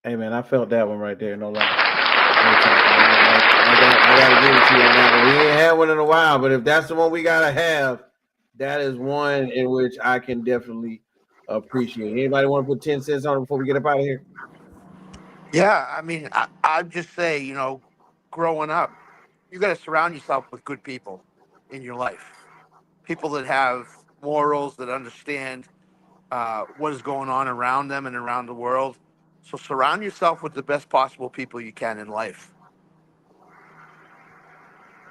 Hey man, I felt that one right there. No lie. I gotta give it to you on that one. We ain't had one in a while, but if that's the one we gotta have, that is one in which I can definitely appreciate. Anybody want to put 10 cents on it before we get up out of here? Yeah, I mean, I'd just say, growing up, you got to surround yourself with good people in your life. People that have morals, that understand what is going on around them and around the world. So surround yourself with the best possible people you can in life.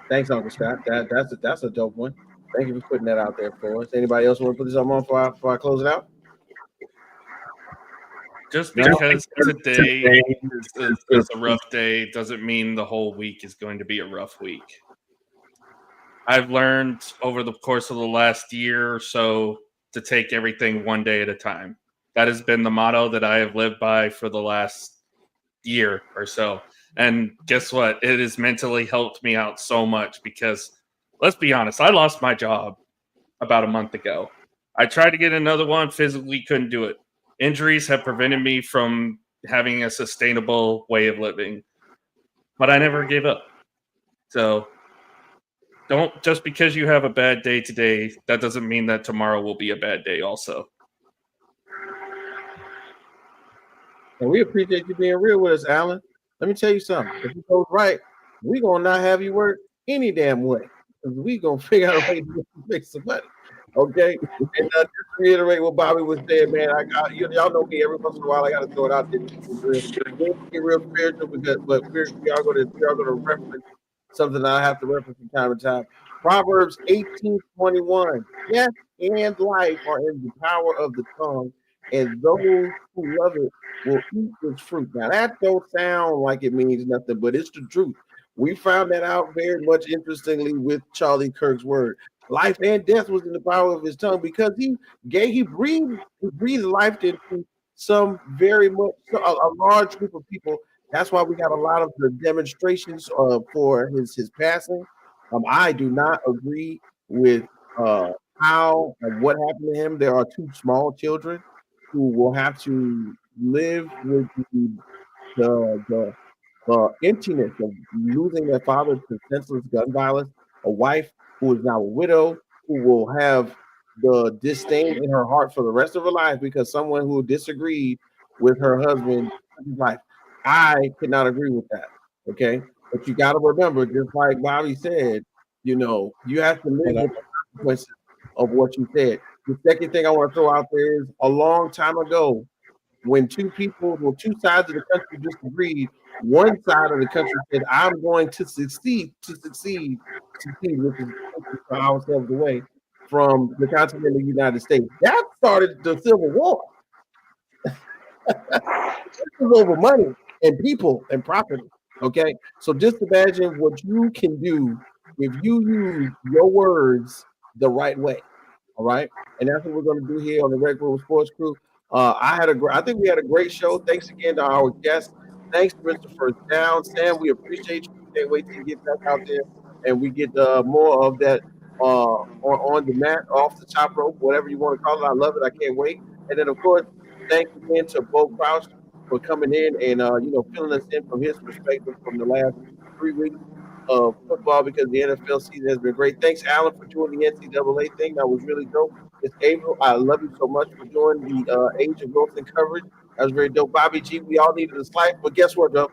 Thanks, Uncle Scott. That's a dope one. Thank you for putting that out there for us. Anybody else want to put this on before I close it out? Just because today is a rough day doesn't mean the whole week is going to be a rough week. I've learned over the course of the last year or so to take everything one day at a time. That has been the motto that I have lived by for the last year or so. And guess what? It has mentally helped me out so much because, let's be honest, I lost my job about a month ago. I tried to get another one, physically couldn't do it. Injuries have prevented me from having a sustainable way of living, but I never gave up. So don't, just because you have a bad day today, that doesn't mean that tomorrow will be a bad day also. And we appreciate you being real with us, Alan. Let me tell you something. If you go right, we're going to not have you work any damn way. We're going to figure out a way to make some money. Okay? And just reiterate what Bobby was saying, man. Y'all know me. Every once in a while, I got to throw it out there. Get real spiritual, but we are going to reference something that I have to reference from time to time. Proverbs 18:21. Death and life are in the power of the tongue, and those who love it will eat its fruit. Now, that don't sound like it means nothing, but it's the truth. We found that out very much interestingly with Charlie Kirk's word. Life and death was in the power of his tongue because he breathed life into some very much a large group of people. That's why we got a lot of the demonstrations for his passing. I do not agree with how and what happened to him. There are two small children who will have to live with the emptiness of losing their father to senseless gun violence. a wife who is now a widow, who will have the disdain in her heart for the rest of her life because someone who disagreed with her husband is like, I cannot agree with that. Okay. But you got to remember, just like Bobby said, you know, you have to live with the consequences of what you said. The second thing I want to throw out there is a long time ago, when two sides of the country disagreed, one side of the country said, I'm going to succeed, which is ourselves away from the continent of the United States. That started the Civil War. This is over money and people and property. Okay, so just imagine what you can do if you use your words the right way. All right, and that's what we're going to do here on the Red Room Sports Crew. I think we had a great show. Thanks again to our guests. Thanks to Mr. First Down, Sam. We appreciate you. Can't wait to get back out there and we get more of that on the mat, off the top rope, whatever you want to call it. I love it. I can't wait. And then of course, thanks again to Bo Crouch for coming in and filling us in from his perspective from the last 3 weeks of football, because the NFL season has been great. Thanks, Alan, for joining the NCAA thing. That was really dope. It's April. I love you so much for joining the Age of Growth and Coverage. That was very dope. Bobby G, we all needed a slice, but guess what, though?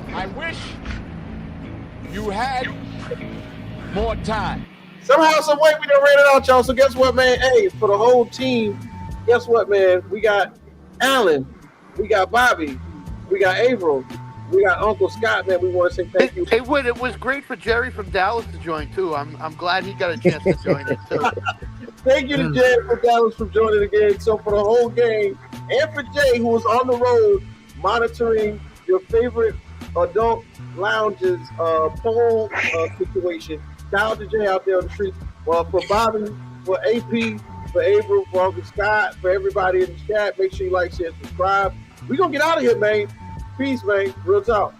I wish you had more time. Somehow, some way, we done ran it out, y'all. So guess what, man? Hey, for the whole team, guess what, man? We got Alan, we got Bobby, we got April, we got Uncle Scott, man. We want to say thank you. Hey, Wood, it was great for Jerry from Dallas to join too. I'm glad he got a chance to join it too. Thank you to Jerry from Dallas for joining again. So for the whole game, and for Jay, who was on the road monitoring your favorite adult lounges poll situation. Shout out to Jay out there on the street. Well, for Bobby, for AP, for April, for Uncle Scott, for everybody in the chat, make sure you like, share, subscribe. We're going to get out of here, man. Peace, man. Real talk.